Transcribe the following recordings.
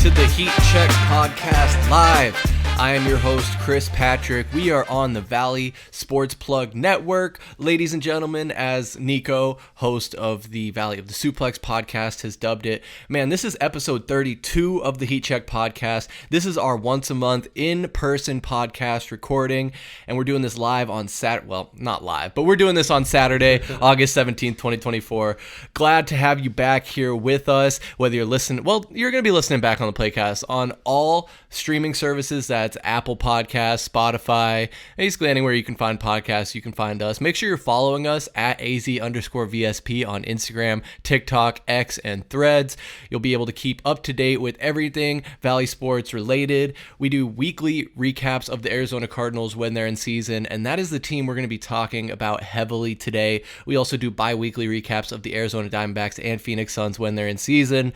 to the Heat Check Podcast Live. I am your host, Chris Patrick. We are on the Valley Sports Plug Network. Ladies and gentlemen, as Nico, host of the Valley of the Suplex podcast, has dubbed it. Man, this is episode 32 of the Heat Check Podcast. This is our once-a-month in-person podcast recording, and we're doing this live on Saturday. Well, not live, but we're doing this on Saturday, August 17th, 2024. Glad to have you back here with us, whether you're listening. Well, you're going to be listening back on the Playcast on all streaming services. That's Apple Podcasts, Spotify, basically anywhere you can find podcasts, you can find us. Make sure you're following us at AZ_VSP on Instagram, TikTok, X, and Threads. You'll be able to keep up to date with everything Valley Sports related. We do weekly recaps of the Arizona Cardinals when they're in season, and that is the team we're going to be talking about heavily today. We also do bi-weekly recaps of the Arizona Diamondbacks and Phoenix Suns when they're in season.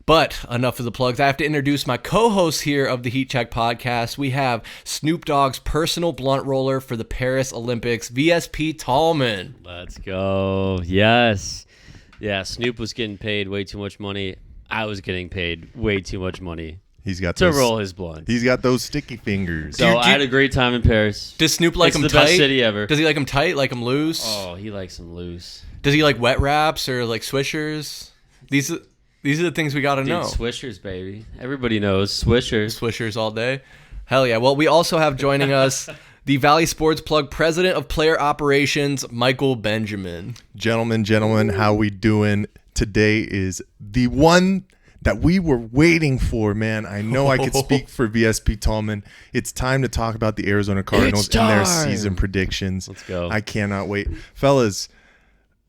But enough of the plugs. I have to introduce my co-host here of the Heat Check Podcast. We have Snoop Dogg's personal blunt roller for the Paris Olympics, VSP Tallman. Let's go. Yes. Yeah, Snoop was getting paid way too much money. I was getting paid way too much money to roll his blunt. He's got those sticky fingers. So I had a great time in Paris. Does Snoop like him tight? It's the best city ever. Does he like him tight, like him loose? Oh, he likes him loose. Does he like wet wraps or like swishers? These are the things we got to know. Swishers, baby. Everybody knows Swishers. Swishers all day. Hell yeah. Well, we also have joining us the Valley Sports Plug President of Player Operations, Michael Benjamin. Gentlemen, how we doing? Today is the one that we were waiting for, man. I know I could speak for VSP Tallman. It's time to talk about the Arizona Cardinals and their season predictions. Let's go. I cannot wait. Fellas,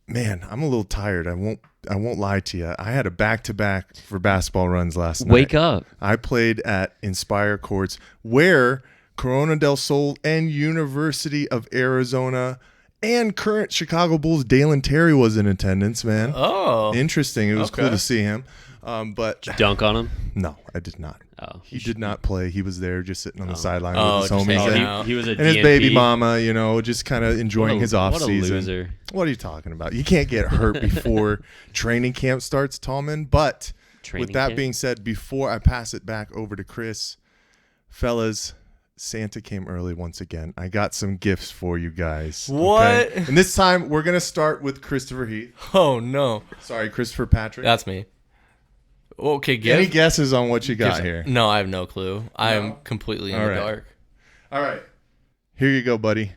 man, I'm a little tired. I won't lie to you. I had a back-to-back for basketball runs last night. Wake up. I played at Inspire Courts, where Corona del Sol and University of Arizona and current Chicago Bulls Dalen Terry was in attendance, man. Oh. Interesting. It was cool to see him. But Did you dunk on him? No, I did not. Oh, he did not play. He was there just sitting on the sideline with with his homies. out. He was a And his DNP. baby mama, just kind of enjoying his off What a season. loser. What are you talking about? You can't get hurt before training camp starts, Tallman. But with that being said, before I pass it back over to Chris, fellas, Santa came early once again. I got some gifts for you guys. What? Okay? And this time we're gonna start with Christopher Heath. Oh, no. Sorry, Christopher Patrick. That's me. Okay, gift? Any guesses on what you got here? No, I have no clue. I am completely in the dark. All right. Here you go, buddy.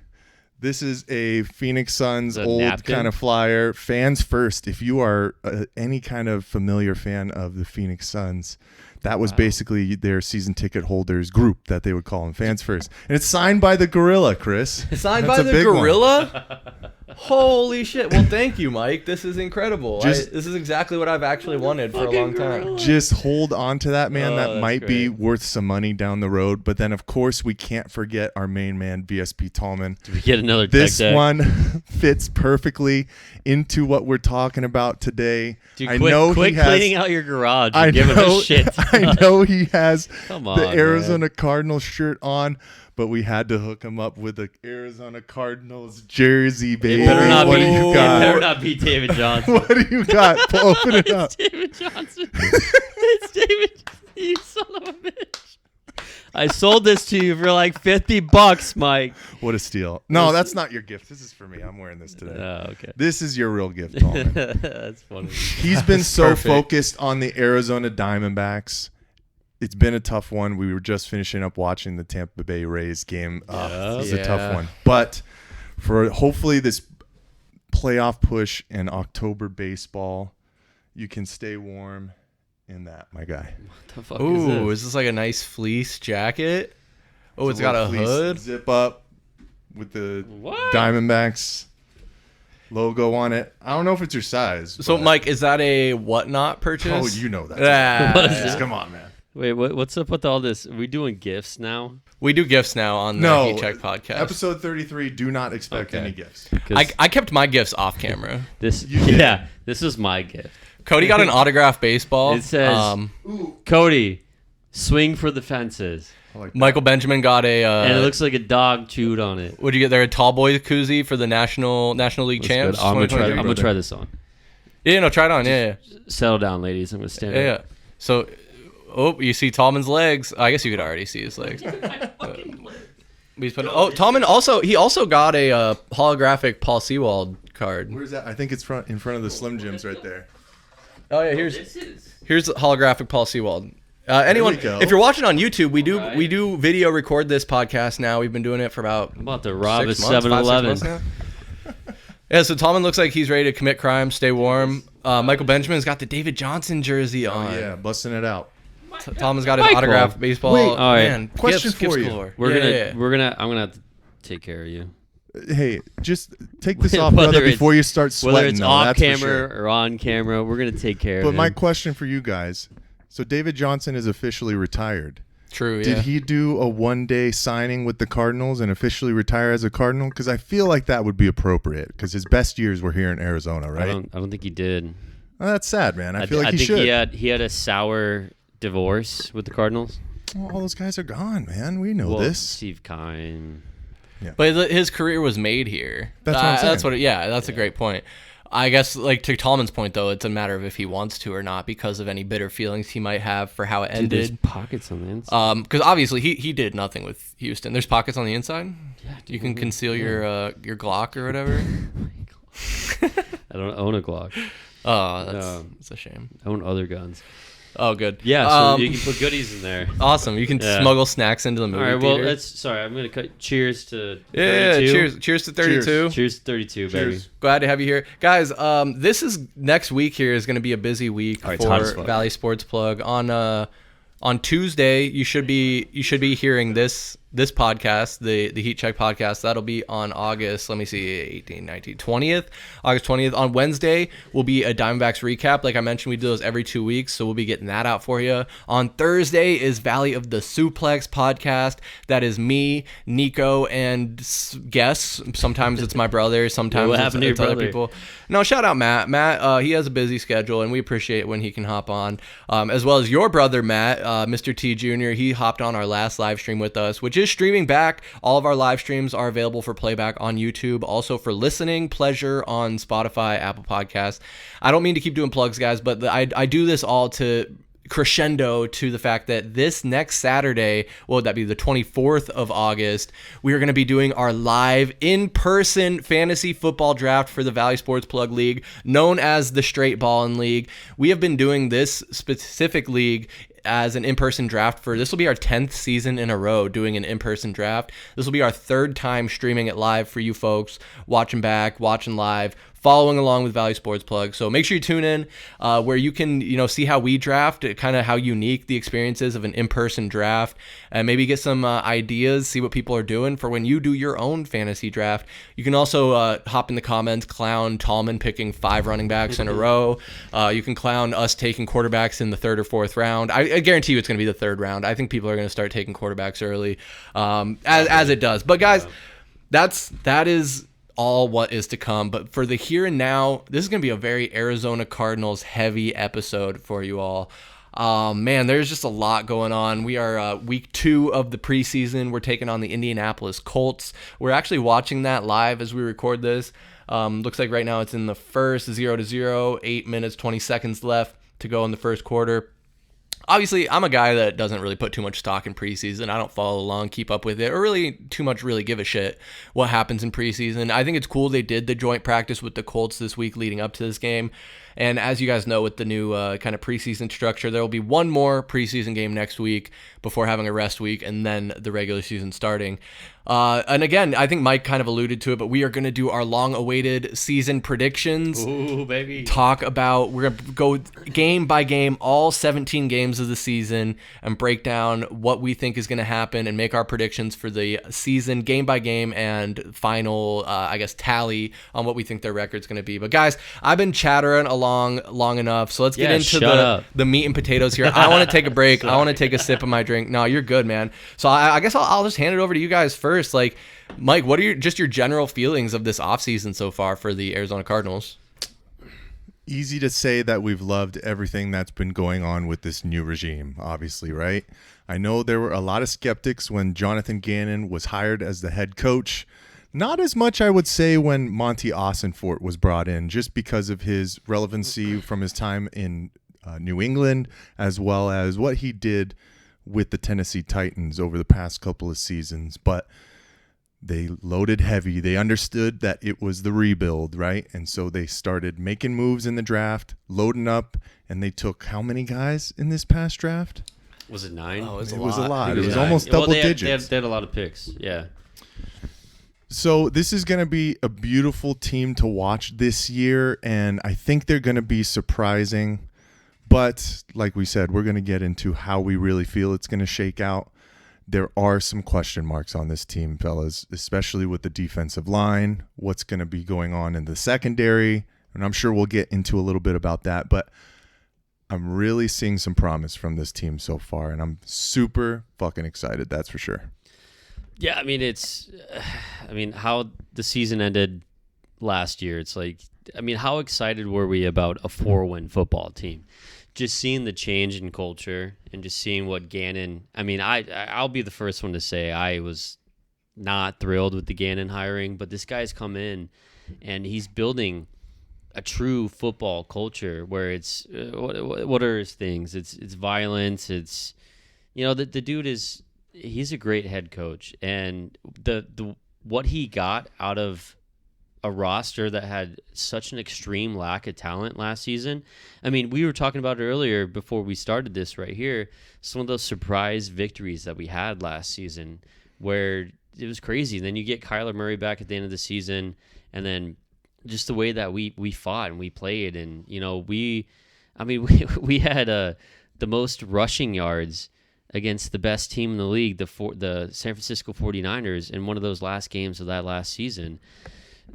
This is a Phoenix Suns old napkin? kind of flyer. Fans first. If you are any kind of familiar fan of the Phoenix Suns, that was basically their season ticket holders group that they would call them, fans first. And it's signed by the Gorilla, Chris. Signed That's by a the big Gorilla? Holy shit. Well, thank you, Mike. This is incredible. Just- This is exactly what I've actually wanted for a long time. Just hold on to that, man. That that's might be great. worth some money down the road. But then, of course, we can't forget our main man, VSP Tallman. Did we get another This tech deck? one fits perfectly into what we're talking about today. Dude, I quit, know quit he has, cleaning out your garage I and giving know, us shit. I know he has Come the on, Arizona man. Cardinals shirt on, but we had to hook him up with the Arizona Cardinals jersey, baby. It better not What be. do you It got? better not be David Johnson. What do you got? Open it up. It's David Johnson. It's David. You son of a bitch. I sold this to you for like $50, Mike. What a steal. No, that's not your gift. This is for me. I'm wearing this today. Oh, okay. This is your real gift, Tallman. That's funny. He's been so perfect. focused on the Arizona Diamondbacks. It's been a tough one. We were just finishing up watching the Tampa Bay Rays game. It's a tough one. But for hopefully this playoff push and October baseball, you can stay warm in that, my guy. What the fuck Ooh, is is this like a nice fleece jacket? Oh, it's got a little fleece hood? Zip up with the What? Diamondbacks logo on it. I don't know if it's your size. So, but- Mike, is that a whatnot purchase? Oh, you know that. Ah, What is yeah. this? Come on, man. Wait, what's up with all this? Are we doing gifts now? We do gifts now on the No, Heat Check podcast. Episode 33, do not expect Okay. any gifts. 'Cause I kept my gifts off camera. this, You did. yeah, this is my gift. Cody got an autographed baseball. It says, Ooh. Cody, swing for the fences. I like that. Michael Benjamin got a. And it looks like a dog chewed on it. What'd you get there? A tall boy koozie for the National League Looks champs. good. I'm gonna 2023? try this on. Yeah, no, try it on. Yeah, Settle down, ladies. I'm gonna stand yeah. up. So, Oh, you see Tallman's legs. I guess you could already see his legs. Tallman also got a holographic Paul Sewald card. Where's that? I think it's in front of the Slim Jims right there. Oh yeah, here's holographic Paul Sewald. Anyone, if you're watching on YouTube, we do video record this podcast now. We've been doing it for about I'm about to rob a 7-Eleven. Yeah, so Tallman looks like he's ready to commit crime, stay warm. Michael Benjamin's got the David Johnson jersey on. Oh yeah, busting it out. Tallman's got his autographed baseball. Wait, man, question gifts for you. galore. I'm gonna have to take care of you. Hey, just take this off, brother, before you start sweating. Whether it's off camera sure. or on camera, we're gonna take care of him. But my question for you guys: so David Johnson is officially retired. True. Yeah. Did he do a one-day signing with the Cardinals and officially retire as a Cardinal? Because I feel like that would be appropriate. Because his best years were here in Arizona, right? I don't think he did. Well, that's sad, man. I feel like he should. He had a sour divorce with the Cardinals. Well, all those guys are gone, man. We know this. Steve Kine. Yeah. But his career was made here. That's what I'm saying. That's a great point. I guess, like, to Tallman's point, though, it's a matter of if he wants to or not because of any bitter feelings he might have for how it ended. There's pockets on the inside. Because obviously he did nothing with Houston. There's pockets on the inside. Yeah, you can conceal your Glock or whatever. I don't own a Glock. Oh, that's a shame. I own other guns. Oh, good. Yeah, so you can put goodies in there. Awesome. You can smuggle snacks into the movie theater. All right, well, sorry, I'm going to cut. Cheers to 32. Yeah, cheers to 32. Cheers to 32, baby. Cheers. Glad to have you here. Guys, this is next week here is going to be a busy week for Valley Sports Plug. On Tuesday, you should be hearing this podcast, the Heat Check podcast. That'll be on August, let me see, 18, 19, 20th. August 20th. On Wednesday will be a Diamondbacks recap. Like I mentioned, we do those every 2 weeks, so we'll be getting that out for you. On Thursday is Valley of the Suplex podcast. That is me, Nico, and guests. Sometimes it's my brother, sometimes it's other people. No, shout out Matt. Matt, he has a busy schedule, and we appreciate when he can hop on. As well as your brother, Matt, Mr. T Jr., he hopped on our last live stream with us, which is streaming back. All of our live streams are available for playback on YouTube, also for listening pleasure on Spotify, Apple Podcasts. I don't mean to keep doing plugs, guys, but I do this all to crescendo to the fact that this next Saturday, what would that be, the 24th of August, we are going to be doing our live in-person fantasy football draft for the Valley Sports Plug League, known as the Straight Ballin' League. We have been doing this specific league as an in-person draft this will be our 10th season in a row doing an in-person draft. This will be our third time streaming it live for you folks, watching back, watching live, following along with Valley Sports Plug. So make sure you tune in where you can, see how we draft, kind of how unique the experience is of an in-person draft, and maybe get some ideas, see what people are doing for when you do your own fantasy draft. You can also hop in the comments, clown Tallman picking 5 running backs in a row. You can clown us taking quarterbacks in the 3rd or 4th round. I guarantee you it's going to be the 3rd round. I think people are going to start taking quarterbacks early, as it does. But guys, that is all what is to come. But for the here and now, this is going to be a very Arizona Cardinals heavy episode for you all. Man, there's just a lot going on. We are week 2 of the preseason. We're taking on the Indianapolis Colts. We're actually watching that live as we record this. Looks like right now it's in the first, 0-0, 8 minutes, 20 seconds left to go in the first quarter. Obviously, I'm a guy that doesn't really put too much stock in preseason. I don't follow along, keep up with it, or really too much really give a shit what happens in preseason. I think it's cool they did the joint practice with the Colts this week leading up to this game. And as you guys know, with the new kind of preseason structure, there will be one more preseason game next week before having a rest week and then the regular season starting. And again, I think Mike kind of alluded to it, but we are going to do our long-awaited season predictions. Ooh, baby. We're going to go game by game, all 17 games of the season, and break down what we think is going to happen and make our predictions for the season game by game and final, tally on what we think their record's going to be. But guys, I've been chattering along long enough, so let's get into the meat and potatoes here. I want to take a break. I want to take a sip of my drink. No, you're good, man. So I guess I'll just hand it over to you guys first. Like, Mike, what are your general feelings of this offseason so far for the Arizona Cardinals? Easy to say that we've loved everything that's been going on with this new regime, obviously, right? I know there were a lot of skeptics when Jonathan Gannon was hired as the head coach. Not as much, I would say, when Monty Ossenfort was brought in, just because of his relevancy from his time in New England, as well as what he did with the Tennessee Titans over the past couple of seasons. But they loaded heavy. They understood that it was the rebuild, right? And so they started making moves in the draft, loading up, and they took how many guys in this past draft? Was it 9? Oh, it was a lot. It was 9. almost double digits. They had a lot of picks, yeah. So this is going to be a beautiful team to watch this year, and I think they're going to be surprising. But like we said, we're going to get into how we really feel it's going to shake out. There are some question marks on this team, fellas, especially with the defensive line, what's going to be going on in the secondary, and I'm sure we'll get into a little bit about that. But I'm really seeing some promise from this team so far, and I'm super fucking excited, that's for sure. Yeah, I mean, how the season ended last year, it's like, I mean, how excited were we about a 4-win football team? Just seeing the change in culture and just seeing what Gannon, I mean, I'll be the first one to say I was not thrilled with the Gannon hiring, but this guy's come in and he's building a true football culture where it's, what are his things? It's violence. It's, the dude is, he's a great head coach, and the what he got out of a roster that had such an extreme lack of talent last season. I mean, we were talking about it earlier before we started this right here, some of those surprise victories that we had last season where it was crazy. And then you get Kyler Murray back at the end of the season, and then just the way that we fought and we played, and we had the most rushing yards against the best team in the league, the San Francisco 49ers, in one of those last games of that last season.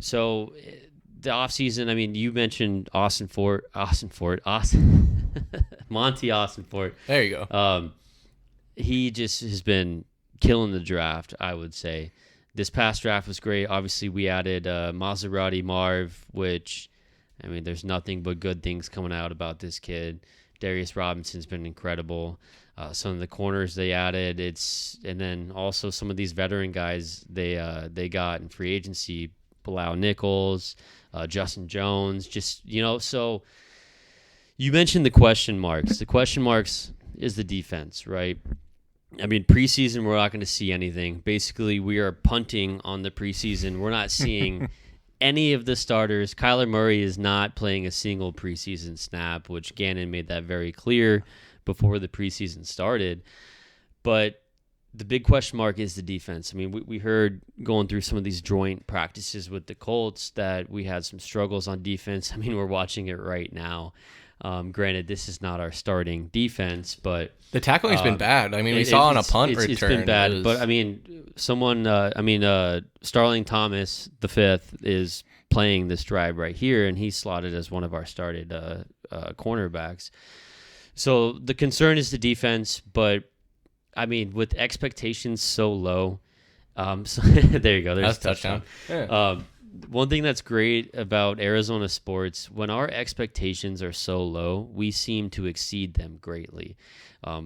So the offseason, I mean, you mentioned Monty Austin Fort. There you go. He just has been killing the draft, I would say. This past draft was great. Obviously, we added Maserati Marv, which, I mean, there's nothing but good things coming out about this kid. Darius Robinson's been incredible. Some of the corners they added, and then also some of these veteran guys they got in free agency, Bilal Nichols, Justin Jones, so you mentioned the question marks. The question marks is the defense, right? I mean, preseason, we're not going to see anything. Basically, we are punting on the preseason. We're not seeing any of the starters. Kyler Murray is not playing a single preseason snap, which Gannon made that very clear before the preseason started. But the big question mark is the defense. I mean, we heard going through some of these joint practices with the Colts that we had some struggles on defense. I mean, we're watching it right now. Granted, this is not our starting defense, but the tackling's been bad. I mean, we saw on a punt return. It's been bad, but I mean, Starling Thomas, the fifth, is playing this drive right here, and he's slotted as one of our started cornerbacks. So the concern is the defense, but I mean, with expectations so low, so there you go. There's a touchdown. Yeah. One thing that's great about Arizona sports, when our expectations are so low, we seem to exceed them greatly.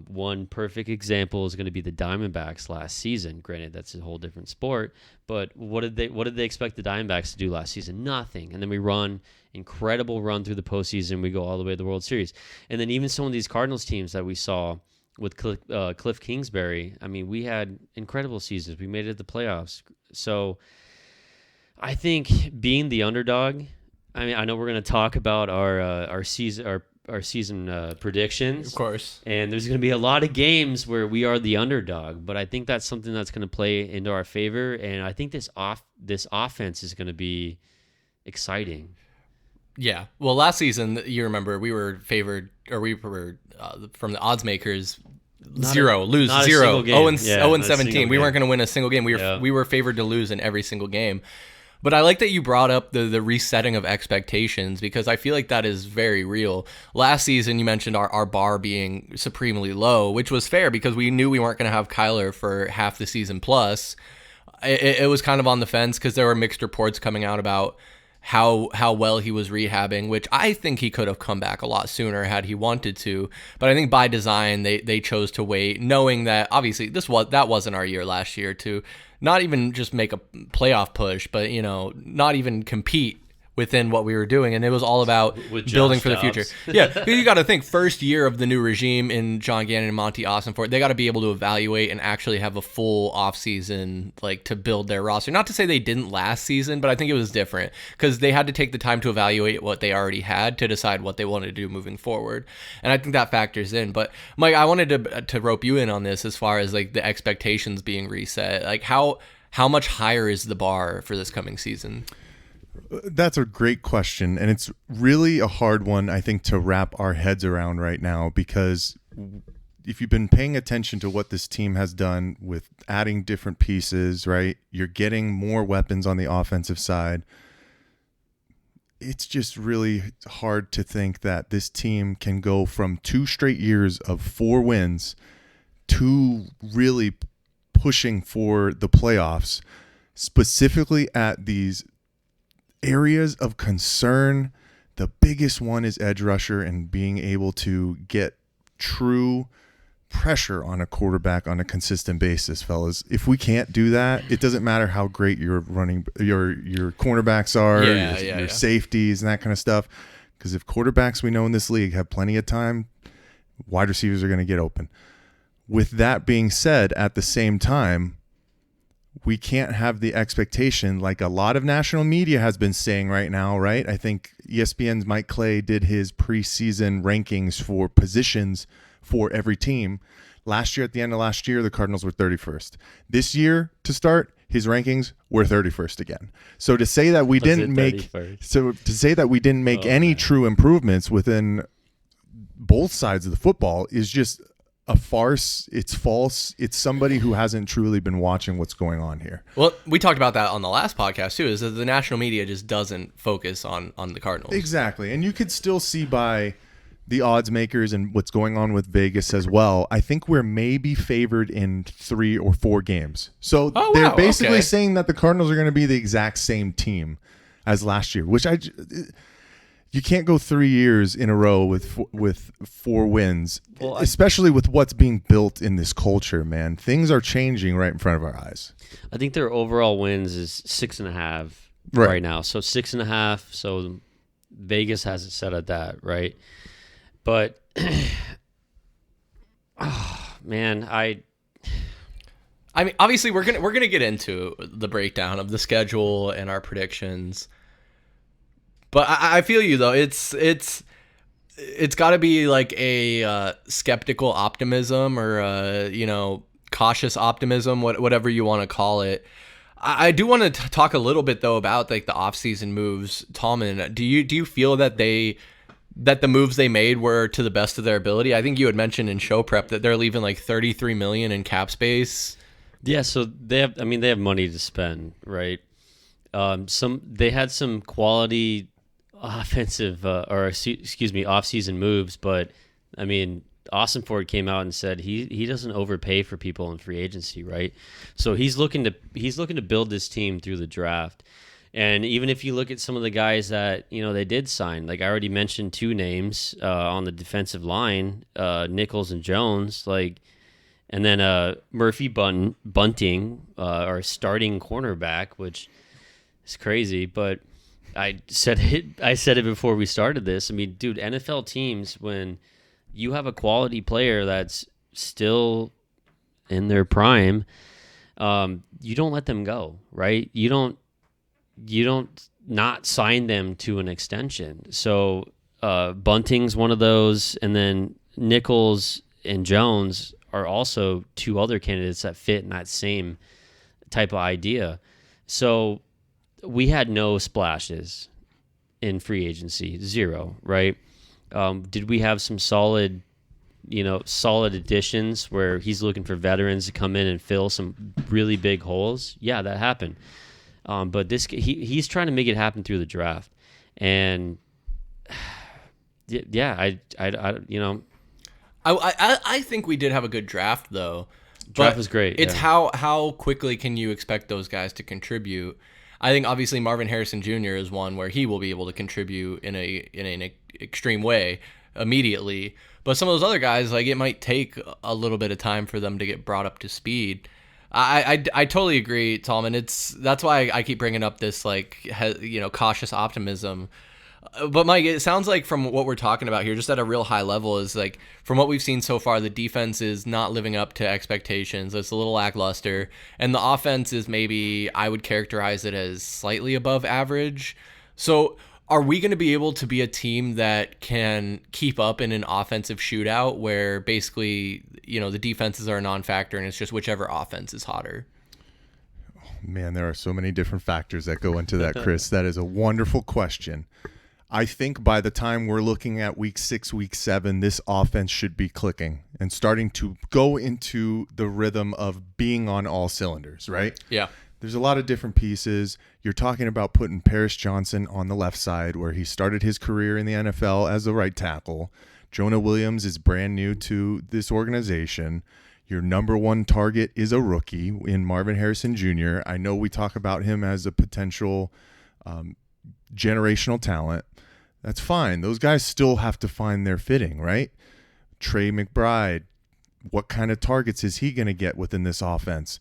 One perfect example is going to be the Diamondbacks last season. Granted, that's a whole different sport, but what did they expect the Diamondbacks to do last season? Nothing. And then we incredible run through the postseason. We go all the way to the World Series. And then even some of these Cardinals teams that we saw with Cliff Kingsbury, I mean, we had incredible seasons. We made it to the playoffs. So I think being the underdog, I mean, I know we're going to talk about our season predictions, of course, and there's going to be a lot of games where we are the underdog. But I think that's something that's going to play into our favor, and I think this offense is going to be exciting. Yeah. Well, last season, you remember, we were favored, or we were from the odds makers. Lose 0, 0-17. We weren't going to win a single game. We were favored to lose in every single game. But I like that you brought up the resetting of expectations, because I feel like that is very real. Last season, you mentioned our bar being supremely low, which was fair because we knew we weren't going to have Kyler for half the season plus. It was kind of on the fence because there were mixed reports coming out about how well he was rehabbing, which I think he could have come back a lot sooner had he wanted to. But I think by design they chose to wait, knowing that obviously that wasn't our year last year to not even just make a playoff push, but not even compete within what we were doing, and it was all about With building Josh for the Dobbs. future. Yeah, you got to think first year of the new regime in John Gannon and Monty Ossenfort, they got to be able to evaluate and actually have a full offseason like to build their roster. Not to say they didn't last season, but I think it was different because they had to take the time to evaluate what they already had to decide what they wanted to do moving forward, and I think that factors in. But Mike, I wanted to rope you in on this as far as like the expectations being reset. Like how much higher is the bar for this coming season? That's a great question, and it's really a hard one, I think, to wrap our heads around right now, because if you've been paying attention to what this team has done with adding different pieces, right, you're getting more weapons on the offensive side. It's just really hard to think that this team can go from 2 straight years of 4 wins to really pushing for the playoffs, specifically at these areas of concern. The biggest one is edge rusher and being able to get true pressure on a quarterback on a consistent basis, fellas. If we can't do that, it doesn't matter how great your cornerbacks are, your safeties and that kind of stuff. Because if quarterbacks we know in this league have plenty of time, wide receivers are going to get open. With that being said, at the same time, we can't have the expectation like a lot of national media has been saying right now, right? I think ESPN's Mike Clay did his preseason rankings for positions for every team. Last year, at the end of last year, the Cardinals were 31st. This year, to start, his rankings were 31st again. So to say that we didn't make any true improvements within both sides of the football is just a farce. It's false. It's somebody who hasn't truly been watching what's going on here. Well, we talked about that on the last podcast too, is that the national media just doesn't focus on the Cardinals. Exactly. And you could still see by the odds makers and what's going on with Vegas as well. I think we're maybe favored in 3 or 4 games. So they're basically saying that the Cardinals are going to be the exact same team as last year, which you can't go 3 years in a row with 4 wins, especially with what's being built in this culture, man. Things are changing right in front of our eyes. I think their overall wins is 6.5 right now. So 6.5. So Vegas has it set at that, right? But, man, I mean, obviously we're gonna get into the breakdown of the schedule and our predictions. But I feel you though. It's got to be like a skeptical optimism or cautious optimism, whatever you want to call it. I do want to talk a little bit though about like the offseason moves. Tallman, do you feel that the moves they made were to the best of their ability? I think you had mentioned in show prep that they're leaving like $33 million in cap space. Yeah, so they have money to spend, right? They had some quality offensive off-season moves, but I mean, Ossenfort came out and said he doesn't overpay for people in free agency, right? So he's looking to build this team through the draft. And even if you look at some of the guys that they did sign, like I already mentioned 2 names on the defensive line, Nichols and Jones, and then Murphy Bunting, our starting cornerback, which is crazy, but I said it before we started this. I mean, dude, NFL teams, when you have a quality player that's still in their prime, you don't let them go, right? You don't not sign them to an extension. So Bunting's one of those, and then Nichols and Jones are also 2 other candidates that fit in that same type of idea. So we had no splashes in free agency, 0, right? Did we have some solid additions where he's looking for veterans to come in and fill some really big holes? Yeah, that happened. But he's trying to make it happen through the draft, and I think we did have a good draft though. Draft was great. It's how quickly can you expect those guys to contribute? I think obviously Marvin Harrison Jr. is one where he will be able to contribute in an extreme way immediately. But some of those other guys, like, it might take a little bit of time for them to get brought up to speed. I totally agree, Tallman. That's why I keep bringing up this cautious optimism. But Mike, it sounds like from what we're talking about here, just at a real high level, is like from what we've seen so far, the defense is not living up to expectations. It's a little lackluster, and the offense is maybe I would characterize it as slightly above average. So are we going to be able to be a team that can keep up in an offensive shootout where basically, the defenses are a non-factor and it's just whichever offense is hotter? Man, there are so many different factors that go into that, Chris. That is a wonderful question. I think by the time we're looking at week 6, week 7, this offense should be clicking and starting to go into the rhythm of being on all cylinders, right? Yeah. There's a lot of different pieces. You're talking about putting Paris Johnson on the left side where he started his career in the NFL as the right tackle. Jonah Williams is brand new to this organization. Your number one target is a rookie in Marvin Harrison Jr. I know we talk about him as a potential generational talent. That's fine. Those guys still have to find their fitting, right? Trey McBride, what kind of targets is he going to get within this offense?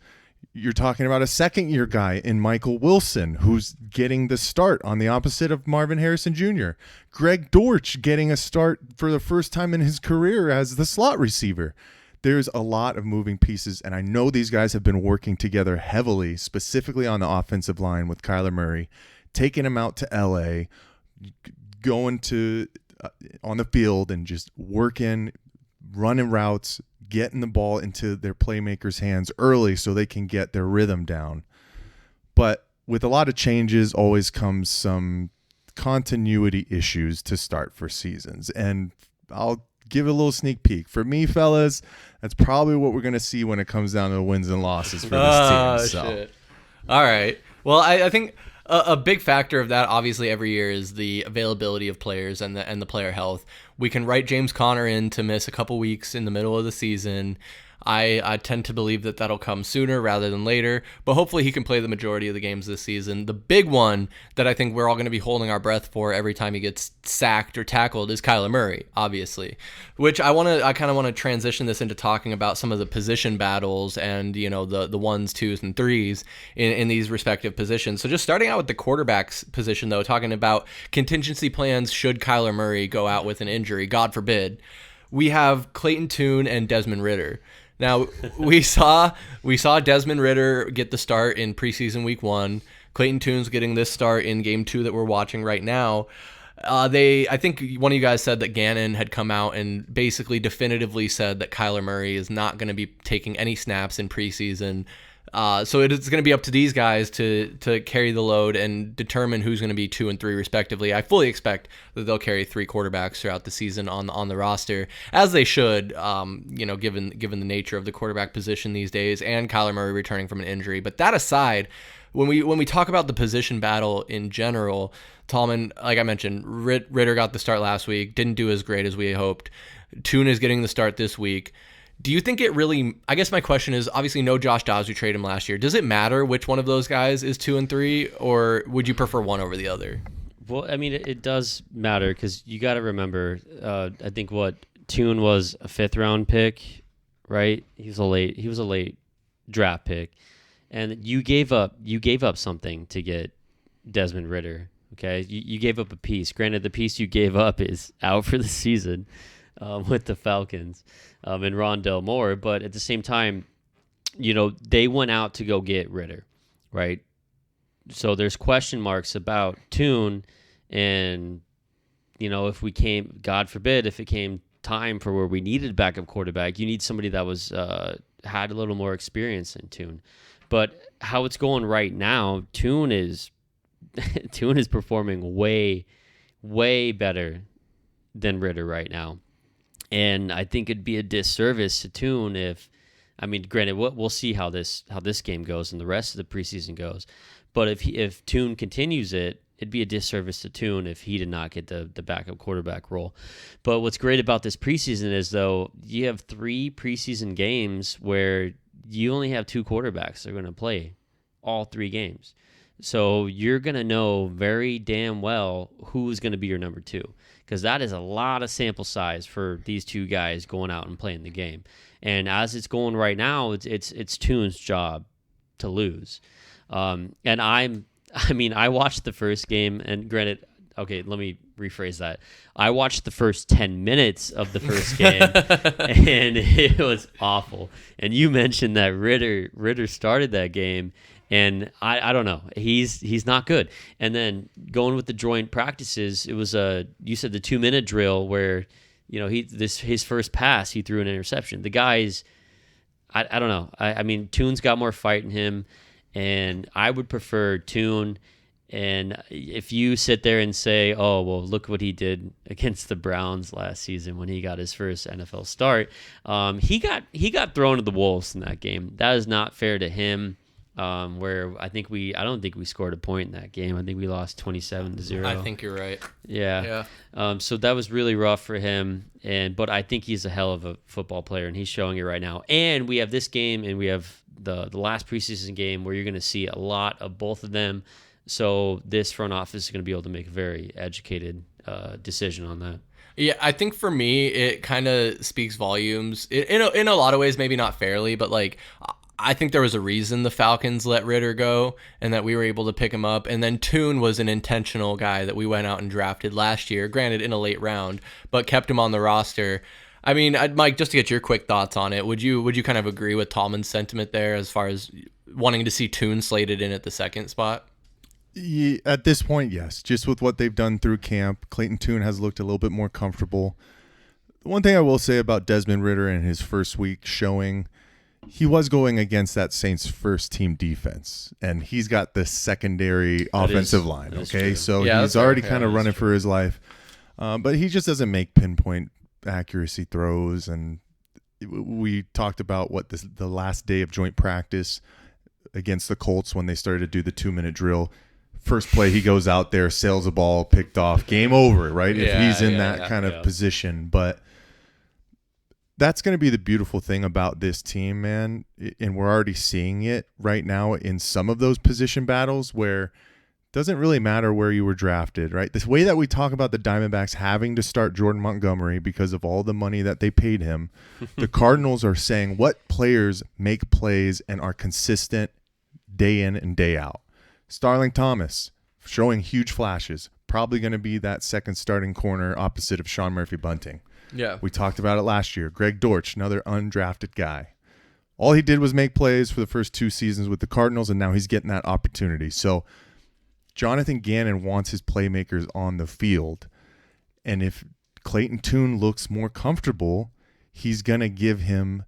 You're talking about a second-year guy in Michael Wilson, who's getting the start on the opposite of Marvin Harrison Jr. Greg Dortch getting a start for the first time in his career as the slot receiver. There's a lot of moving pieces, and I know these guys have been working together heavily, specifically on the offensive line with Kyler Murray, taking him out to L.A., going to on the field and just working, running routes, getting the ball into their playmakers' hands early so they can get their rhythm down. But with a lot of changes always comes some continuity issues to start for seasons. And I'll give a little sneak peek. For me, fellas, that's probably what we're going to see when it comes down to the wins and losses for this team. Shit. All right. Well, I think a big factor of that, obviously, every year is the availability of players and the player health. We can write James Conner in to miss a couple weeks in the middle of the season. I tend to believe that that'll come sooner rather than later, but hopefully he can play the majority of the games this season. The big one that I think we're all going to be holding our breath for every time he gets sacked or tackled is Kyler Murray, obviously, which I kind of want to transition this into talking about some of the position battles and, the 1s, 2s, and 3s in these respective positions. So just starting out with the quarterback's position, though, talking about contingency plans should Kyler Murray go out with an injury, God forbid. We have Clayton Tune and Desmond Ridder. Now, we saw Desmond Ridder get the start in preseason week 1. Clayton Tune's getting this start in game 2 that we're watching right now. I think one of you guys said that Gannon had come out and basically definitively said that Kyler Murray is not going to be taking any snaps in preseason. So it's going to be up to these guys to carry the load and determine who's going to be 2 and 3 respectively. I fully expect that they'll carry 3 quarterbacks throughout the season on the roster, as they should, given the nature of the quarterback position these days and Kyler Murray returning from an injury. But that aside, when we talk about the position battle in general, Tallman, like I mentioned, Ridder got the start last week, didn't do as great as we hoped. Tune is getting the start this week. Do you think it really, I guess my question is, obviously no Josh Dobbs, who traded him last year. Does it matter which one of those guys is 2 and 3, or would you prefer one over the other? Well, I mean, it does matter because you got to remember, I think Tune was a 5th-round pick, right? He was a late draft pick, and you gave up something to get Desmond Ridder. Okay, you gave up a piece. Granted, the piece you gave up is out for the season with the Falcons. And Rondell Moore, but at the same time, they went out to go get Ridder, right? So there's question marks about Tune, and if God forbid, if it came time for where we needed backup quarterback, you need somebody that was had a little more experience in Tune. But how it's going right now, Tune is performing way, way better than Ridder right now. And I think it'd be a disservice to Tune granted, we'll see how this game goes and the rest of the preseason goes. But if Tune continues it'd be a disservice to Tune if he did not get the backup quarterback role. But what's great about this preseason is, though, you have 3 preseason games where you only have 2 quarterbacks that are going to play all 3 games. So you're going to know very damn well who's going to be your number 2. because that is a lot of sample size for these two guys going out and playing the game. And as it's going right now, it's Tune's job to lose. And I watched the first game, and granted, okay, let me rephrase that. I watched the first 10 minutes of the first game, and it was awful. And you mentioned that Ritter started that game, and I don't know. He's not good. And then going with the joint practices, it was you said the 2-minute drill where, his first pass, he threw an interception. The guy's, I don't know. I mean, Tune's got more fight in him, and I would prefer Tune. And if you sit there and say, oh, well, look what he did against the Browns last season when he got his first NFL start, he got thrown to the wolves in that game. That is not fair to him. Where I don't think we scored a point in that game. I think we lost 27-0. I think you're right. Yeah. So that was really rough for him. But I think he's a hell of a football player, and he's showing it right now. And we have this game, and we have the last preseason game where you're going to see a lot of both of them. So this front office is going to be able to make a very educated decision on that. Yeah, I think for me, it kind of speaks volumes. In a lot of ways, maybe not fairly, but like I think there was a reason the Falcons let Ritter go and that we were able to pick him up. And then Tune was an intentional guy that we went out and drafted last year, granted in a late round, but kept him on the roster. I mean, Mike, just to get your quick thoughts on it, would you kind of agree with Tallman's sentiment there as far as wanting to see Tune slated in at the second spot? Yeah, at this point, yes. Just with what they've done through camp, Clayton Tune has looked a little bit more comfortable. The one thing I will say about Desmond Ritter in his first week showing, he was going against that Saints first team defense, and he's got the secondary offensive line, okay? So he's already kind of running for his life. But he just doesn't make pinpoint accuracy throws, and we talked about the last day of joint practice against the Colts when they started to do the 2-minute drill. First play, he goes out there, sails a ball, picked off, game over, right? If he's in that kind of position. But that's going to be the beautiful thing about this team, man. And we're already seeing it right now in some of those position battles where it doesn't really matter where you were drafted, right? This way that we talk about the Diamondbacks having to start Jordan Montgomery because of all the money that they paid him, the Cardinals are saying what players make plays and are consistent day in and day out. Starling Thomas showing huge flashes, probably going to be that second starting corner opposite of Sean Murphy-Bunting. Yeah. We talked about it last year. Greg Dortch, another undrafted guy. All he did was make plays for the first 2 seasons with the Cardinals, and now he's getting that opportunity. So Jonathan Gannon wants his playmakers on the field, and if Clayton Tune looks more comfortable, he's going to give him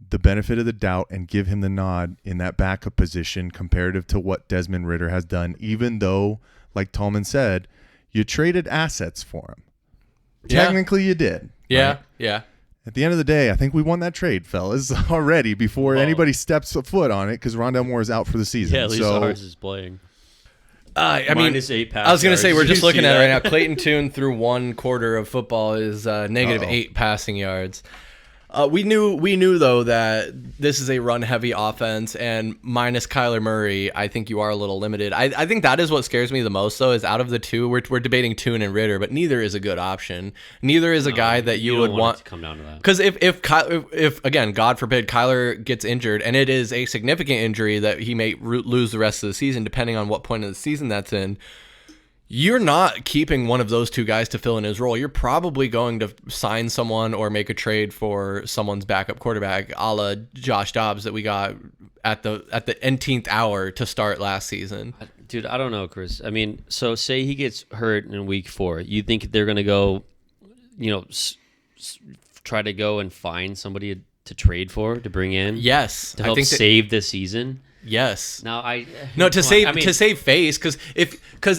the benefit of the doubt and give him the nod in that backup position comparative to what Desmond Ritter has done, even though, like Tallman said, you traded assets for him. Yeah. Technically, you did. Yeah, right? yeah. At the end of the day, I think we won that trade, fellas, already before anybody steps a foot on it because Rondale Moore is out for the season. Yeah, at least ours is playing. I mean, -8 pass I was going to say, we're yards. just Did you looking see at it that? right now. Clayton Tune through one quarter of football is -8 passing yards. We knew though that this is a run-heavy offense, and minus Kyler Murray, I think you are a little limited. I think that is what scares me the most, though, is out of the two, we're debating Tune and Ritter, but neither is a good option. Neither is a guy that you would want to come down to that. Because if again, God forbid, Kyler gets injured, and it is a significant injury that he may lose the rest of the season, depending on what point of the season that's in. You're not keeping one of those two guys to fill in his role. You're probably going to sign someone or make a trade for someone's backup quarterback, a la Josh Dobbs that we got at the 18th hour to start last season. Dude, I don't know, Chris. I mean, so say he gets hurt in week 4. You think they're going to go, try to go and find somebody to trade for, to bring in? Yes. To help save the season? Yes. To save face, because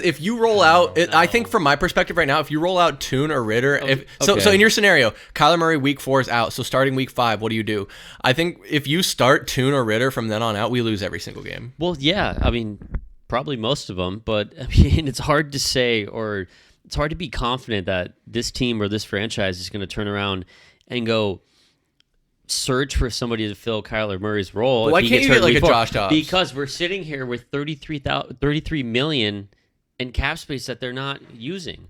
if you roll out, I think from my perspective right now, if you roll out Tune or Ritter, so in your scenario, Kyler Murray week 4 is out, so starting week 5, what do you do? I think if you start Tune or Ritter from then on out, we lose every single game. Well, yeah, I mean, probably most of them, but I mean, it's hard to say, or it's hard to be confident that this team or this franchise is going to turn around and go search for somebody to fill Kyler Murray's role. Why can't you get like a Josh Dobbs? Because we're sitting here with $33 million in cap space that they're not using.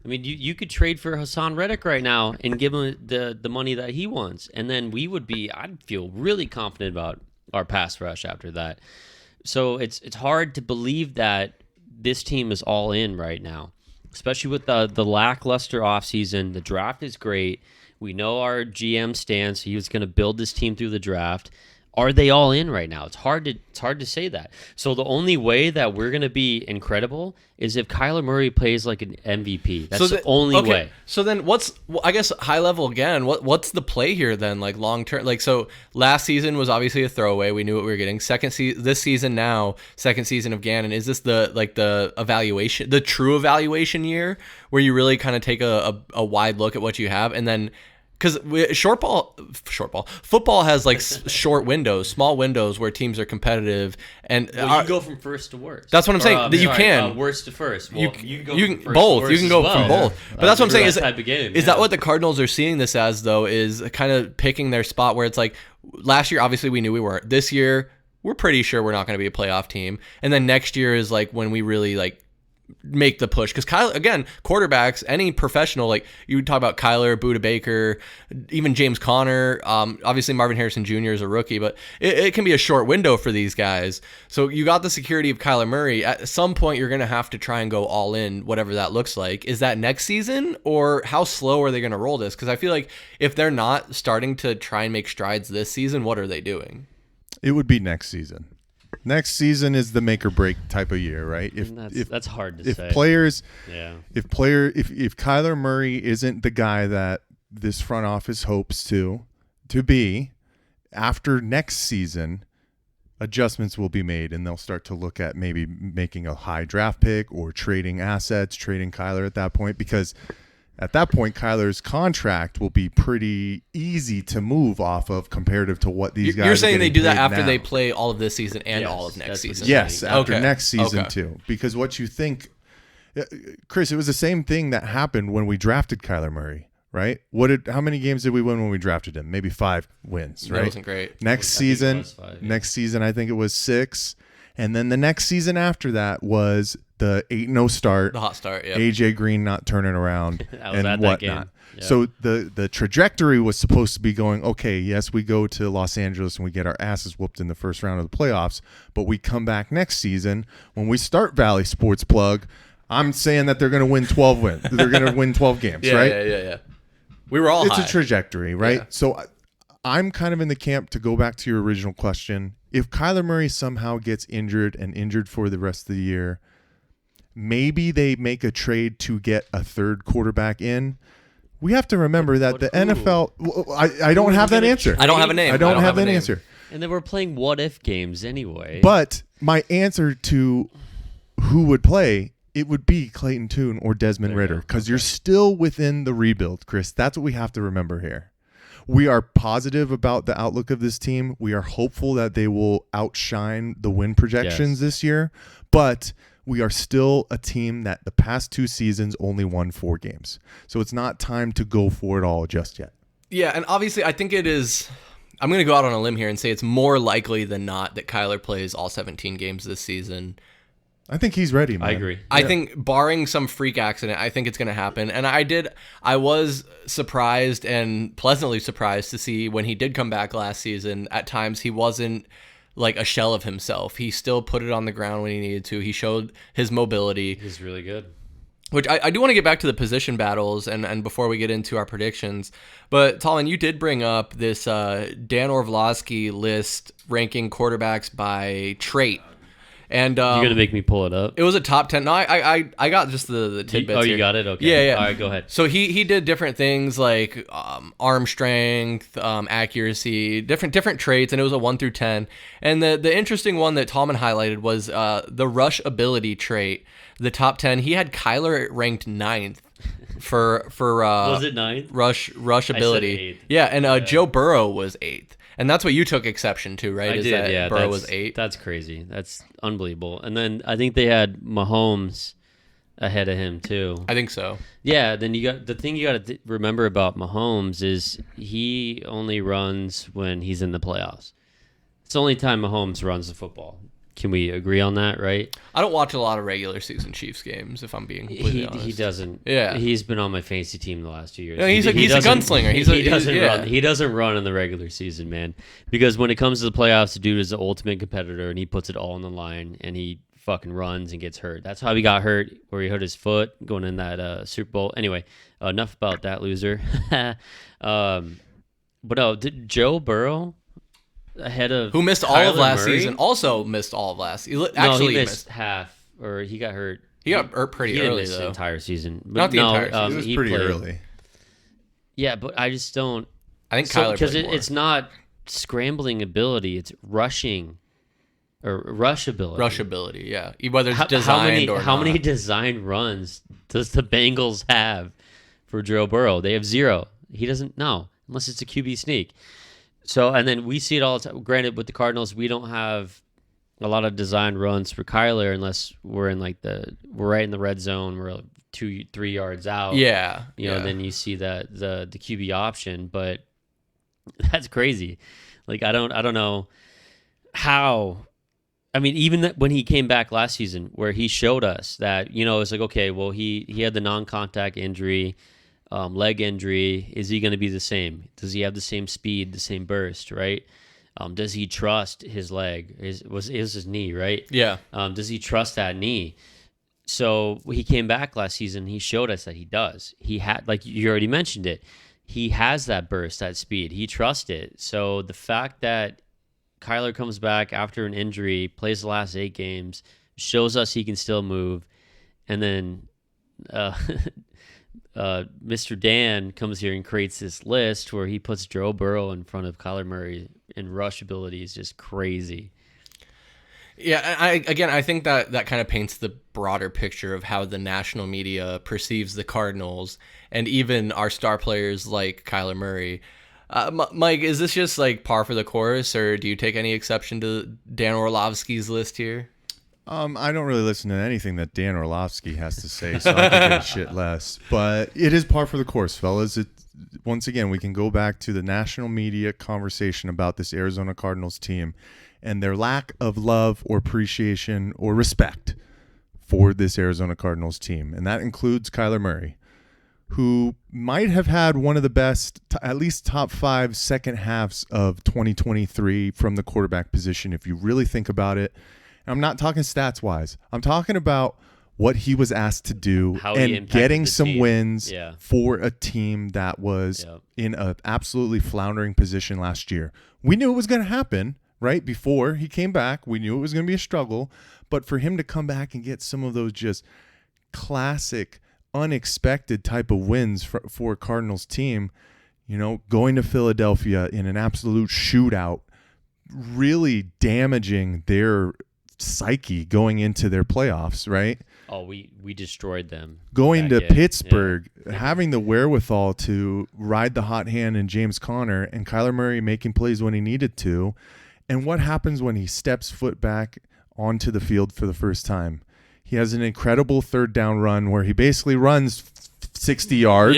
I mean, you could trade for Hassan Reddick right now and give him the money that he wants, and then I'd feel really confident about our pass rush after that. So it's hard to believe that this team is all in right now, especially with the lackluster offseason. The draft is great. We know our GM stance. He was going to build this team through the draft. Are they all in right now? It's hard to say that. So the only way that we're going to be incredible is if Kyler Murray plays like an MVP. That's the only way. So then I guess high level again, what's the play here then, like long term? Like, so last season was obviously a throwaway. We knew what we were getting. This season now, second season of Gannon. Is this the evaluation, the true evaluation year where you really kind of take a wide look at what you have, and then because football has like short windows, small windows where teams are competitive, and you go from first to worst. That's what I'm saying. That you can worst to first. Well, you can go both. You can go from both. But that's what I'm saying. Is that what the Cardinals are seeing this as though? Is kind of picking their spot where it's like last year, obviously we knew we weren't. This year, we're pretty sure we're not going to be a playoff team, and then next year is like when we really like make the push, because Kyler, again, quarterbacks, any professional, like you would talk about Kyler, Budda Baker, even James Conner, obviously Marvin Harrison Jr. is a rookie, but it can be a short window for these guys. So you got the security of Kyler Murray. At some point you're going to have to try and go all in, whatever that looks like. Is that next season, or how slow are they going to roll this? Because I feel like if they're not starting to try and make strides this season, what are they doing? It would be next season. Next season is the make or break type of year, right? That's hard to say. If Kyler Murray isn't the guy that this front office hopes to be, after next season, adjustments will be made, and they'll start to look at maybe making a high draft pick or trading assets, trading Kyler at that point, because at that point, Kyler's contract will be pretty easy to move off of comparative to what these guys are. You're saying they do that after they play all of this season and all of next season? Yes, after next season too. Because what you think, Chris, it was the same thing that happened when we drafted Kyler Murray, right? How many games did we win when we drafted him? Maybe 5 wins, right? That wasn't great. Next season, I think it was 6. And then the next season after that was the 8-0 start. The hot start, yeah. AJ Green not turning around and whatnot. Yep. So the trajectory was supposed to be going, okay, yes, we go to Los Angeles and we get our asses whooped in the first round of the playoffs, but we come back next season. When we start Valley Sports Plug, I'm saying that they're going to win 12 wins. They're going to win 12 games, right? Yeah. We were all It's high. a trajectory, right? Yeah. So I'm kind of in the camp, to go back to your original question. If Kyler Murray somehow gets injured for the rest of the year, maybe they make a trade to get a third quarterback in. We have to remember that the NFL. I don't have that answer. I don't have a name. I don't have that answer. And then we're playing what-if games anyway. But my answer to who would play, it would be Clayton Tune or Desmond Ridder, because you're still within the rebuild, Chris. That's what we have to remember here. We are positive about the outlook of this team. We are hopeful that they will outshine the win projections this year, but we are still a team that the past 2 seasons only won 4 games. So it's not time to go for it all just yet. Yeah, and obviously I think it is. I'm going to go out on a limb here and say it's more likely than not that Kyler plays all 17 games this season. I think he's ready, man. I agree. I think barring some freak accident, I think it's going to happen. And I was surprised and pleasantly surprised to see when he did come back last season, at times he wasn't like a shell of himself. He still put it on the ground when he needed to. He showed his mobility. He's really good. Which I do want to get back to the position battles and before we get into our predictions. But, Tallman, you did bring up this Dan Orlovsky list ranking quarterbacks by trait. And you're going to make me pull it up? It was a top 10. No, I got just the tidbits. You here. got it? Okay. Yeah. All right, go ahead. So he did different things like arm strength, accuracy, different traits, and it was a 1 through 10. And the interesting one that Tallman highlighted was the rush ability trait. The top 10, he had Kyler ranked 9th for was it 9th? Rush ability. I said 8th. Yeah, and Joe Burrow was 8th. And that's what you took exception to, right? I did, yeah. Burrow was 8. That's crazy. That's unbelievable. And then I think they had Mahomes ahead of him too. I think so. Yeah. Then you got to remember about Mahomes is he only runs when he's in the playoffs. It's the only time Mahomes runs the football. Can we agree on that, right? I don't watch a lot of regular season Chiefs games, if I'm being completely honest. He doesn't. Yeah. He's been on my fantasy team the last 2 years. No, he's a gunslinger. He doesn't run in the regular season, man. Because when it comes to the playoffs, the dude is the ultimate competitor, and he puts it all on the line, and he fucking runs and gets hurt. That's how he got hurt, where he hurt his foot going in that Super Bowl. Anyway, enough about that loser. But no, did Joe Burrow ahead of who missed all Kyler of last Murray? season also missed all of last. He missed half, or he got hurt. He got hurt pretty early, miss though. the entire season. But Not the entire season. It was pretty early. Yeah, but I just don't. I think Kyler because played more. it's not scrambling ability; it's rushing or rush ability. Rush ability, yeah. Whether it's designed or how not. many designed runs does the Bengals have for Joe Burrow? They have 0. He doesn't know unless it's a QB sneak. So, and then we see it all the time. Granted, with the Cardinals, we don't have a lot of designed runs for Kyler unless we're in we're right in the red zone. We're 2-3 yards out. Yeah. Then you see that the QB option, but that's crazy. Like, I don't know how. I mean, even when he came back last season, where he showed us that, it's like, okay, well, he had the non-contact injury, leg injury. Is he going to be the same? Does he have the same speed, the same burst, right? Does he trust his leg? It was his knee, right? Yeah. Does he trust that knee? So he came back last season. He showed us that he does. He had, like you already mentioned it, he has that burst, that speed. He trusts it. So the fact that Kyler comes back after an injury, plays the last 8 games, shows us he can still move, and then Mr. Dan comes here and creates this list where he puts Joe Burrow in front of Kyler Murray, and rush ability is just crazy. Yeah, I think that kind of paints the broader picture of how the national media perceives the Cardinals and even our star players like Kyler Murray. Mike, is this just like par for the course, or do you take any exception to Dan Orlovsky's list here? I don't really listen to anything that Dan Orlovsky has to say, so I can give a shit less. But it is par for the course, fellas. Once again, we can go back to the national media conversation about this Arizona Cardinals team and their lack of love or appreciation or respect for this Arizona Cardinals team. And that includes Kyler Murray, who might have had one of the best, at least top 5 second halves of 2023 from the quarterback position, if you really think about it. I'm not talking stats-wise. I'm talking about what he was asked to do and getting some wins for a team that was in an absolutely floundering position last year. We knew it was going to happen, right? Before he came back, we knew it was going to be a struggle. But for him to come back and get some of those just classic, unexpected type of wins for a Cardinals team, going to Philadelphia in an absolute shootout, really damaging their psyche going into their playoffs, right? Oh, we destroyed them. Going to Pittsburgh, having the wherewithal to ride the hot hand in James Conner, and Kyler Murray making plays when he needed to. And what happens when he steps foot back onto the field for the first time? He has an incredible third down run where he basically runs 60 yards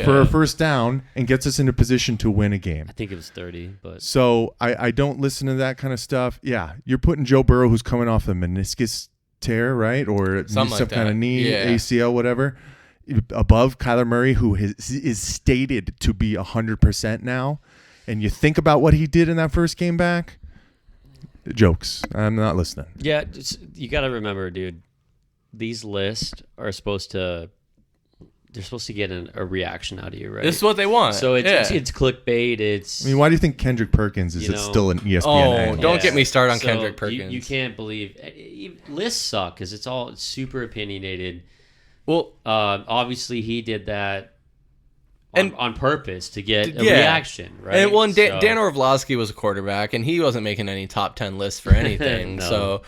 for a first down and gets us into position to win a game. I think it was 30, but so I don't listen to that kind of stuff. Yeah, you're putting Joe Burrow, who's coming off a meniscus tear, right, or some kind of knee, ACL, whatever, above Kyler Murray, who is stated to be 100% now. And you think about what he did in that first game back. Jokes. I'm not listening. Yeah, you got to remember, dude. These lists are supposed to. They're supposed to get a reaction out of you, right? This is what they want. So it's clickbait. I mean, why do you think Kendrick Perkins is still an ESPN analyst? Don't get me started on Kendrick Perkins. You can't believe lists suck because it's all super opinionated. Well, obviously he did that on purpose to get a reaction, right? And Dan Orlovsky was a quarterback, and he wasn't making any top 10 lists for anything. No. So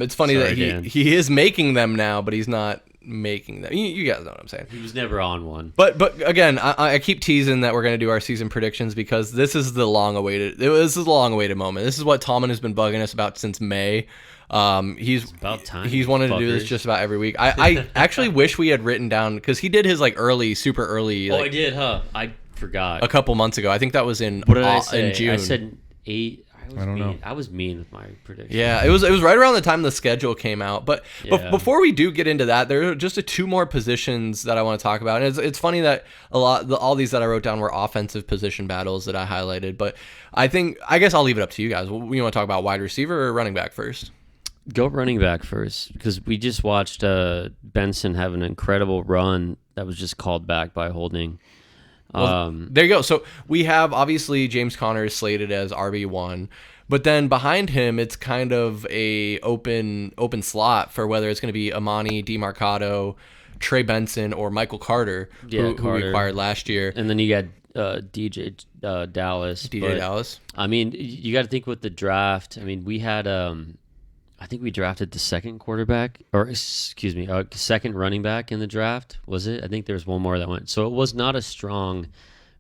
it's funny that he is making them now, but he's not making them. You guys know what I'm saying. He was never on one. But again, I keep teasing that we're going to do our season predictions because this is the long-awaited moment. This is what Tallman has been bugging us about since May. It's about time. He's wanted to do this just about every week. I actually wish we had written down, because he did his super early. I did, huh? I forgot. A couple months ago. I think that was in what did I say? in June. I said 8. I don't know. I was mean with my prediction. Yeah, it was right around the time the schedule came out. But before we do get into that, there are just two more positions that I want to talk about. And it's funny that all these that I wrote down were offensive position battles that I highlighted. But I guess I'll leave it up to you guys. You want to talk about wide receiver or running back first? Go running back first, because we just watched Benson have an incredible run that was just called back by holding. Well, there you go. So we have, obviously, James Conner is slated as RB1, but then behind him, it's kind of a open slot for whether it's going to be Amani DeMarcado, Trey Benson, or Michael Carter, who we acquired last year. And then you got DJ Dallas. Dallas. I mean, you got to think with the draft. I mean, we had... I think we drafted the second second running back in the draft, was it? I think there was one more that went. So it was not a strong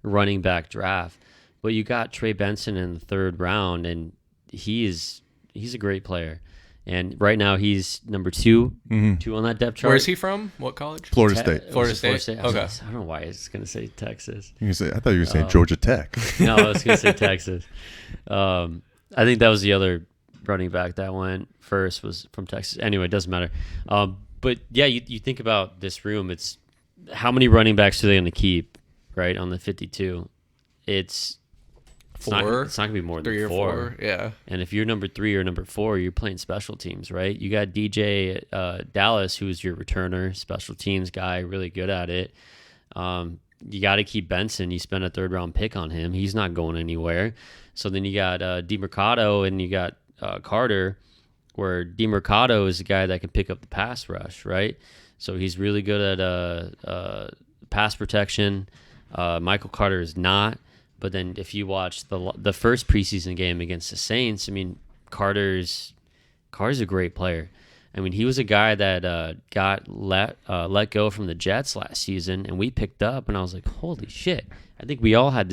running back draft. But you got Trey Benson in the third round, and he's a great player. And right now he's number two on that depth chart. Where is he from? What college? Florida State. Florida State. Okay. I don't know why I was going to say Texas. I thought you were saying Georgia Tech. No, I was going to say Texas. I think that was the other running back that went first, was from Texas. Anyway, it doesn't matter. But yeah, you think about this room. It's how many running backs are they going to keep, right, on the 52? It's four. It's not going to be more than three or four. Yeah. And if you're number 3 or number 4, you're playing special teams, right? You got DJ Dallas, who's your returner, special teams guy, really good at it. You got to keep Benson. You spent a third-round pick on him. He's not going anywhere. So then you got DeMarcado and you got Carter, where DeMarcado is the guy that can pick up the pass rush, right? So he's really good at pass protection. Michael Carter is not. But then if you watch the first preseason game against the Saints, I mean, Carter's a great player. I mean, he was a guy that got let go from the Jets last season, and we picked up, and I was like, holy shit. I think we all had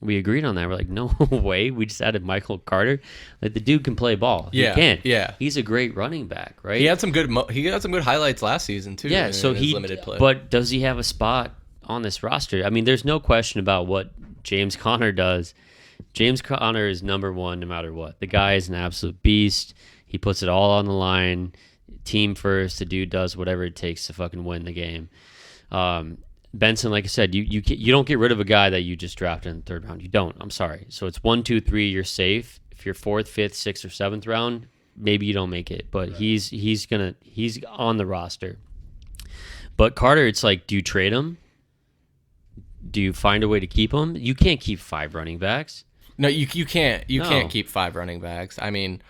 we agreed on that. We're like, no way. We just added Michael Carter. Like, the dude can play ball. Yeah, he can. Yeah. He's a great running back, right? He had some good highlights last season too. Yeah, so his limited play. But does he have a spot on this roster? I mean, there's no question about what James Conner does. James Conner is number one no matter what. The guy is an absolute beast. He puts it all on the line. Team first. The dude does whatever it takes to fucking win the game. Benson, like I said, you don't get rid of a guy that you just drafted in the third round. You don't. I'm sorry. So it's 1, 2, 3. You're safe. If you're 4th, 5th, 6th, or 7th round, maybe you don't make it. But he's on the roster. But Carter, it's like, do you trade him? Do you find a way to keep him? You can't keep 5 running backs. No, you can't. You can't keep 5 running backs. I mean,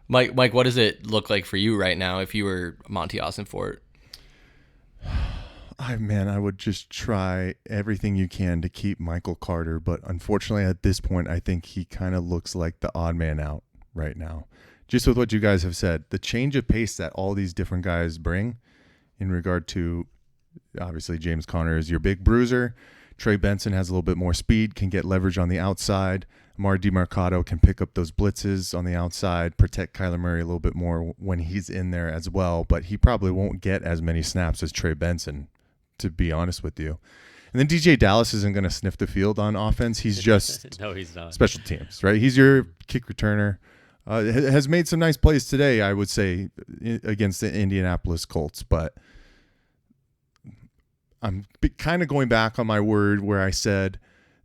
Mike, what does it look like for you right now if you were Monty Ossenfort? I would just try everything you can to keep Michael Carter, but unfortunately at this point, I think he kind of looks like the odd man out right now. Just with what you guys have said, the change of pace that all these different guys bring in regard to, obviously, James Conner is your big bruiser. Trey Benson has a little bit more speed, can get leverage on the outside. Amari DeMarcado can pick up those blitzes on the outside, protect Kyler Murray a little bit more when he's in there as well, but he probably won't get as many snaps as Trey Benson, to be honest with you. And then DJ Dallas isn't going to sniff the field on offense. He's just no, he's not. Special teams, right? He's your kick returner. Has made some nice plays today, I would say, against the Indianapolis Colts, but I'm kind of going back on my word where I said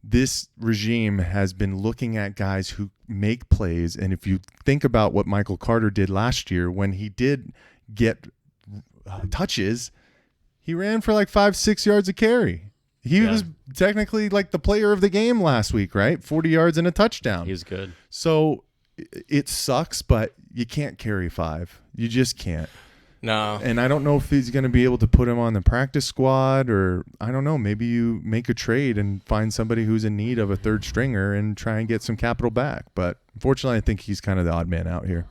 this regime has been looking at guys who make plays. And if you think about what Michael Carter did last year, when he did get touches, he ran for like 5-6 yards a carry. He was technically like the player of the game last week, right? 40 yards and a touchdown. He was good. So it sucks, but you can't carry 5. You just can't. No. And I don't know if he's going to be able to put him on the practice squad, or I don't know, maybe you make a trade and find somebody who's in need of a third stringer and try and get some capital back. But unfortunately, I think he's kind of the odd man out here.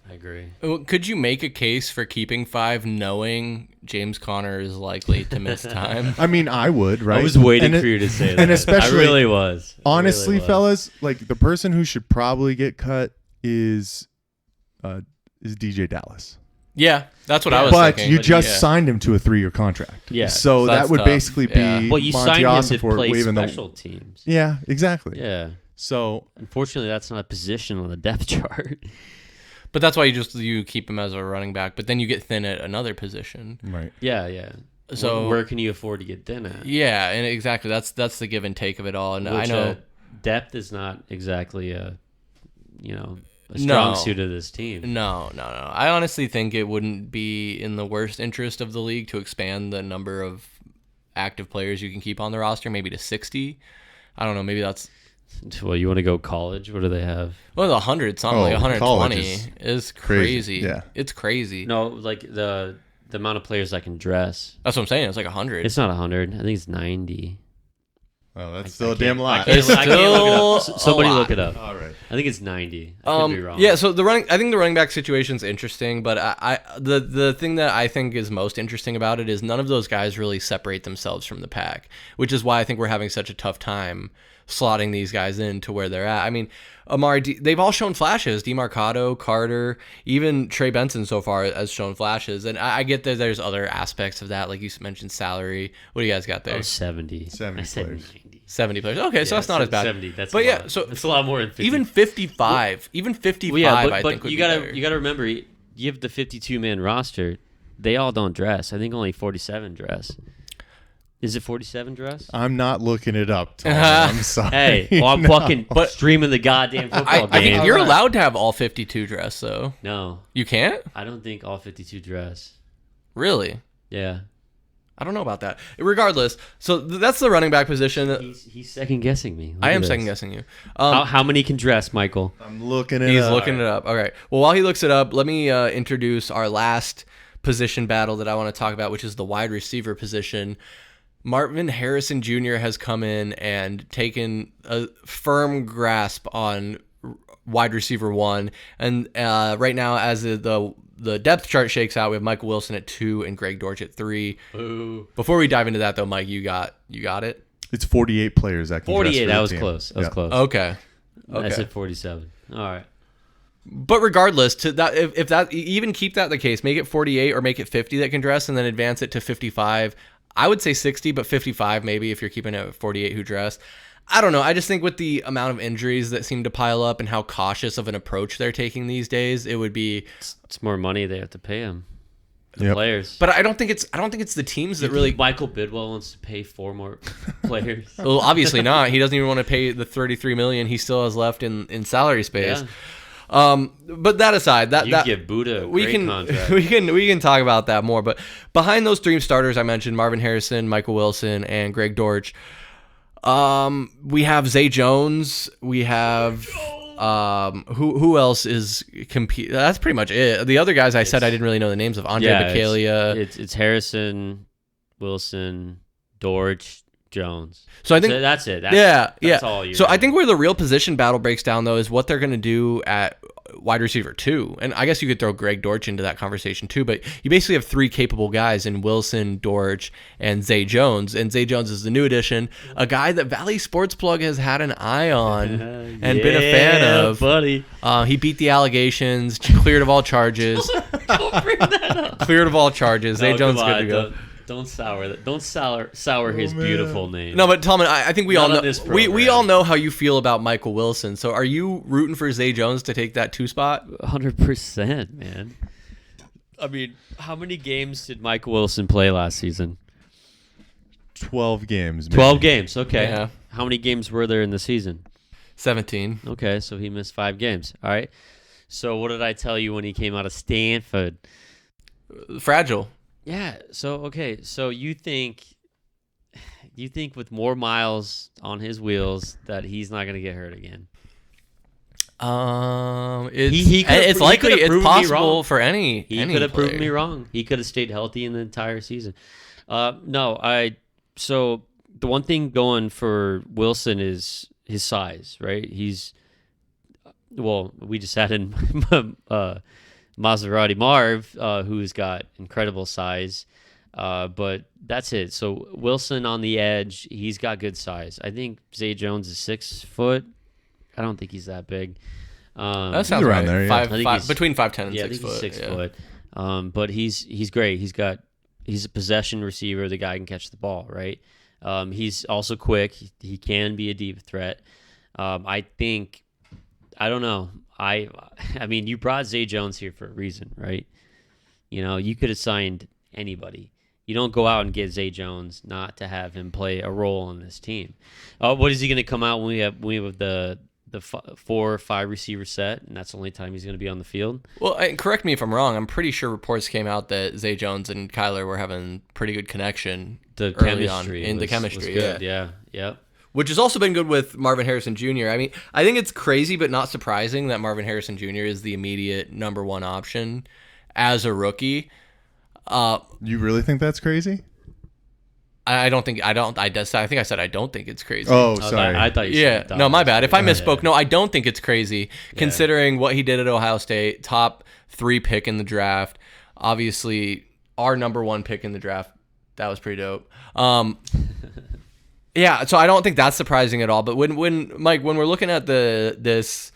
I agree. Could you make a case for keeping 5 knowing James Conner is likely to miss time? I mean, I would, right? I was waiting for you to say that. And especially, I really was. Honestly, fellas, like the person who should probably get cut is DJ Dallas. Yeah, that's what I was thinking. But you just signed him to a 3-year contract. Yeah. So that would basically be well, you Monty signed him to Ossenfort play waving special teams. Yeah, exactly. Yeah. So unfortunately, that's not a position on the depth chart. But that's why you keep him as a running back, but then you get thin at another position. right. Yeah. So where can you afford to get thin at? Yeah, and exactly that's the give and take of it all. And Which, I know depth is not exactly a strong suit of this team. No. I honestly think it wouldn't be in the worst interest of the league to expand the number of active players you can keep on the roster, maybe to 60. I don't know. Maybe that's. Well, you want to go college? What do they have? Well, 100 something, like 120 is crazy. Yeah, it's crazy. No, like the amount of players I can dress. That's what I'm saying. It's like 100. It's not 100. I think it's 90. Oh, that's still a damn lot. I can't look it up. Somebody lot. look it up. All right. I think it's 90. I could be wrong. Yeah, so I think the running back situation is interesting, but the thing that I think is most interesting about it is none of those guys really separate themselves from the pack, which is why I think we're having such a tough time slotting these guys in to where they're at. I mean, they've all shown flashes. DeMarcado, Carter, even Trey Benson so far has shown flashes. And I get that there's other aspects of that, like you mentioned salary. What do you guys got there? 70. 70 I said players. 90. 70 players. Okay, so that's not as bad. 70. That's but a yeah, lot. so it's a lot more than 50. Even 55. Even 55, well, yeah, I but think would you be gotta better. you gotta remember, you have the 52-man roster. They all don't dress. I think only 47 dress. Is it 47 dress? I'm not looking it up, Tom. I'm sorry. Hey, well, I'm fucking streaming the goddamn football I game. think you're allowed to have all 52 dress, though. No, You can't? I don't think all 52 dress. Really? Yeah. I don't know about that. Regardless, so that's the running back position. He's second guessing me. Look I at am this. second guessing you. How many can dress, Michael? I'm looking it He's up. looking it up. All right. Well, while he looks it up, let me introduce our last position battle that I want to talk about, which is the wide receiver position. Marvin Harrison Jr. has come in and taken a firm grasp on wide receiver 1. And right now, as the depth chart shakes out, we have Michael Wilson at 2 and Greg Dortch at 3. Ooh. Before we dive into that, though, Mike, you got it? It's 48 players that can 48. dress for That the was team. close. That was Yeah. close. Okay. I said 47. All right. But regardless, to that, if that, even keep that the case, make it 48 or make it 50 that can dress, and then advance it to 55. I would say 60, but 55 maybe if you're keeping it at 48 who dress. I don't know. I just think with the amount of injuries that seem to pile up and how cautious of an approach they're taking these days, it would be. It's more money they have to pay him. The Yep. players. But I don't think it's the teams that really. Michael Bidwell wants to pay 4 more players. Well, obviously not. He doesn't even want to pay the $33 million he still has left in salary space. Yeah. But that aside, You give Buddha a great contract. we can talk about that more. But behind those 3 starters I mentioned, Marvin Harrison, Michael Wilson, and Greg Dortch, we have Zay Jones. We have who else is compete? That's pretty much it. The other guys I said I didn't really know the names of. Andre Baccalia. It's Harrison, Wilson, Dortch, Jones. So I think that's it. That's all you. So I think where the real position battle breaks down, though, is what they're going to do at wide receiver 2. And I guess you could throw Greg Dortch into that conversation too, but you basically have 3 capable guys in Wilson, Dortch, and Zay Jones. And Zay Jones is the new addition, a guy that Valley Sports Plug has had an eye on and been a fan of. Buddy. He beat the allegations, cleared of all charges. Don't bring that up. Cleared of all charges. Zay Jones come good to on, go. Don't sour that. Don't sour his beautiful name. No, but Tallman, I think we Not all know on this we program. all know how you feel about Michael Wilson. So are you rooting for Zay Jones to take that 2 spot? 100%, man. I mean, how many games did Michael Wilson play last season? 12 games. 12 games. Okay. Yeah. How many games were there in the season? 17. Okay, so he missed 5 games. All right. So what did I tell you when he came out of Stanford? Fragile. Yeah. So you think with more miles on his wheels that he's not going to get hurt again? It's likely, it's possible for any. He could have proven me wrong. He could have stayed healthy in the entire season. So the one thing going for Wilson is his size, right? We just had in Maserati Marv, who's got incredible size, but that's it. So Wilson on the edge, he's got good size. I think Zay Jones is 6 foot. I don't think he's that big. That sounds around right. there, yeah. Between 5'10" and yeah, 6 I think foot. he's 6 yeah. foot. But he's great. He's a possession receiver. The guy can catch the ball, right? He's also quick. He can be a deep threat. I think, I don't know. I mean, you brought Zay Jones here for a reason, right? You know, you could have signed anybody. You don't go out and get Zay Jones not to have him play a role on this team. What is he going to come out when we have the 4 or 5 receiver set, and that's the only time he's going to be on the field? Well, correct me if I'm wrong. I'm pretty sure reports came out that Zay Jones and Kyler were having pretty good connection. The chemistry was good. Yeah. Yep. Which has also been good with Marvin Harrison Jr. I mean, I think it's crazy but not surprising that Marvin Harrison Jr. is the immediate number 1 option as a rookie. You really think that's crazy? I think I said I don't think it's crazy. Oh, sorry. I thought you said no, my bad. If I misspoke, no, I don't think it's crazy considering what he did at Ohio State, top 3 pick in the draft. Obviously, our number 1 pick in the draft. That was pretty dope. Yeah, so I don't think that's surprising at all. But when Mike, when we're looking at this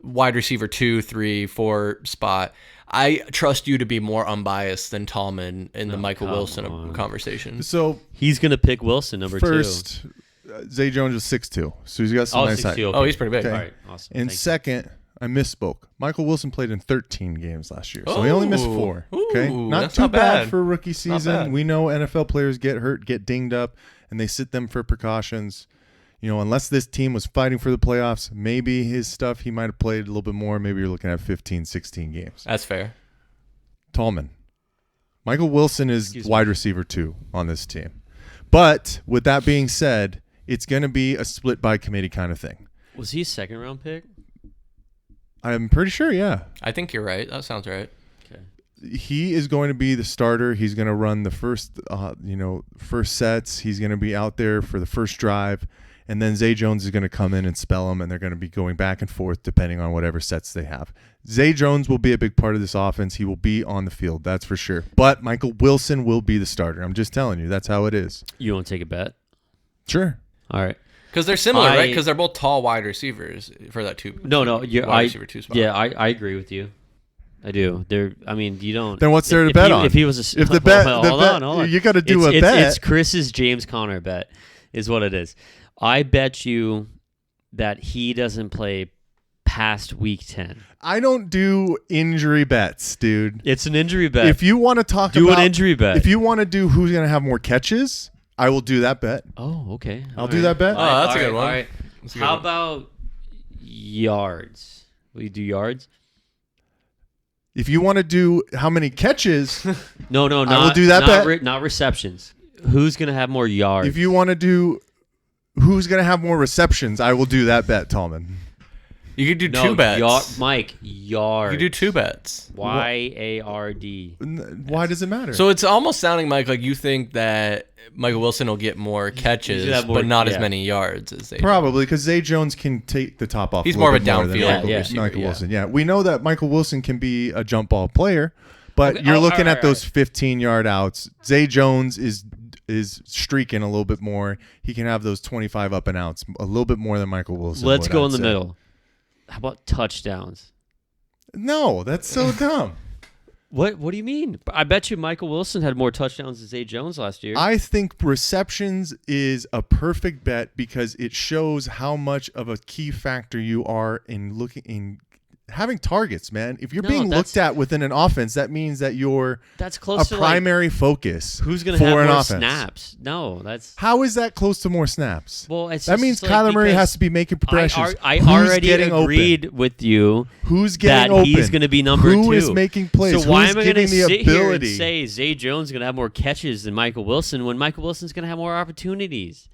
wide receiver 2, 3, 4 spot, I trust you to be more unbiased than Tallman in the Michael Wilson conversation. So he's going to pick Wilson number 2. First, Zay Jones was 6'2", so he's got some nice height. Okay. Oh, he's pretty big. Okay. All right, awesome. And second, I misspoke. Michael Wilson played in 13 games last year, so he only missed 4. Okay, not too bad for a rookie season. We know NFL players get hurt, get dinged up, and they sit them for precautions. You know, unless this team was fighting for the playoffs, maybe his stuff, he might have played a little bit more. Maybe you're looking at 15, 16 games. That's fair. Tallman. Michael Wilson is wide receiver 2 on this team. But with that being said, it's going to be a split by committee kind of thing. Was he a 2nd-round pick? I'm pretty sure, yeah. I think you're right. That sounds right. Okay. He is going to be the starter. He's going to run the first sets. He's going to be out there for the first drive. And then Zay Jones is going to come in and spell them, and they're going to be going back and forth depending on whatever sets they have. Zay Jones will be a big part of this offense. He will be on the field, that's for sure. But Michael Wilson will be the starter. I'm just telling you, that's how it is. You want to take a bet? Sure. All right. Because they're similar, right? Because they're both tall wide receivers for that 2. Wide receiver 2 spot. Yeah, I agree with you. I do. You don't. Then what's there to bet on? If he was hold on. You got to do a bet. It's Chris's James Conner bet, is what it is. I bet you that he doesn't play past week 10. I don't do injury bets, dude. It's an injury bet. If you want to do an injury bet. If you want to do who's going to have more catches, I will do that bet. Oh, okay. I'll do that bet. Oh, that's a good one. All right. How about yards? Will you do yards? If you want to do how many catches, no, I will do that bet. Not receptions. Who's going to have more yards? If you want to do who's going to have more receptions, I will do that bet, Tallman. You could do 2 bets. Mike, yards. You could do 2 bets. Y-A-R-D. Why does it matter? So it's almost sounding, Mike, like you think that Michael Wilson will get more catches, but not as many yards as Zay. Probably because Zay Jones can take the top off. He's more of a downfield receiver, Michael Wilson. Yeah, we know that Michael Wilson can be a jump ball player, but you're looking at those 15-yard outs. Zay Jones is streaking a little bit more. He can have those 25 up and outs a little bit more than Michael Wilson. Let's go in the middle. How about touchdowns? No, that's so dumb. What do you mean? I bet you Michael Wilson had more touchdowns than Zay Jones last year. I think receptions is a perfect bet because it shows how much of a key factor you are in having targets, man. If you're being looked at within an offense, that means that you're close to primary focus. Who's going to have more snaps? No, how is that close to more snaps? Well, it's that means Kyler Murray has to be making progressions. I already agreed with you. Who's getting open? He's going to be number 2. Who is making plays? So why am I going to sit here and say Zay Jones is going to have more catches than Michael Wilson when Michael Wilson's going to have more opportunities?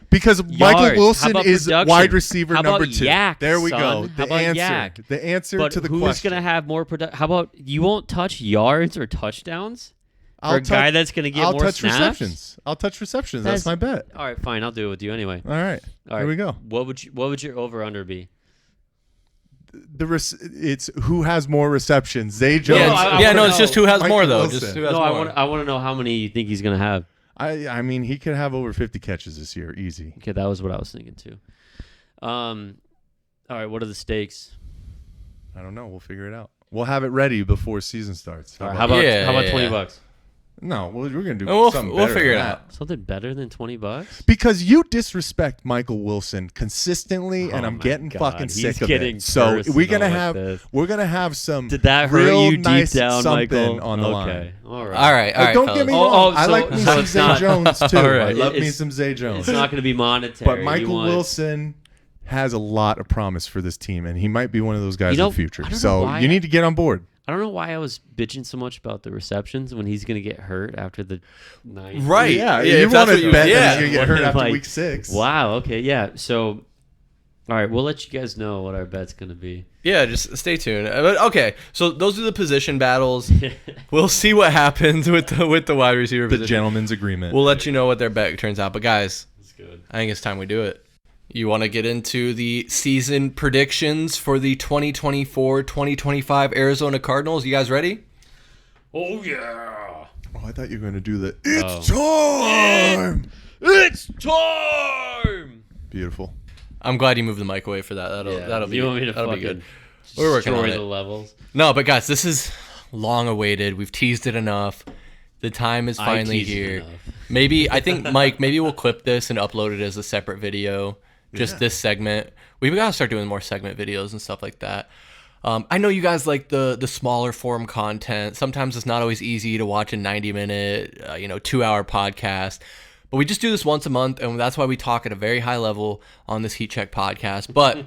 Because Michael Wilson is wide receiver number 2. Yak, there we son? go. How about Yak? The answer but to the who's question. Who's going to have more production? How about you won't touch yards or touchdowns for a guy that's going to get more snaps? Receptions. I'll touch receptions. That's my bet. All right, fine. I'll do it with you anyway. All right. Here we go. What would your over/under be? It's who has more receptions. Zay Jones. It's just who has more though. Wilson. Just who has more. I want to know how many you think he's going to have. I mean, he could have over 50 catches this year, easy. Okay, that was what I was thinking too. All right, what are the stakes? I don't know. We'll figure it out. We'll have it ready before season starts. How about $20? No, we're gonna do something We'll better figure than it that. out. Something better than $20? Because you disrespect Michael Wilson consistently, and Oh I'm my getting God, fucking he's sick of getting it. So we're gonna personal with this. have some. Did that hurt real you nice deep down, something Michael? on the Okay. line. All right. All right. Don't get me Oh, wrong. oh, I so- like me so some it's Zay not- Jones too. All right. I love me It's- some Zay Jones. It's not going to be monetary. But Michael Wilson has a lot of promise for this team, and he might be one of those guys in the future. I don't know So why you need to get on board. I don't know why I was bitching so much about the receptions when he's going to get hurt after the night. Right. Yeah, if you that's want to what bet yeah. that he's gonna get hurt after Like, week 6. Wow. Okay. Yeah. So, all right. We'll let you guys know what our bet's going to be. Yeah, just stay tuned. But okay, so those are the position battles. We'll see what happens with the wide receiver The position. gentleman's agreement. We'll let you know what their bet turns out. But guys, That's good. I think it's time we do it. You want to get into the season predictions for the 2024-2025 Arizona Cardinals? You guys ready? Oh yeah. Oh, I thought you were going to do the It's time. It's time. Beautiful. I'm glad you moved the mic away for that. That'll be You want me to that'll be fucking good. We're working on destroy it. the levels? No, but guys, this is long awaited. We've teased it enough. The time is finally teased it here. enough. Maybe I think Mike, maybe we'll clip this and upload it as a separate video. Just this segment. We've got to start doing more segment videos and stuff like that. I know you guys like the smaller form content. Sometimes it's not always easy to watch a 90-minute, 2-hour podcast. But we just do this once a month, and that's why we talk at a very high level on this Heat Check podcast. But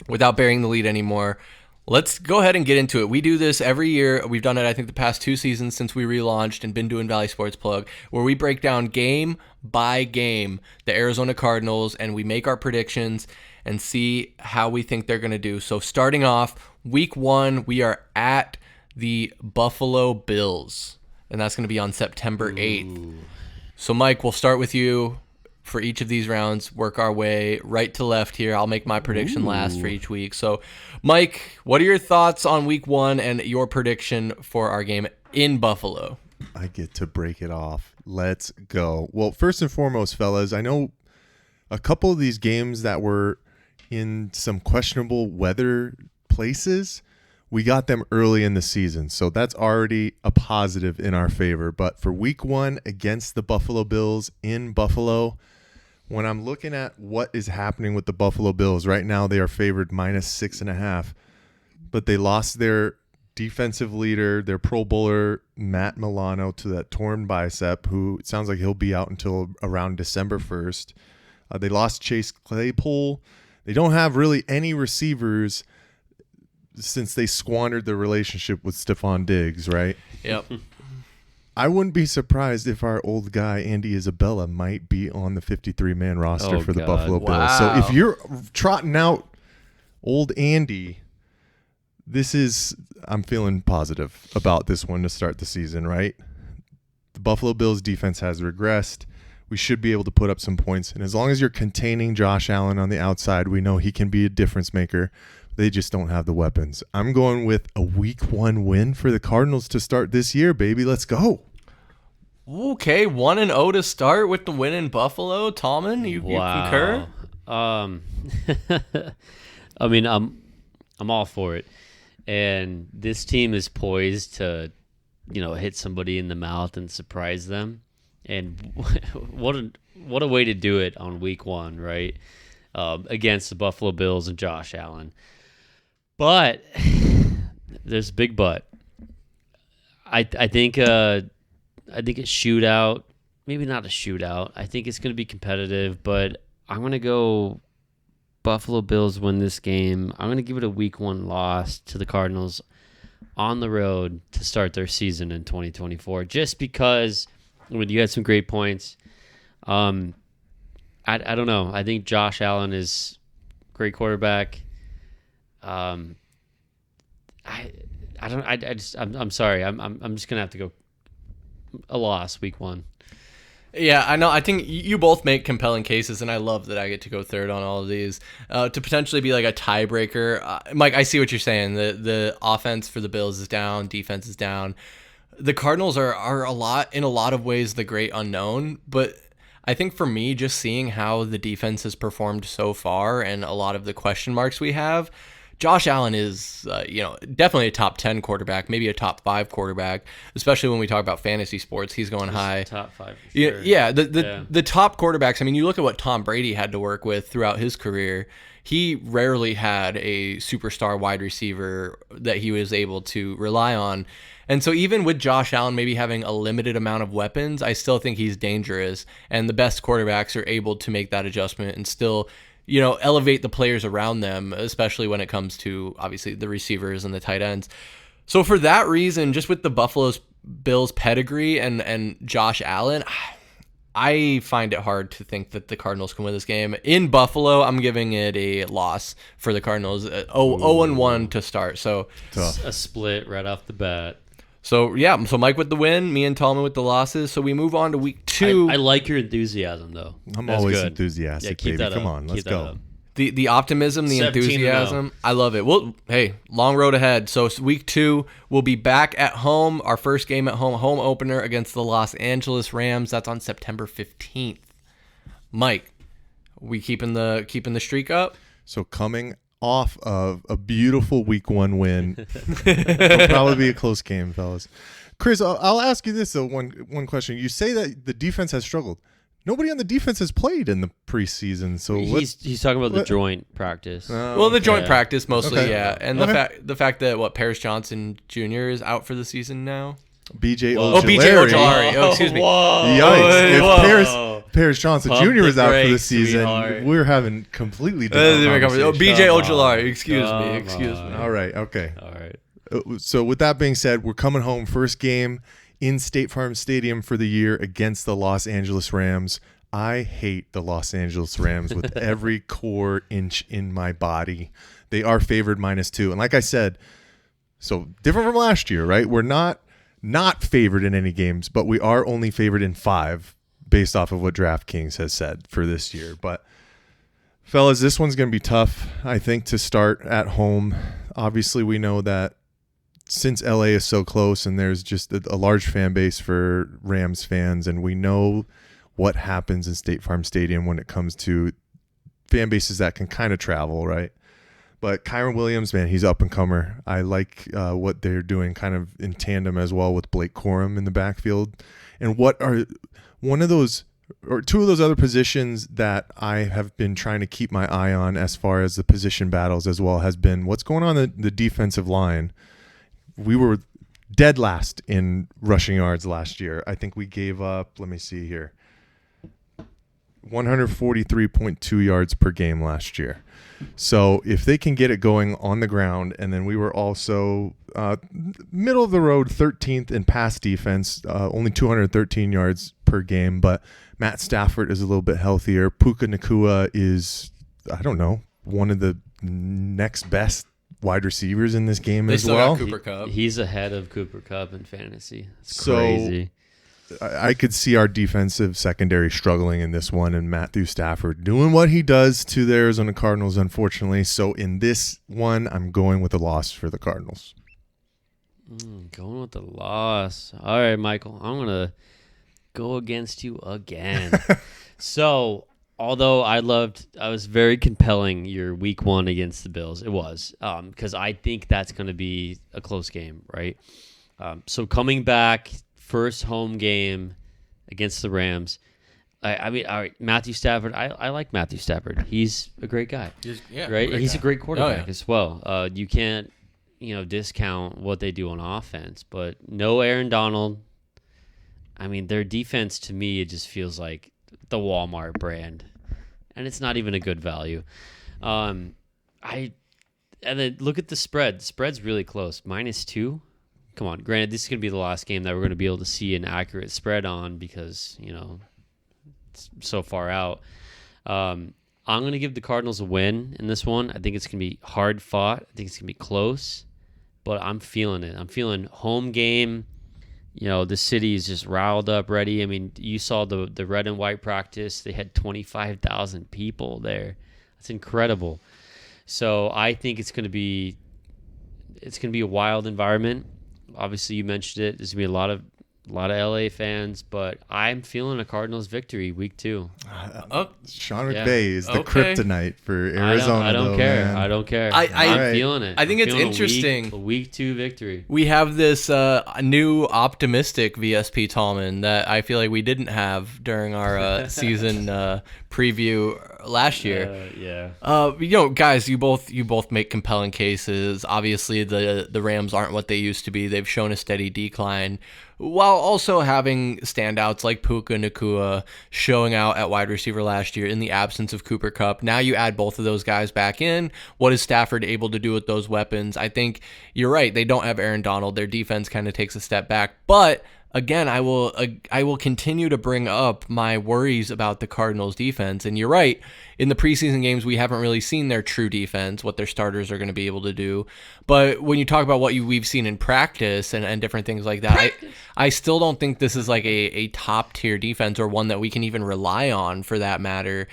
without bearing the lead anymore, let's go ahead and get into it. We do this every year. We've done it, I think, the past 2 seasons since we relaunched and been doing Valley Sports Plug, where we break down game by game the Arizona Cardinals, and we make our predictions and see how we think they're going to do. So starting off, week 1, we are at the Buffalo Bills, and that's going to be on September 8th. So, Mike, we'll start with you for each of these rounds, work our way right to left here. I'll make my prediction last for each week. So, Mike, what are your thoughts on week 1 and your prediction for our game in Buffalo? I get to break it off. Let's go. Well, first and foremost, fellas, I know a couple of these games that were in some questionable weather places, we got them early in the season. So that's already a positive in our favor. But for week 1 against the Buffalo Bills in Buffalo, when I'm looking at what is happening with the Buffalo Bills, right now they are favored -6.5. But they lost their defensive leader, their Pro Bowler, Matt Milano, to that torn bicep, who it sounds like he'll be out until around December 1st. They lost Chase Claypool. They don't have really any receivers since they squandered their relationship with Stephon Diggs, right? Yep. I wouldn't be surprised if our old guy, Andy Isabella, might be on the 53-man roster Oh, for the God. Buffalo Bills. Wow. So if you're trotting out old Andy, I'm feeling positive about this one to start the season, right? The Buffalo Bills defense has regressed. We should be able to put up some points. And as long as you're containing Josh Allen on the outside, we know he can be a difference maker. They just don't have the weapons. I'm going with a week 1 win for the Cardinals to start this year, baby. Let's go. Okay, 1-0 to start with the win in Buffalo. Tallman, you concur? I mean, I'm all for it. And this team is poised to, hit somebody in the mouth and surprise them. And what a way to do it on week 1, right? Against the Buffalo Bills and Josh Allen. But there's a big but. I think a shootout, maybe not a shootout. I think it's going to be competitive, but I'm going to go Buffalo Bills win this game. I'm going to give it a week 1 loss to the Cardinals on the road to start their season in 2024, just because you had some great points. I don't know. I think Josh Allen is a great quarterback. I'm sorry. I'm just gonna have to go a loss week 1. Yeah, I know. I think you both make compelling cases, and I love that I get to go third on all of these to potentially be like a tiebreaker. Mike, I see what you're saying. The offense for the Bills is down, defense is down. The Cardinals are in a lot of ways the great unknown, but I think for me, just seeing how the defense has performed so far and a lot of the question marks we have, Josh Allen is, definitely a top 10 quarterback, maybe a top 5 quarterback, especially when we talk about fantasy sports. He's going high. Top 5. For sure. Yeah, the top quarterbacks. I mean, you look at what Tom Brady had to work with throughout his career. He rarely had a superstar wide receiver that he was able to rely on. And so even with Josh Allen maybe having a limited amount of weapons, I still think he's dangerous. And the best quarterbacks are able to make that adjustment and still elevate the players around them, especially when it comes to, obviously, the receivers and the tight ends. So for that reason, just with the Buffalo Bills pedigree and Josh Allen, I find it hard to think that the Cardinals can win this game. In Buffalo, I'm giving it a loss for the Cardinals. 0-1 to start. So tough. A split right off the bat. So Mike with the win, me and Tallman with the losses. So we move on to week 2. I like your enthusiasm, though. I'm always enthusiastic, baby. Come on, let's go. The optimism, the enthusiasm, I love it. Well, hey, long road ahead. So week 2, we'll be back at home. Our first game at home opener against the Los Angeles Rams. That's on September 15th. Mike, we keeping the streak up? So coming off of a beautiful week 1 win, it'll probably be a close game, fellas. Chris, I'll ask you this though. One question. You say that the defense has struggled. Nobody on the defense has played in the preseason, so he's talking about the joint practice. The joint practice mostly, Okay. yeah, and the fact that Paris Johnson Jr. is out for the season now. BJ Ojulari. Oh, excuse me. Yikes! If Paris Johnson Pump Jr. is the out for the brakes, season, sweetheart. we're having completely different conversation. BJ Ojulari. Excuse me. All right. Okay. All right. So with that being said, we're coming home. First game in State Farm Stadium for the year against the Los Angeles Rams. I hate the Los Angeles Rams with every core inch in my body. They are favored -2. And like I said, so different from last year, right? We're not favored in any games, but we are only favored in 5 based off of what DraftKings has said for this year. But fellas, this one's going to be tough, I think, to start at home. Obviously, we know that since LA is so close and there's just a large fan base for Rams fans, and we know what happens in State Farm Stadium when it comes to fan bases that can kind of travel, right? But Kyron Williams, man, he's up and comer. I like what they're doing kind of in tandem as well with Blake Corum in the backfield. And what are one of those or two of those other positions that I have been trying to keep my eye on as far as the position battles as well has been what's going on in the defensive line. We were dead last in rushing yards last year. I think we gave up, let me see here, 143.2 yards per game last year. So if they can get it going on the ground, and then we were also middle of the road 13th in pass defense, only 213 yards per game, but Matt Stafford is a little bit healthier. Puka Nacua is, I don't know, one of the next best wide receivers in this game as well. Cooper Kupp. He's ahead of Cooper Kupp in fantasy. It's So, crazy. I could see our defensive secondary struggling in this one, and Matthew Stafford doing what he does to the Arizona Cardinals, unfortunately. So in this one, I'm going with a loss for the Cardinals. Going with the loss. All right, Michael. I'm going to go against you again. So, although I was very compelling your week 1 against the Bills. It was, because I think that's going to be a close game, right? So coming back, first home game against the Rams. I mean, all right, Matthew Stafford. I like Matthew Stafford. He's a great guy, right? He's a great quarterback as well. You can't, discount what they do on offense, but no Aaron Donald. I mean, their defense to me, it just feels like the Walmart brand, and it's not even a good value. And then look at the spread. The spread's really close, -2. Come on, granted, this is going to be the last game that we're going to be able to see an accurate spread on because, it's so far out. I'm going to give the Cardinals a win in this one. I think it's going to be hard fought. I think it's going to be close, but I'm feeling it. I'm feeling home game. The city is just riled up, ready. I mean, you saw the red and white practice. They had 25,000 people there. That's incredible. So I think it's going to be a wild environment. Obviously, you mentioned it. There's going to be a a lot of LA fans, but I'm feeling a Cardinals victory week 2. Sean McVay is the Okay. kryptonite for Arizona. I don't care. Man. I don't care. I'm feeling it. I think I'm it's feeling interesting. A week 2 victory. We have this new optimistic VSP Tallman that I feel like we didn't have during our season preview last year. Guys, you both make compelling cases. Obviously, the Rams aren't what they used to be. They've shown a steady decline, while also having standouts like Puka Nacua showing out at wide receiver last year in the absence of Cooper Kupp. Now you add both of those guys back in. What is Stafford able to do with those weapons? I think you're right. They don't have Aaron Donald. Their defense kind of takes a step back. But again, I will continue to bring up my worries about the Cardinals defense. And you're right. In the preseason games, we haven't really seen their true defense, what their starters are going to be able to do. But when you talk about what we've seen in practice and different things like that, I still don't think this is like a top tier defense or one that we can even rely on for that matter.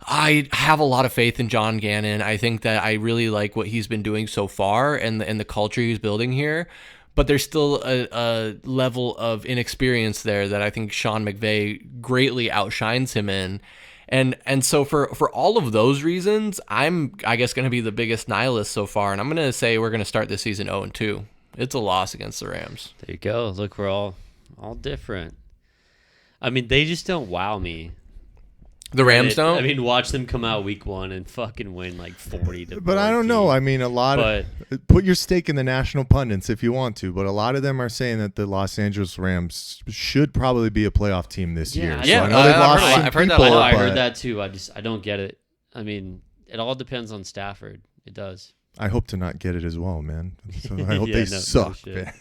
I have a lot of faith in John Gannon. I think that I really like what he's been doing so far and the culture he's building here. But there's still a level of inexperience there that I think Sean McVay greatly outshines him in. And so for all of those reasons, I guess going to be the biggest nihilist so far. And I'm going to say we're going to start this season 0-2. It's a loss against the Rams. There you go. Look, we're all different. I mean, they just don't wow me. The Rams don't? I mean, watch them come out week 1 and fucking win like 40 to 14. But I don't know. I mean, put your stake in the national pundits if you want to, but a lot of them are saying that the Los Angeles Rams should probably be a playoff team this year. Yeah, I know they've lost some I've heard that people, a lot. I heard that too. I don't get it. I mean, it all depends on Stafford. It does. I hope to not get it as well, man. So I hope they suck. The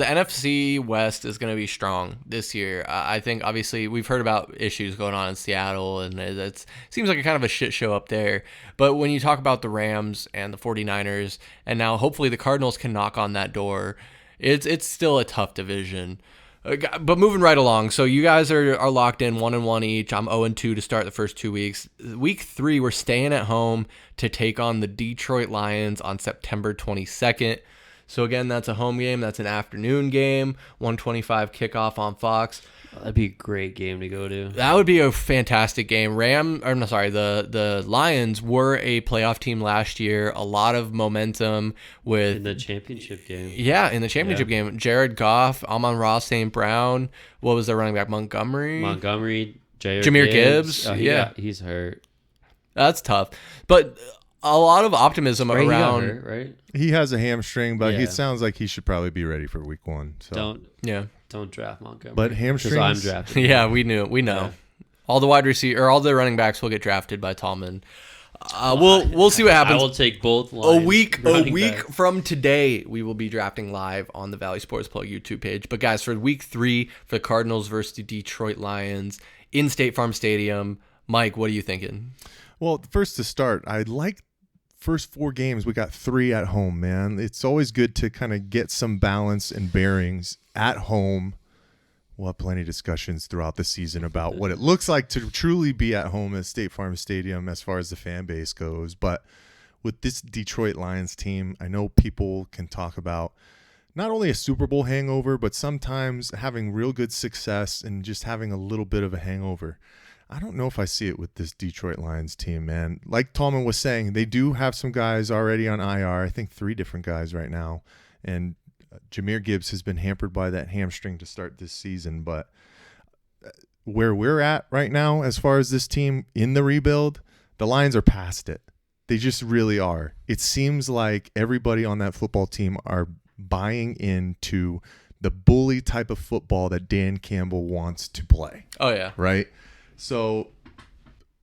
NFC West is going to be strong this year. I think, obviously, we've heard about issues going on in Seattle, and it seems like a kind of a shit show up there. But when you talk about the Rams and the 49ers, and now hopefully the Cardinals can knock on that door, it's still a tough division. But moving right along, so you guys are locked in 1-1 each. I'm 0-2 to start the first 2 weeks. Week 3, we're staying at home to take on the Detroit Lions on September 22nd. So again, that's a home game. That's an afternoon game. 1:25 kickoff on Fox. That'd be a great game to go to. That would be a fantastic game. The Lions were a playoff team last year. A lot of momentum with in the championship game. Yeah, in the championship game. Jared Goff, Amon-Ra St. Brown. What was their running back? Montgomery, Jahmyr Gibbs. He's hurt. That's tough. But a lot of optimism around. He got hurt, right? He has a hamstring, but it sounds like he should probably be ready for week 1. So. Don't draft Montgomery. But hamstrings. I'm drafting. Yeah, we know. Yeah. All the wide receiver or all the running backs will get drafted by Tallman. We'll see what happens. I will take both lines. A week from today, we will be drafting live on the Valley Sports Plug YouTube page. But guys, for week 3 for the Cardinals versus the Detroit Lions in State Farm Stadium, Mike, what are you thinking? Well, first to start, I like first 4 games. We got 3 at home, man. It's always good to kind of get some balance and bearings at home. We'll have plenty of discussions throughout the season about what it looks like to truly be at home at State Farm Stadium as far as the fan base goes. But with this Detroit Lions team, I know people can talk about not only a Super Bowl hangover, but sometimes having real good success and just having a little bit of a hangover. I don't know if I see it with this Detroit Lions team, man. Like Tallman was saying, they do have some guys already on IR. I think 3 different guys right now. And Jahmyr Gibbs has been hampered by that hamstring to start this season. But where we're at right now, as far as this team in the rebuild, the Lions are past it. They just really are. It seems like everybody on that football team are buying into the bully type of football that Dan Campbell wants to play. Oh, yeah. Right? So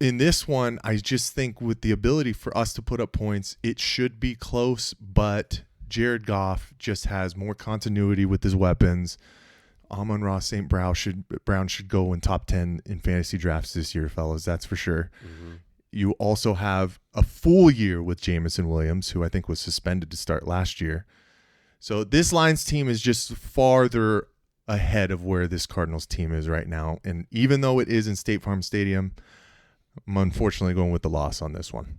in this one, I just think with the ability for us to put up points, it should be close, but Jared Goff just has more continuity with his weapons. Amon-Ra St. Brown should go in top 10 in fantasy drafts this year, fellas. That's for sure. Mm-hmm. You also have a full year with Jamison Williams, who I think was suspended to start last year. So this Lions team is just farther ahead of where this Cardinals team is right now. And even though it is in State Farm Stadium, I'm unfortunately going with the loss on this one.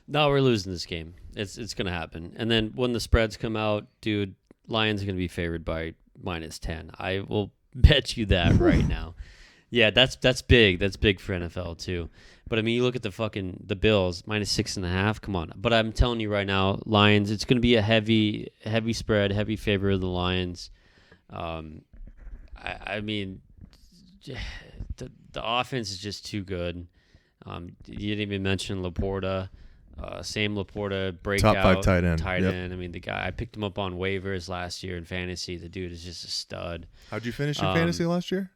No, we're losing this game. It's going to happen. And then when the spreads come out, dude, Lions are going to be favored by -10. I will bet you that right now. Yeah, that's big. That's big for NFL too. But I mean, you look at the Bills -6.5. Come on. But I'm telling you right now, Lions. It's going to be a heavy spread, heavy favor of the Lions. I mean, the offense is just too good. You didn't even mention Laporta. Sam Laporta, breakout. Top 5 tight end. I mean, the guy, I picked him up on waivers last year in fantasy. The dude is just a stud. How'd you finish in fantasy last year?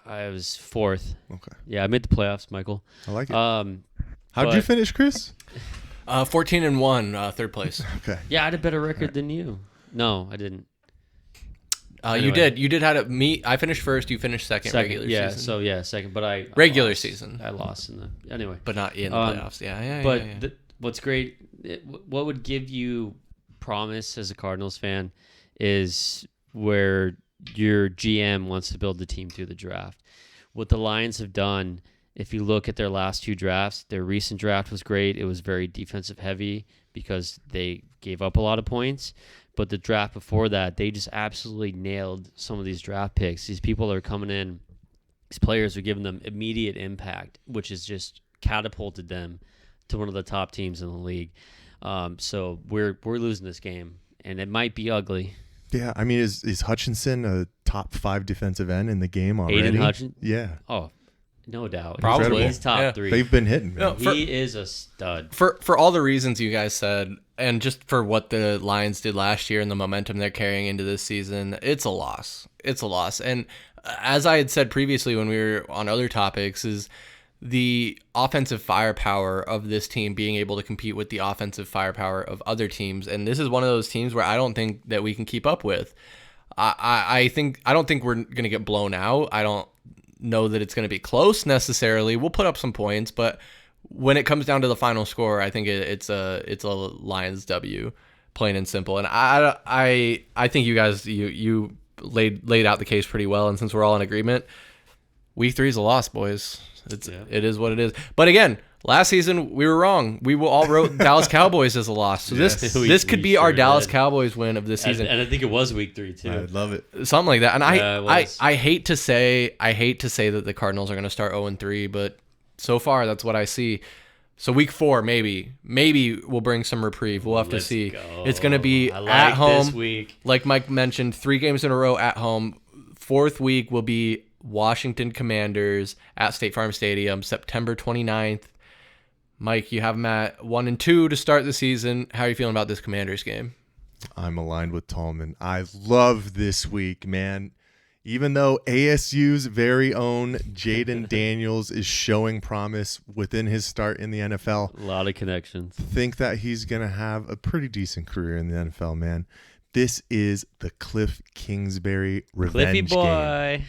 I was 4th. Okay. Yeah, I made the playoffs, Michael. I like it. How'd you finish, Chris? 14-1, 3rd place. Okay. Yeah, I had a better record than you. No, I didn't. Anyway. You did have me. I finished 1st. You finished second regular yeah, season. So yeah, second. But I regular lost. season. I lost in the anyway. But not in the playoffs. Yeah. But what's great? What would give you promise as a Cardinals fan is where your GM wants to build the team through the draft. What the Lions have done, if you look at their last 2 drafts, their recent draft was great. It was very defensive heavy because they gave up a lot of points. But the draft before that, they just absolutely nailed some of these draft picks. These people are coming in. These players are giving them immediate impact, which has just catapulted them to one of the top teams in the league. So we're losing this game, and it might be ugly. Yeah, I mean, is Hutchinson a top 5 defensive end in the game already? Aiden Hutchinson? Yeah. Oh, no doubt. Probably. He's top 3. They've been hitting, man. No, he is a stud. For all the reasons you guys said, and just for what the Lions did last year and the momentum they're carrying into this season, it's a loss. It's a loss. And as I had said previously when we were on other topics, is the offensive firepower of this team being able to compete with the offensive firepower of other teams. And this is one of those teams where I don't think that we can keep up with. I don't think we're going to get blown out. I don't know that it's going to be close necessarily. We'll put up some points, but when it comes down to the final score, I think it's a Lions W, plain and simple. And I think you guys you laid out the case pretty well. And since we're all in agreement, week 3 is a loss, boys. It is what it is. But again, last season we were wrong. We all wrote Dallas Cowboys as a loss. So this could be our Dallas Cowboys win of this season. And I think it was week 3 too. I'd love it. Something like that. And I hate to say that the Cardinals are going to start 0-3, but so far that's what I see. So week 4, maybe we'll bring some reprieve. We'll have to see. Go. It's going to be at home. This week. Like Mike mentioned, 3 games in a row at home. 4th week will be Washington Commanders at State Farm Stadium, September 29th. Mike, you have them at 1-2 to start the season. How are you feeling about this Commanders game? I'm aligned with Tallman. I love this week, man. Even though ASU's very own Jaden Daniels is showing promise within his start in the NFL. A lot of connections. Think that he's going to have a pretty decent career in the NFL, man. This is the Cliff Kingsbury revenge game.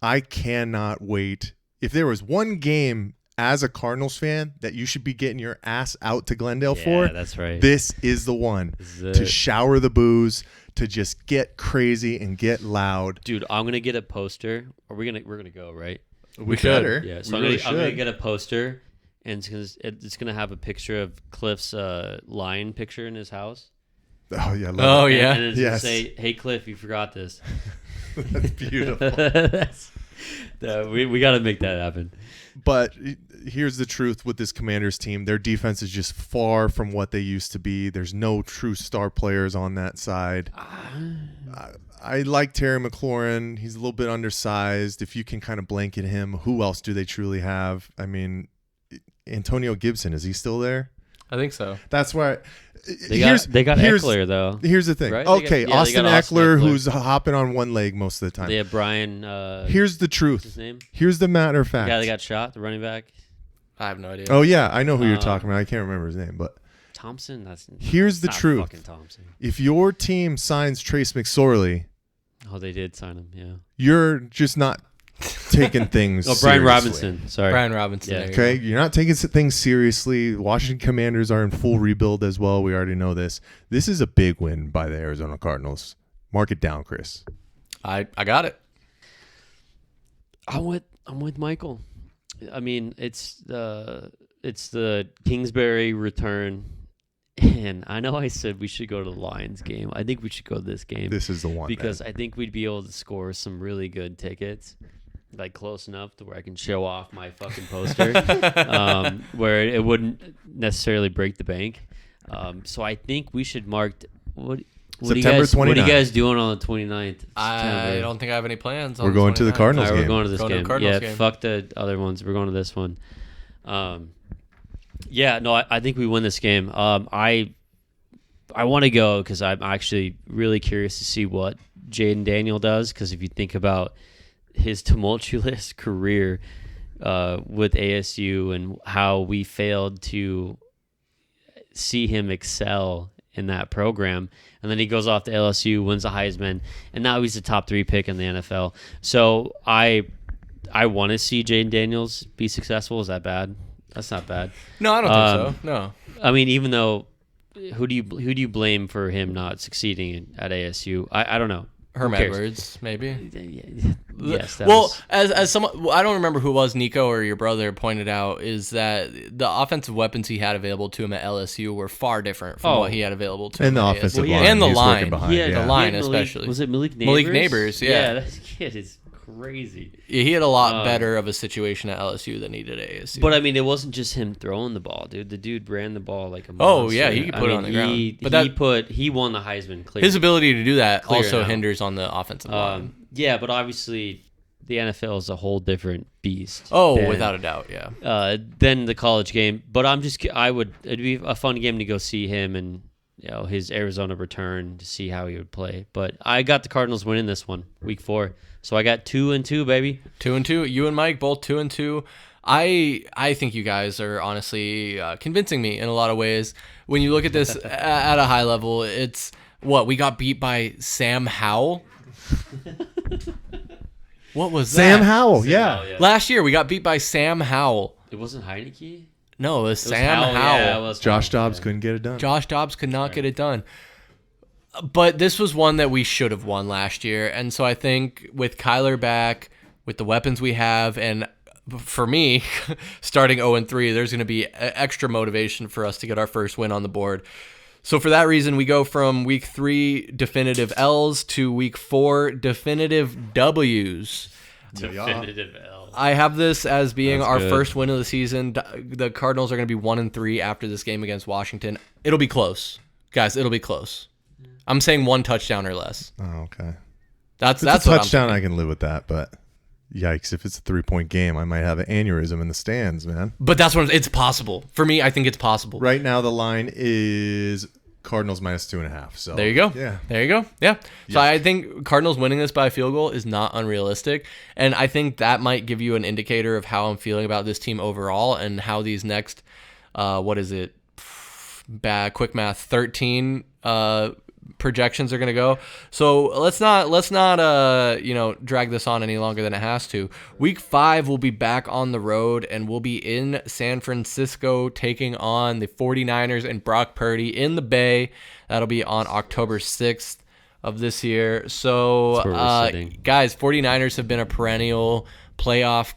I cannot wait. If there was one game as a Cardinals fan that you should be getting your ass out to Glendale for, that's right. This is the one to shower the booze, to just get crazy and get loud. Dude, I'm gonna get a poster. We're gonna go, right? We should. Yeah, so I'm gonna get a poster, and it's gonna have a picture of Cliff's lion picture in his house. Oh yeah. Yeah. And it's gonna say, "Hey Cliff, you forgot this." That's beautiful. We got to make that happen. But here's the truth with this Commanders team. Their defense is just far from what they used to be. There's no true star players on that side. I like Terry McLaurin. He's a little bit undersized. If you can kind of blanket him, who else do they truly have? I mean, Antonio Gibson, is he still there? I think so. That's why. They got Eckler, though. Here's the thing. Right? Okay, Austin Eckler, who's hopping on one leg most of the time. They have Brian. Here's the truth. His name? Here's the matter of fact. The guy that got shot, the running back. I have no idea. Oh yeah, I know who you're talking about. I can't remember his name, but Thompson. Here's the not truth. Fucking Thompson. If your team signs Trace McSorley, oh, they did sign him. Yeah. You're just not taking things. Brian seriously. Robinson. Sorry, Brian Robinson. Yeah. Okay, you're not taking things seriously. Washington Commanders are in full rebuild as well. We already know this. This is a big win by the Arizona Cardinals. Mark it down, Chris. I got it. I'm with Michael. I mean, it's the Kingsbury return, And I know I said we should go to the Lions game. I think we should go to this game. This is the one. Because man. I think we'd be able to score some really good tickets, like close enough to where I can show off my fucking poster, where it wouldn't necessarily break the bank. So I think we should mark. What September 29th. What are you guys doing on the 29th? I don't think I have any plans. We're going to the Cardinals game. We're going to this game. Cardinals Yeah, game. fuck the other ones. We're going to this one. Yeah, no, I think we win this game. I want to go because I'm actually really curious to see what Jaden Daniel does. Because if you think about his tumultuous career with ASU and how we failed to see him excel in that program, and then he goes off to LSU, wins a Heisman, and now he's a top 3 pick in the NFL. So I want to see Jaden Daniels be successful. Is that bad? That's not bad. No, I don't think so. No. I mean, even though, who do you blame for him not succeeding at ASU? I don't know. Herm Who cares? Edwards, maybe. Yes. As someone, I don't remember who it was, Nico or your brother pointed out, is that the offensive weapons he had available to him at LSU were far different from what he had available to him and the at offensive ASU. line. And the He's line. working behind, Yeah, the line Malik, especially. Was it Malik Neighbors? Malik Neighbors, yeah. That kid is crazy. Yeah, he had a lot better of a situation at LSU than he did at ASU. But I mean, it wasn't just him throwing the ball, dude. The dude ran the ball like a monster. Oh, yeah, he could put it on the ground. But he won the Heisman clearly. his ability to do that Clear also now. hinders on the offensive line. Yeah, but obviously the NFL is a whole different beast. Oh, than, without a doubt, yeah. Than the college game. But it'd be a fun game to go see him and his Arizona return to see how he would play. But I got the Cardinals winning this one, week 4. So I got 2-2, baby. 2-2. You and Mike both 2-2. I think you guys are honestly convincing me in a lot of ways. When you look at this at a high level, it's what we got beat by Sam Howell. What was that? Sam Howell, yeah. Last year we got beat by Sam Howell. It wasn't Heineke? No, it was Sam Howell. Yeah, it was Josh Howell, Dobbs couldn't get it done. Josh Dobbs could not get it done. But this was one that we should have won last year. And so I think with Kyler back, with the weapons we have, and for me, starting 0-3, there's going to be extra motivation for us to get our first win on the board. So for that reason, we go from week 3 definitive L's to week 4 definitive W's. Definitive L. I have this as being That's our good. first win of the season. The Cardinals are going to be 1-3 after this game against Washington. It'll be close, guys. It'll be close. I'm saying 1 touchdown or less. Oh, okay. That's a what touchdown. I'm I can live with that, but yikes! If it's a 3-point game, I might have an aneurysm in the stands, man. But that's what it's possible for me. I think it's possible. Right now, the line is Cardinals -2.5. So There you go. Yeah. There you go. Yeah. So Yes. I think Cardinals winning this by a field goal is not unrealistic. And I think that might give you an indicator of how I'm feeling about this team overall and how these next, quick math, 13 projections are going to go. So let's not drag this on any longer than it has to. Week 5 we'll be back on the road and we'll be in San Francisco taking on the 49ers and Brock Purdy in the Bay. That'll be on October 6th of this year. So That's where we're sitting. guys, 49ers have been a perennial playoff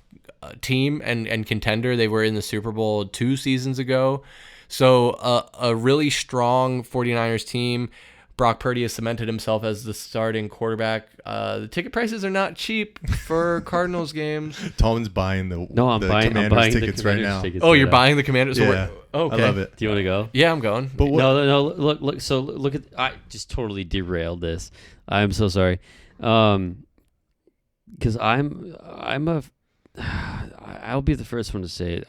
team and contender. They were in the Super Bowl 2 seasons ago. So a really strong 49ers team. Brock Purdy has cemented himself as the starting quarterback. The ticket prices are not cheap for Cardinals games. Tallman's buying I'm the buying Commanders the tickets Commanders right now. tickets Oh, right you're now. buying the Commanders? So Yeah. okay. I love it. Do you want to go? Yeah, I'm going. But what, No. Look. So look at. I just totally derailed this. I'm so sorry. Because I'll be the first one to say it.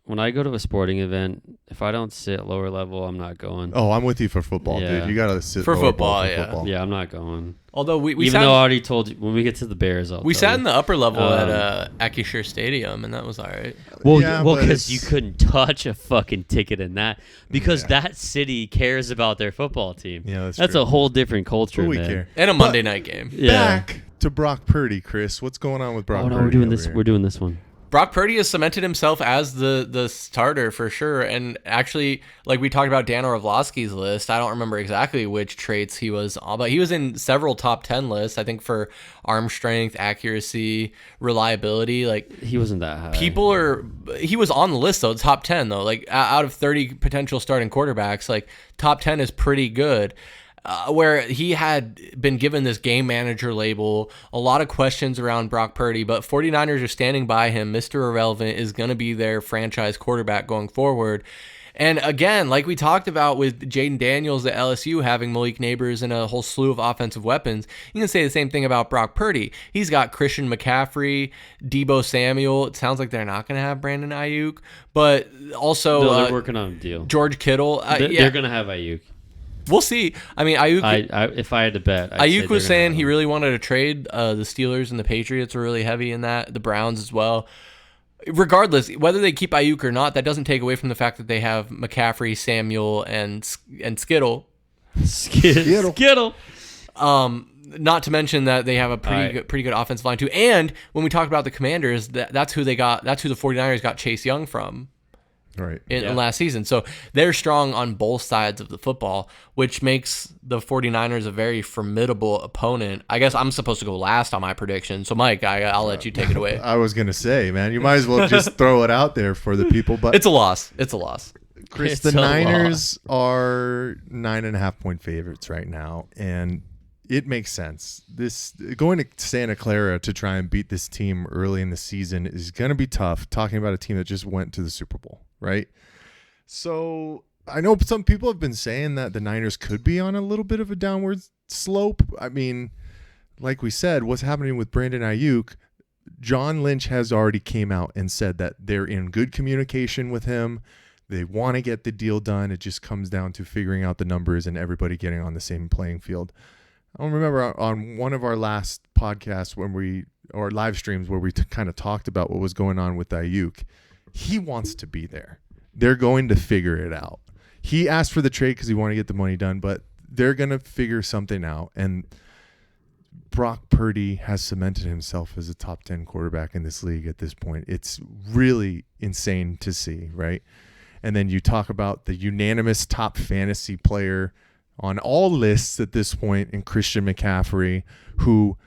When I go to a sporting event, if I don't sit lower level, I'm not going. Oh, I'm with you for football, Yeah. dude. You gotta sit For lower football, ball for yeah. football. Yeah, I'm not going. Although we Even sat, though I already told you when we get to the Bears, we tell sat you. in the upper level at Acrisure Stadium, and that was all right. Well, Yeah, well, but because it's- you couldn't touch a fucking ticket in that because Yeah. that city cares about their football team. Yeah, that's true. a whole different culture, But we man. care. And a Monday night game. Yeah. Back to Brock Purdy, Chris. What's going on with Brock Oh Purdy? no, we're doing over this. here? We're doing this one. Brock Purdy has cemented himself as the starter for sure. And actually, like we talked about Dan Orlovsky's list, I don't remember exactly which traits he was on, but he was in several top 10 lists, I think, for arm strength, accuracy, reliability. Like, he wasn't that high. He was on the list, though, top 10, though. Like, out of 30 potential starting quarterbacks, like, top 10 is pretty good. Where he had been given this game manager label, a lot of questions around Brock Purdy, but 49ers are standing by him. Mr. Irrelevant is going to be their franchise quarterback going forward. And again, like we talked about with Jaden Daniels at LSU having Malik Neighbors and a whole slew of offensive weapons, you can say the same thing about Brock Purdy. He's got Christian McCaffrey, Deebo Samuel. It sounds like they're not going to have Brandon Ayuk, but also no, they're working on a deal. George Kittle. They're going to have Ayuk. We'll see. I mean, Ayuk. If I had to bet, Ayuk was saying he really wanted to trade. The Steelers and the Patriots were really heavy in that. The Browns as well. Regardless, whether they keep Ayuk or not, that doesn't take away from the fact that they have McCaffrey, Samuel, and Skittle. Skittle. Not to mention that they have a pretty good offensive line too. And when we talk about the Commanders, that's who they got. That's who the 49ers got Chase Young from. Right. In last season. So they're strong on both sides of the football, which makes the 49ers a very formidable opponent. I guess I'm supposed to go last on my prediction. So, Mike, I'll let you take it away. I was going to say, man, you might as well just throw it out there for the people. But it's a loss. It's a loss. Chris, the Niners are 9.5-point favorites right now, and it makes sense. This going to Santa Clara to try and beat this team early in the season is going to be tough, talking about a team that just went to the Super Bowl. Right. So I know some people have been saying that the Niners could be on a little bit of a downward slope. I mean, like we said, what's happening with Brandon Ayuk? John Lynch has already came out and said that they're in good communication with him. They want to get the deal done. It just comes down to figuring out the numbers and everybody getting on the same playing field. I don't remember on one of our last podcasts or live streams where we kind of talked about what was going on with Ayuk. He wants to be there. They're going to figure it out. He asked for the trade because he wanted to get the money done, but they're going to figure something out. And Brock Purdy has cemented himself as a top 10 quarterback in this league at this point. It's really insane to see, right? And then you talk about the unanimous top fantasy player on all lists at this point in Christian McCaffrey, who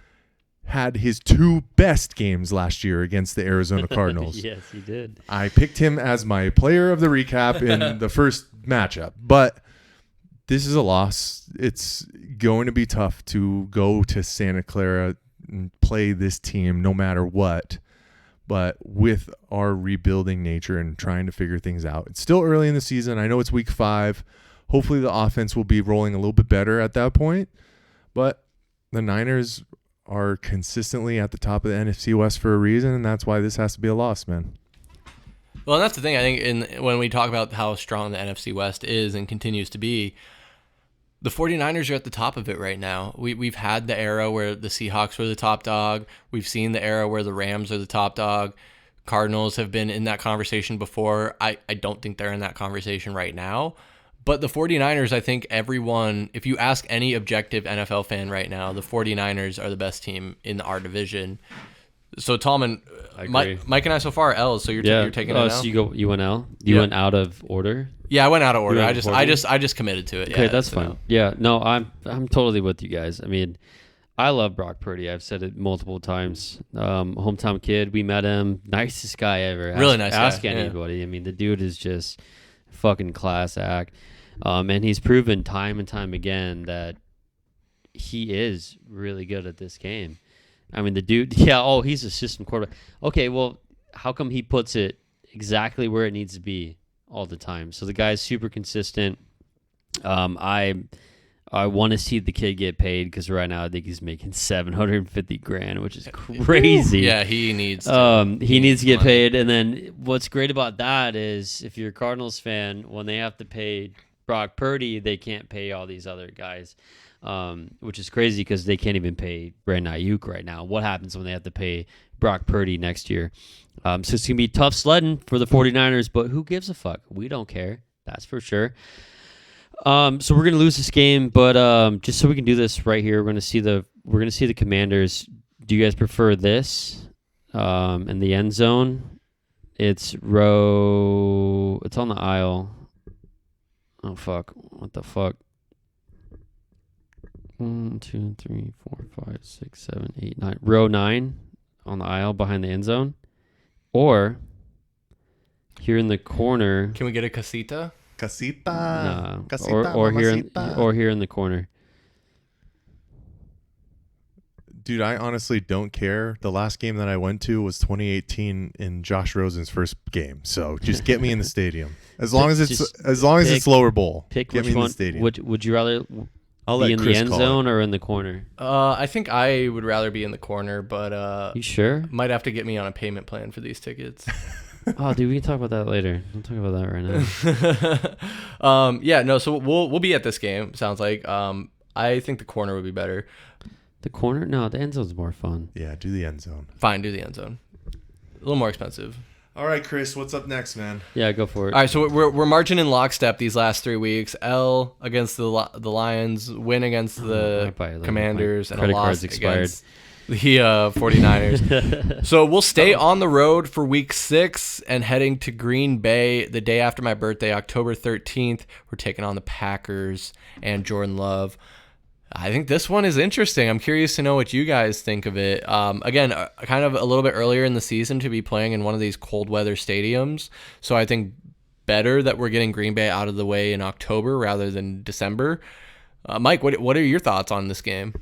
had his two best games last year against the Arizona Cardinals. Yes, he did. I picked him as my player of the recap in the first matchup, but this is a loss. It's going to be tough to go to Santa Clara and play this team no matter what, but with our rebuilding nature and trying to figure things out. It's still early in the season. I know it's week 5. Hopefully the offense will be rolling a little bit better at that point, but the Niners are consistently at the top of the NFC West for a reason, and that's why this has to be a loss, man. Well, and that's the thing. I think when we talk about how strong the NFC West is and continues to be, the 49ers are at the top of it right now. We've had the era where the Seahawks were the top dog. We've seen the era where the Rams are the top dog. Cardinals have been in that conversation before. I don't think they're in that conversation right now. But the 49ers, I think everyone, if you ask any objective NFL fan right now, the 49ers are the best team in our division. So, Tallman, Mike and I so far are L's, so you're taking it now? So you went L? You went out of order? Yeah, I went out of order. I just committed to it. Okay, that's fine. Yeah, no, I'm totally with you guys. I mean, I love Brock Purdy. I've said it multiple times. Hometown kid, we met him. Nicest guy ever. Really nice guy. Ask anybody. Yeah. I mean, the dude is just fucking class act. And he's proven time and time again that he is really good at this game. I mean, the dude, he's a system quarterback. Okay, well, how come he puts it exactly where it needs to be all the time? So the guy's super consistent. I want to see the kid get paid because right now I think he's making $750,000, which is crazy. Yeah, he needs to. He needs to get paid. And then what's great about that is if you're a Cardinals fan, when they have to pay Brock Purdy, they can't pay all these other guys, which is crazy because they can't even pay Brandon Ayuk right now. What happens when they have to pay Brock Purdy next year? So it's going to be tough sledding for the 49ers, but who gives a fuck? We don't care. That's for sure. So we're gonna lose this game, but just so we can do this right here, we're gonna see the Commanders. Do you guys prefer this In the end zone, it's row. It's on the aisle. Oh fuck! What the fuck? 1, 2, 3, 4, 5, 6, 7, 8, 9. Row 9 on the aisle behind the end zone, or here in the corner. Can we get a casita? Casita. Nah. Casita. Or here in the corner. Dude, I honestly don't care. The last game that I went to was 2018 in Josh Rosen's first game. So just get me in the stadium. As long as it's lower bowl. Pick get which me in one. the stadium. Would you rather I'll be let in Chris the end call zone or in the corner? I think I would rather be in the corner, but You sure? might have to get me on a payment plan for these tickets. Oh, dude, we can talk about that later. We'll talk about that right now. Yeah, no. So we'll be at this game. Sounds like. I think the corner would be better. The corner? No, the end zone's more fun. Yeah, do the end zone. Fine, do the end zone. A little more expensive. All right, Chris, what's up next, man? Yeah, go for it. All right, so we're marching in lockstep these last 3 weeks. L against the Lions, win against the Commanders, and a loss against the 49ers. So we'll stay on the road for week 6 and heading to Green Bay the day after my birthday, October 13th. We're taking on the Packers and Jordan Love. I think this one is interesting. I'm curious to know what you guys think of it. Again, kind of a little bit earlier in the season to be playing in one of these cold weather stadiums. So I think better that we're getting Green Bay out of the way in October rather than December. Mike, what are your thoughts on this game?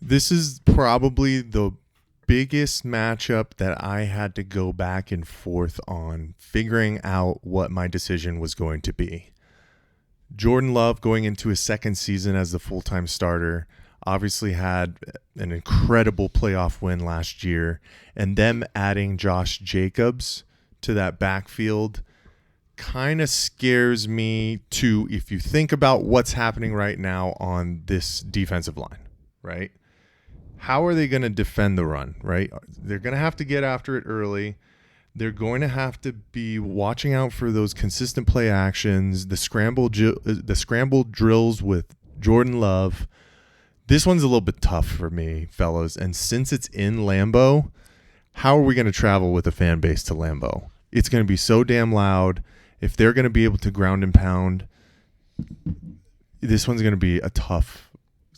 This is probably the biggest matchup that I had to go back and forth on figuring out what my decision was going to be. Jordan Love, going into his second season as the full-time starter, obviously had an incredible playoff win last year, and them adding Josh Jacobs to that backfield kind of scares me too if you think about what's happening right now on this defensive line, right? How are they going to defend the run, right? They're going to have to get after it early. They're going to have to be watching out for those consistent play actions, the scramble drills with Jordan Love. This one's a little bit tough for me, fellas. And since it's in Lambeau, how are we going to travel with a fan base to Lambeau? It's going to be so damn loud. If they're going to be able to ground and pound, this one's going to be a tough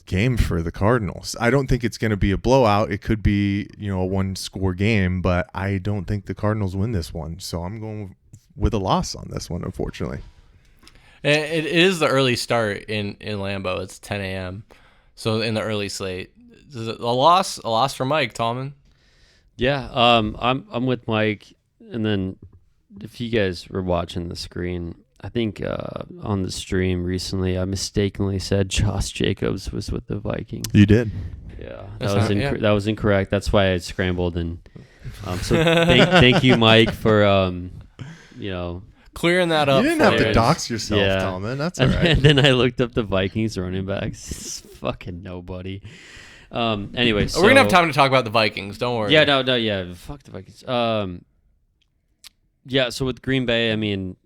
game for the Cardinals. I don't think it's going to be a blowout. It could be, a one-score game, but I don't think the Cardinals win this one. So I'm going with a loss on this one, unfortunately. It is the early start in Lambeau. It's 10 a.m. So in the early slate, a loss for Mike Tallman. Yeah, I'm with Mike. And then if you guys were watching the screen, I think on the stream recently, I mistakenly said Josh Jacobs was with the Vikings. You did. Yeah, that was incorrect. That's why I scrambled. And so thank you, Mike, for clearing that up. You didn't have to dox yourself, Tallman. That's all right. And then I looked up the Vikings running backs. It's fucking nobody. Anyway, so we're gonna have time to talk about the Vikings. Don't worry. Yeah, no. Fuck the Vikings. Yeah. So with Green Bay, I mean,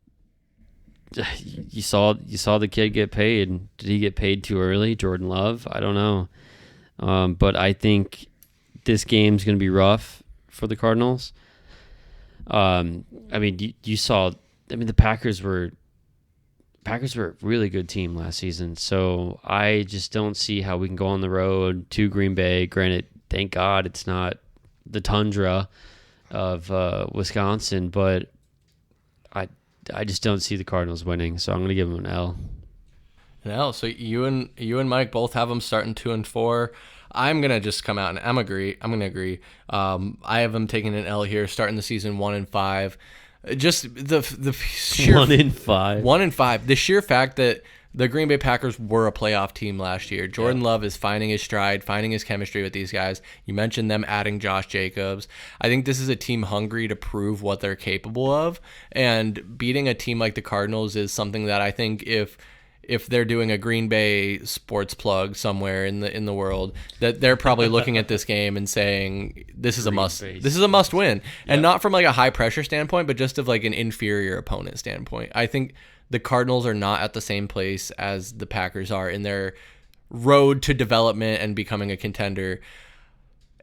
you saw the kid get paid. Did he get paid too early? Jordan Love? I don't know. But I think this game's going to be rough for the Cardinals. I mean, you saw. I mean, the Packers were a really good team last season. So I just don't see how we can go on the road to Green Bay. Granted, thank God it's not the tundra of Wisconsin, but I just don't see the Cardinals winning, so I'm going to give them an L. An L. So you and Mike both have them starting 2-4. I'm going to just come out and I'm going to agree. I have them taking an L here, starting the season 1-5. Just the sheer 1-5. 1-5. The sheer fact that the Green Bay Packers were a playoff team last year. Jordan Love is finding his stride, finding his chemistry with these guys. You mentioned them adding Josh Jacobs. I think this is a team hungry to prove what they're capable of, and beating a team like the Cardinals is something that I think if they're doing a Green Bay sports plug somewhere in the world, that they're probably looking at this game and saying this is a must win, and not from like a high pressure standpoint, but just of like an inferior opponent standpoint. I think the Cardinals are not at the same place as the Packers are in their road to development and becoming a contender.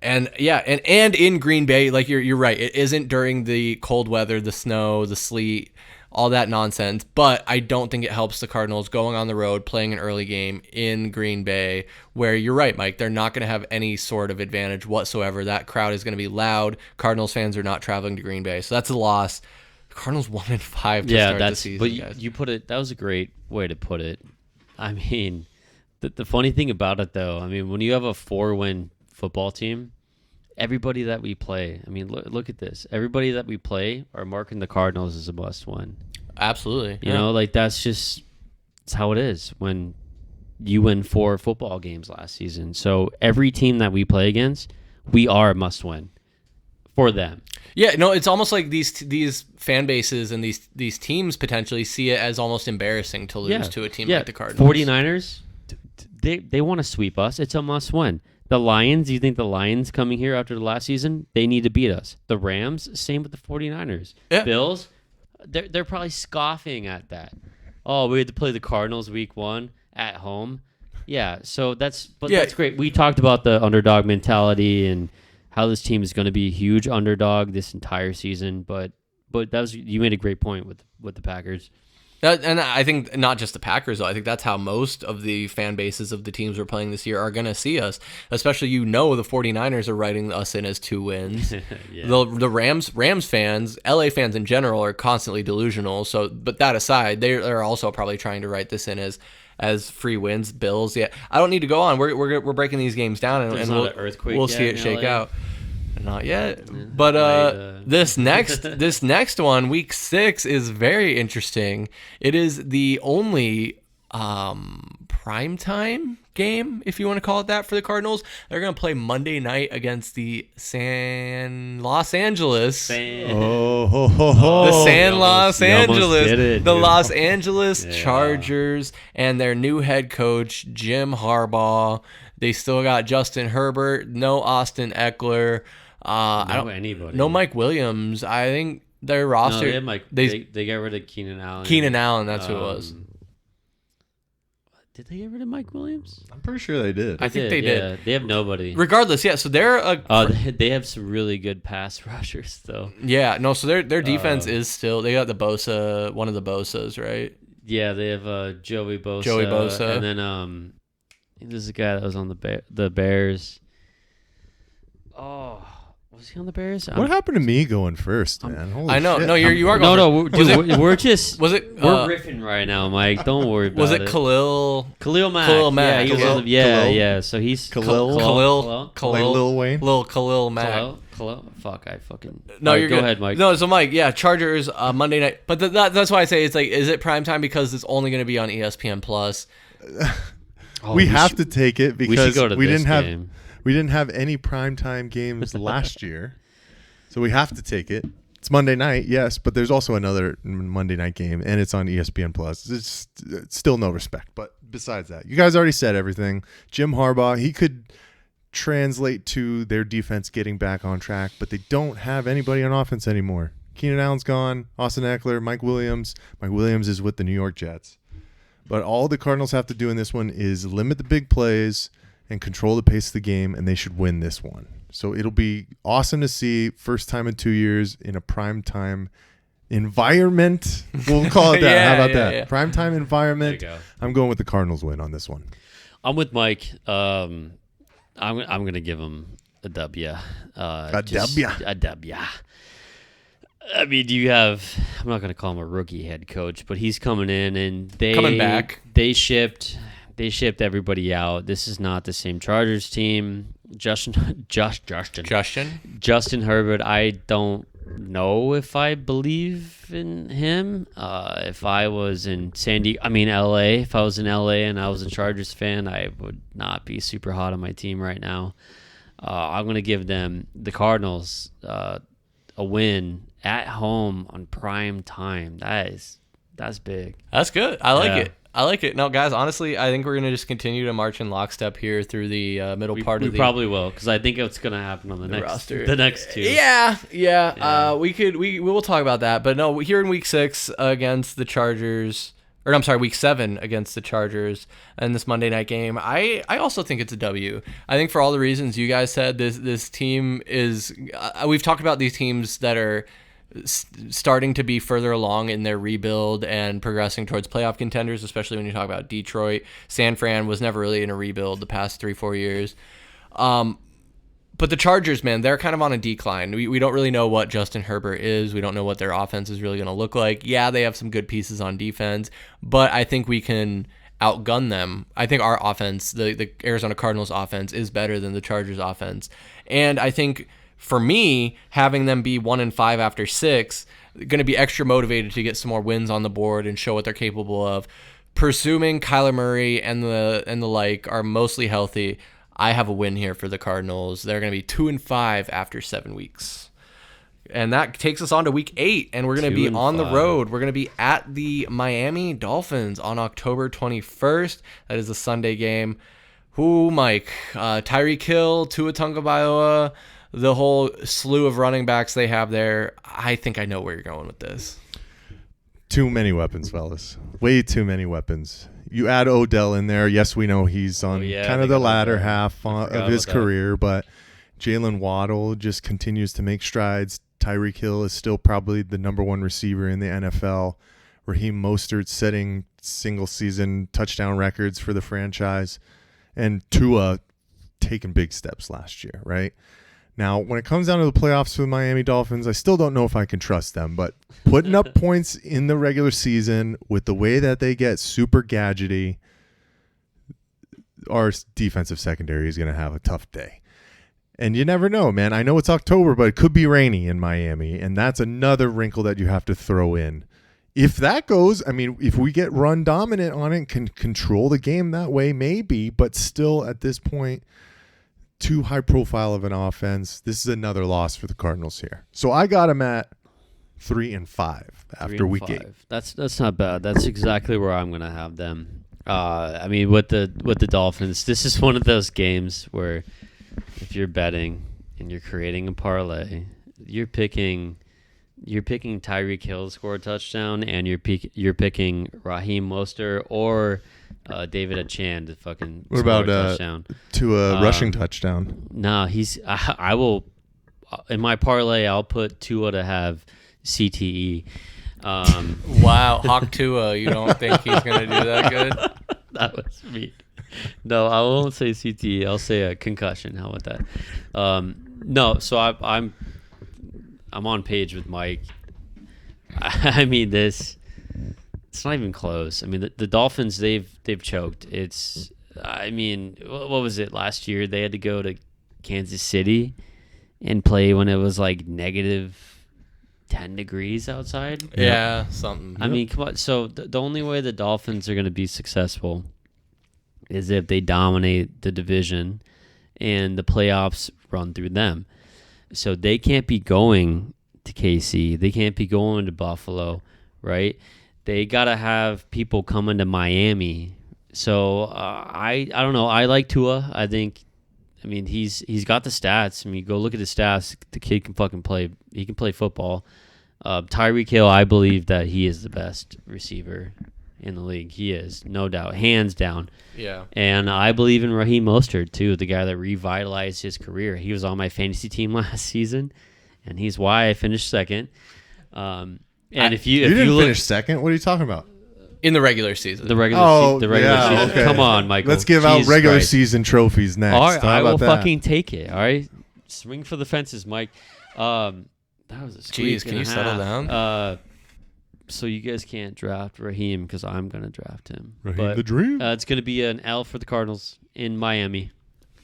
And and in Green Bay, like you're right. It isn't during the cold weather, the snow, the sleet, all that nonsense. But I don't think it helps the Cardinals going on the road, playing an early game in Green Bay, where you're right, Mike. They're not going to have any sort of advantage whatsoever. That crowd is going to be loud. Cardinals fans are not traveling to Green Bay, so that's a loss. Cardinals 1-5 to start the season. But you put it. That was a great way to put it. I mean, the funny thing about it, though, I mean, when you have a 4-win football team, everybody that we play, I mean, look at this. Everybody that we play are marking the Cardinals as a must-win. Absolutely. You know, like that's how it is when you win 4 football games last season. So every team that we play against, we are a must-win for them. Yeah, no, it's almost like these fan bases and these teams potentially see it as almost embarrassing to lose to a team like the Cardinals. 49ers, they want to sweep us. It's a must-win. The Lions, you think the Lions coming here after the last season, they need to beat us. The Rams, same with the 49ers. Yeah. Bills, they're probably scoffing at that. Oh, we had to play the Cardinals week 1 at home. Yeah, so that's great. We talked about the underdog mentality and how this team is going to be a huge underdog this entire season, but you made a great point with the Packers. And I think not just the Packers, though. I think that's how most of the fan bases of the teams we're playing this year are going to see us. Especially, the 49ers are writing us in as 2 wins. Yeah. The Rams fans, LA fans in general, are constantly delusional. So, but that aside, they're also probably trying to write this in as free wins. Bills, yeah. I don't need to go on. We're breaking these games down, and we'll see it shake out. Not yet, but this next one, week 6, is very interesting. It is the only primetime game, if you want to call it that, for the Cardinals. They're going to play Monday night against the Los Angeles Chargers, and their new head coach, Jim Harbaugh. They still got Justin Herbert, no Austin Eckler. No Mike Williams. I think their roster. No, they got rid of Keenan Allen. Keenan Allen, that's who it was. Did they get rid of Mike Williams? I'm pretty sure they did. I think they did. Yeah, they have nobody. Regardless, yeah. So they're they have some really good pass rushers, though. Yeah, no. So their defense is still. They got the Bosa, one of the Bosas, right? Yeah, they have Joey Bosa. And then there's a guy that was on the Bears. Oh. Was he on the Bears? What happened to me going first, man? Holy I know. shit. No, you are going. No, dude, we're just. Was it? We're riffing right now, Mike. Don't worry about it. Was it Khalil Mack? Khalil Mack. Yeah, he was yeah. So he's Khalil. Like Lil Wayne. Little Khalil Mack. Khalil. Fuck, I fucking. No, right, you're go good. ahead, Mike. No, so Mike, yeah, Chargers Monday night, but that's why I say it's like, is it primetime because it's only going to be on ESPN Plus? We have to take it because we didn't have any primetime games last year. So we have to take it. It's Monday night, yes, but there's also another Monday night game, and it's on ESPN Plus. It's still no respect. But besides that, you guys already said everything. Jim Harbaugh, he could translate to their defense getting back on track, but they don't have anybody on offense anymore. Keenan Allen's gone, Austin Eckler, Mike Williams. Mike Williams is with the New York Jets. But all the Cardinals have to do in this one is limit the big plays and control the pace of the game, and they should win this one. So it'll be awesome to see, first time in 2 years in a primetime environment. We'll call it that. How about that? Yeah. Primetime environment. There you go. I'm going with the Cardinals win on this one. I'm with Mike. I'm going to give him a W. A W. I mean, I'm not going to call him a rookie head coach, but he's coming in and they shipped everybody out. This is not the same Chargers team. Justin Herbert, I don't know if I believe in him. If I was in LA, if I was in LA and I was a Chargers fan, I would not be super hot on my team right now. I'm going to give them, the Cardinals, a win at home on prime time. That's big. That's good. I like it. No, guys, honestly, I think we're going to just continue to march in lockstep here through the middle part of the... We probably will, because I think it's going to happen on the next roster. The next two. Yeah. We will talk about that. But no, here in week 6 against the Chargers, or I'm sorry, week 7 against the Chargers in this Monday night game. I also think it's a W. I think for all the reasons you guys said, this team is. We've talked about these teams that are starting to be further along in their rebuild and progressing towards playoff contenders, especially when you talk about Detroit. San Fran was never really in a rebuild the past 3-4 years. But the Chargers, man, they're kind of on a decline. We don't really know what Justin Herbert is. We don't know what their offense is really going to look like. Yeah, they have some good pieces on defense, but I think we can outgun them. I think our offense, the Arizona Cardinals offense, is better than the Chargers offense. And I think for me, having them be 1-5 after 6, going to be extra motivated to get some more wins on the board and show what they're capable of. Presuming Kyler Murray and the like are mostly healthy, I have a win here for the Cardinals. They're going to be 2-5 after 7 weeks. And that takes us on to week 8, and we're going to be on the road. We're going to be at the Miami Dolphins on October 21st. That is a Sunday game. Who, Mike? Tyreek Hill, Tua Tagovailoa, the whole slew of running backs they have there. I think I know where you're going with this. Too many weapons, fellas. Way too many weapons. You add Odell in there. Yes, we know he's on kind of the latter half of his career, but Jalen Waddle just continues to make strides. Tyreek Hill is still probably the number 1 receiver in the NFL. Raheem Mostert setting single-season touchdown records for the franchise. And Tua taking big steps last year, right? Now, when it comes down to the playoffs for the Miami Dolphins, I still don't know if I can trust them, but putting up points in the regular season with the way that they get super gadgety, our defensive secondary is going to have a tough day. And you never know, man. I know it's October, but it could be rainy in Miami, and that's another wrinkle that you have to throw in. If that goes, I mean, if we get run dominant on it and can control the game that way, maybe, but still at this point, too high profile of an offense. This is another loss for the Cardinals here. So I got them at 3-5 after week 8. That's not bad. That's exactly where I'm going to have them. I mean, with the Dolphins, this is one of those games where if you're betting and you're creating a parlay, you're picking Tyreek Hill to score a touchdown, and you're picking Raheem Mostert or David Achane to fucking what score about a touchdown. To a rushing touchdown? No, I will in my parlay. I'll put Tua to have CTE. Wow, Hawk Tua. You don't think he's going to do that good? That was me. No, I won't say CTE. I'll say a concussion. How about that? No, so I'm on page with Mike. I mean, it's not even close. I mean, the Dolphins, they've choked. I mean, what was it last year? They had to go to Kansas City and play when it was like negative 10 degrees outside. Yeah, something. I mean, come on. So the only way the Dolphins are going to be successful is if they dominate the division and the playoffs run through them. So they can't be going to KC. They can't be going to Buffalo, right? They got to have people coming to Miami. So I don't know. I like Tua. I mean, he's got the stats. I mean, go look at his stats. The kid can fucking play. He can play football. Tyreek Hill, I believe that he is the best receiver in the league. He is, no doubt, hands down. Yeah. And I believe in Raheem Mostert too, the guy that revitalized his career. He was on my fantasy team last season, and he's why I finished second. And if you didn't finish second, what are you talking about? In the regular season. The regular season. Okay. Come on, Michael. Let's give out regular season trophies next. All right, How I will about that? fucking take it. All right, swing for the fences, Mike. That was a squeak. Jeez, can you settle down? So you guys can't draft Raheem because I'm gonna draft him. Raheem the Dream. It's gonna be an L for the Cardinals in Miami.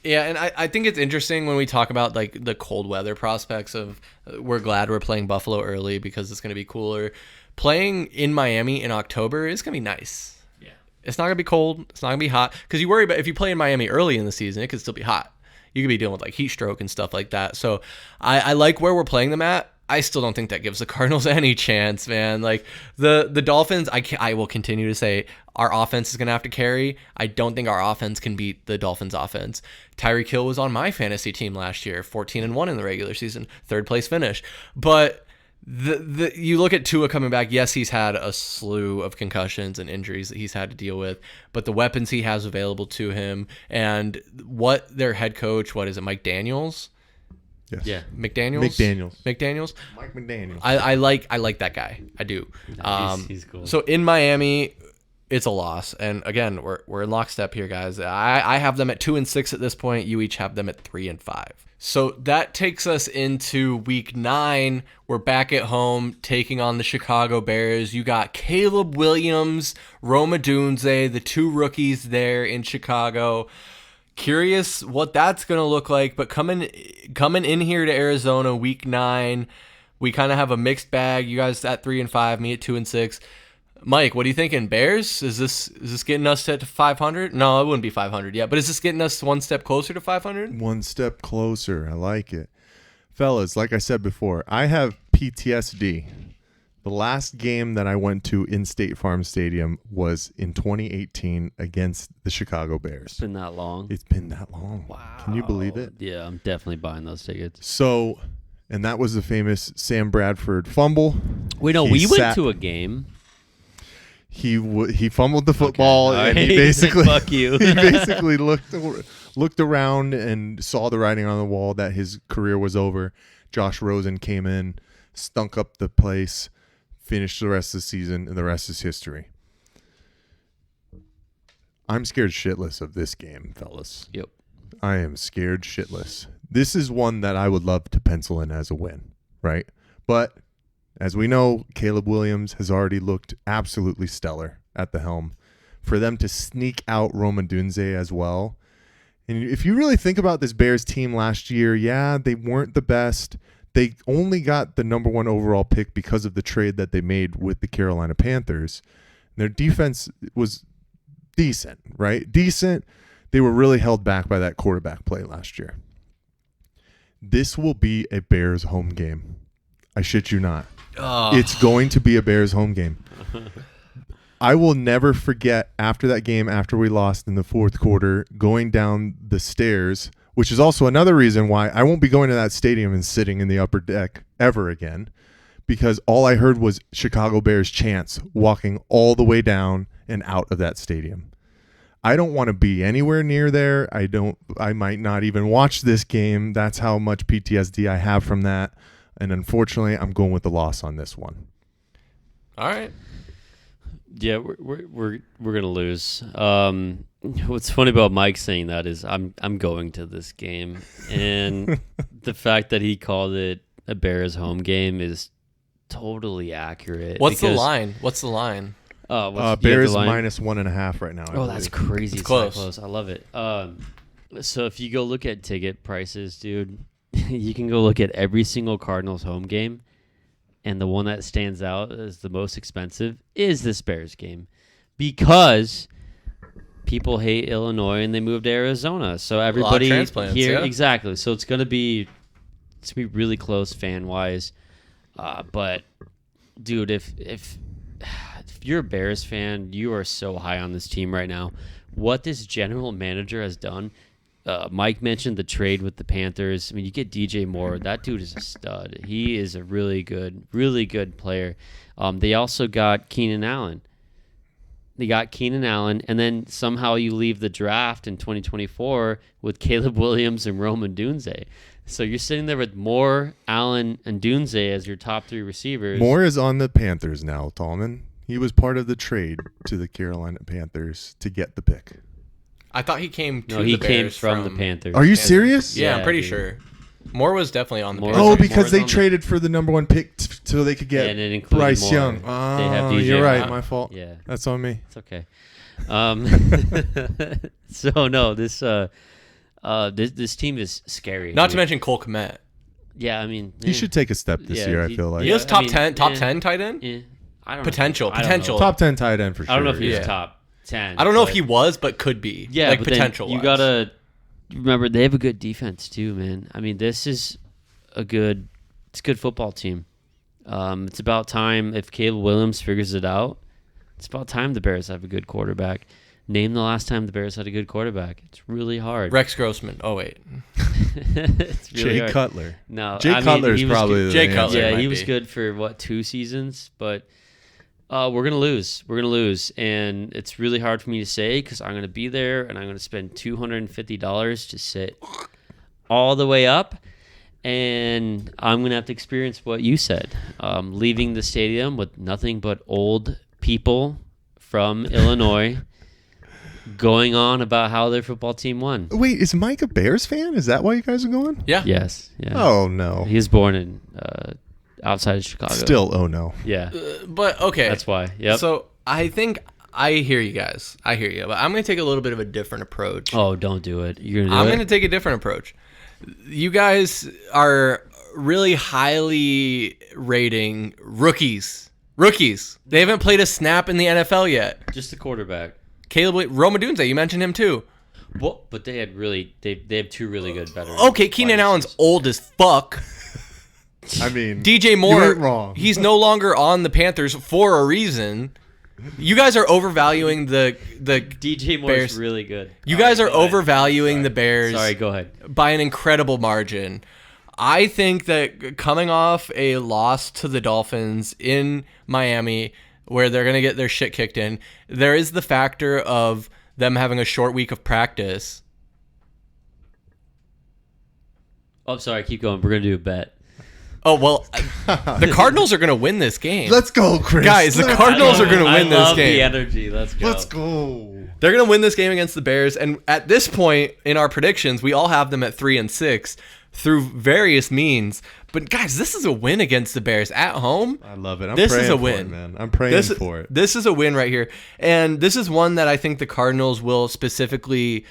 Yeah, and I think it's interesting when we talk about like the cold weather prospects of we're glad we're playing Buffalo early because it's going to be cooler. Playing in Miami in October is going to be nice. Yeah. It's not going to be cold. It's not going to be hot. Because you worry about if you play in Miami early in the season, it could still be hot. You could be dealing with like heat stroke and stuff like that. So I like where we're playing them at. I still don't think that gives the Cardinals any chance, man. Like the Dolphins, I will continue to say our offense is going to have to carry. I don't think our offense can beat the Dolphins offense. Tyreek Hill was on my fantasy team last year, 14-1 in the regular season, third place finish. But You look at Tua coming back. Yes, he's had a slew of concussions and injuries that he's had to deal with, but the weapons he has available to him and what their head coach, what is it, Mike Daniels? Yes. Yeah. McDaniels. Mike McDaniels. I like that guy. I do. He's cool. So in Miami, it's a loss, and again, we're in lockstep here, guys. I have them at 2-6 at this point. You each have them at 3-5. So that takes us into week 9. We're back at home taking on the Chicago Bears. You got Caleb Williams, Rome Odunze, the 2 rookies there in Chicago. Curious what that's going to look like, but coming in here to Arizona week 9, we kind of have a mixed bag. You guys at 3-5, me at 2-6. Mike, what are you thinking? Bears? Is this getting us to 500? No, it wouldn't be 500 yet, but is this getting us one step closer to 500? One step closer. I like it. Fellas, like I said before, I have PTSD. The last game that I went to in State Farm Stadium was in 2018 against the Chicago Bears. It's been that long. It's been that long. Wow. Can you believe it? Yeah, I'm definitely buying those tickets. So, and that was the famous Sam Bradford fumble. Wait, no, we went to a game. He fumbled the football, and he basically fuck you. he basically looked around and saw the writing on the wall that his career was over. Josh Rosen came in, stunk up the place, finished the rest of the season, and the rest is history. I'm scared shitless of this game, fellas. Yep. I am scared shitless. This is one that I would love to pencil in as a win, right? But as we know, Caleb Williams has already looked absolutely stellar at the helm. For them to sneak out Rome Odunze as well. And if you really think about this Bears team last year, yeah, they weren't the best. They only got the number 1 overall pick because of the trade that they made with the Carolina Panthers. Their defense was decent, right? Decent. They were really held back by that quarterback play last year. This will be a Bears home game. I shit you not. It's going to be a Bears home game. I will never forget after that game, after we lost in the fourth quarter, going down the stairs, which is also another reason why I won't be going to that stadium and sitting in the upper deck ever again, because all I heard was Chicago Bears chants walking all the way down and out of that stadium. I don't want to be anywhere near there. I might not even watch this game. That's how much PTSD I have from that. And unfortunately, I'm going with the loss on this one. All right. Yeah, we're gonna lose. What's funny about Mike saying that is I'm going to this game, and the fact that he called it a Bears home game is totally accurate. What's the line? Bears minus 1.5 right now. Oh, that's crazy. It's close. Close. I love it. So if you go look at ticket prices, dude, you can go look at every single Cardinals home game, and the one that stands out as the most expensive is this Bears game, because people hate Illinois and they moved to Arizona. So everybody here, exactly. So it's gonna be really close fan wise. But dude, if you're a Bears fan, you are so high on this team right now. What this general manager has done. Mike mentioned the trade with the Panthers. I mean, you get DJ Moore. That dude is a stud. He is a really good player. They also got Keenan Allen. And then somehow you leave the draft in 2024 with Caleb Williams and Rome Odunze. So you're sitting there with Moore, Allen, and Odunze as your top 3 receivers. Moore is on the Panthers now, Tallman. He was part of the trade to the Carolina Panthers to get the pick. I thought he came to the Bears. No, he came from the Panthers. Are you serious? Yeah, I'm pretty sure. Moore was definitely on the Bears. Oh, because they traded for the number 1 pick so they could get and it included Bryce Moore. Young. They have DJ you're right. Moore. My fault. Yeah. That's on me. It's okay. So no, this team is scary. Not to mention Cole Kmet. Yeah, I mean, he should take a step this year. I feel like he was top 10 tight end. I don't potential. Top 10 tight end for sure. I don't know if he was top 10. I don't know if he was, but could be. Yeah, like but potential. You gotta remember they have a good defense too, man. I mean, this is a good football team. It's about time if Caleb Williams figures it out. It's about time the Bears have a good quarterback. Name the last time the Bears had a good quarterback. It's really hard. Rex Grossman. Oh wait. It's really Jay hard. Cutler. No, Jay Cutler is he was probably good. the Jay answer. Cutler. Yeah, might he was be. good for 2 seasons, but we're gonna lose. We're gonna lose, and it's really hard for me to say because I'm gonna be there and I'm gonna spend $250 to sit all the way up, and I'm gonna have to experience what you said, leaving the stadium with nothing but old people from Illinois going on about how their football team won. Wait, is Mike a Bears fan? Is that why you guys are going? Yeah. Yes. Yeah. Oh, no. He was born in outside of Chicago. Still, oh, no. Yeah. But okay. That's why. Yep. So I think I hear you guys. I hear you. But I'm going to take a little bit of a different approach. Oh, don't do it. You're gonna I'm do going to take a different approach. You guys are really highly rating rookies. Rookies. They haven't played a snap in the NFL yet. just the quarterback. Caleb, Roma Dunze, you mentioned him too. Well, but they had really they have 2 really good veterans. Okay, Keenan Allen's old as fuck. I mean, DJ Moore, you ain't wrong. he's no longer on the Panthers for a reason. You guys are overvaluing the DJ Moore's Bears. really good. You All guys right, are go ahead. overvaluing the Bears Sorry, go ahead. by an incredible margin. I think that coming off a loss to the Dolphins in Miami, where they're going to get their shit kicked in, there is the factor of them having a short week of practice. Oh, sorry. Keep going. We're gonna do a bet. Oh, well, the Cardinals are going to win this game. let's go, Chris. Guys, the Cardinals are going to win I this love game. the energy. Let's go. Let's go. They're going to win this game against the Bears. And at this point in our predictions, we all have them at 3-6 through various means. But guys, this is a win against the Bears at home. I love it. I'm This praying is a for win. it, man. I'm praying for it. This is a win right here. And this is one that I think the Cardinals will specifically.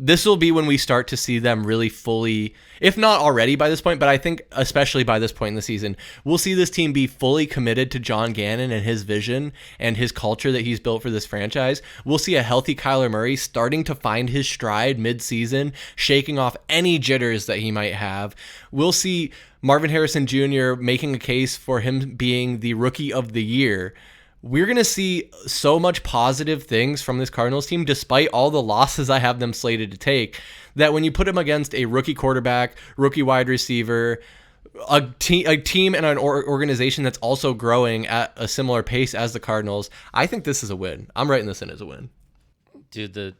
This will be when we start to see them really fully, if not already by this point, but I think especially by this point in the season, we'll see this team be fully committed to John Gannon and his vision and his culture that he's built for this franchise. We'll see a healthy Kyler Murray starting to find his stride mid-season, shaking off any jitters that he might have. We'll see Marvin Harrison Jr. making a case for him being the rookie of the year. We're going to see so much positive things from this Cardinals team, despite all the losses I have them slated to take, that when you put them against a rookie quarterback, rookie wide receiver, a team and an organization that's also growing at a similar pace as the Cardinals, I think this is a win. I'm writing this in as a win. Dude, the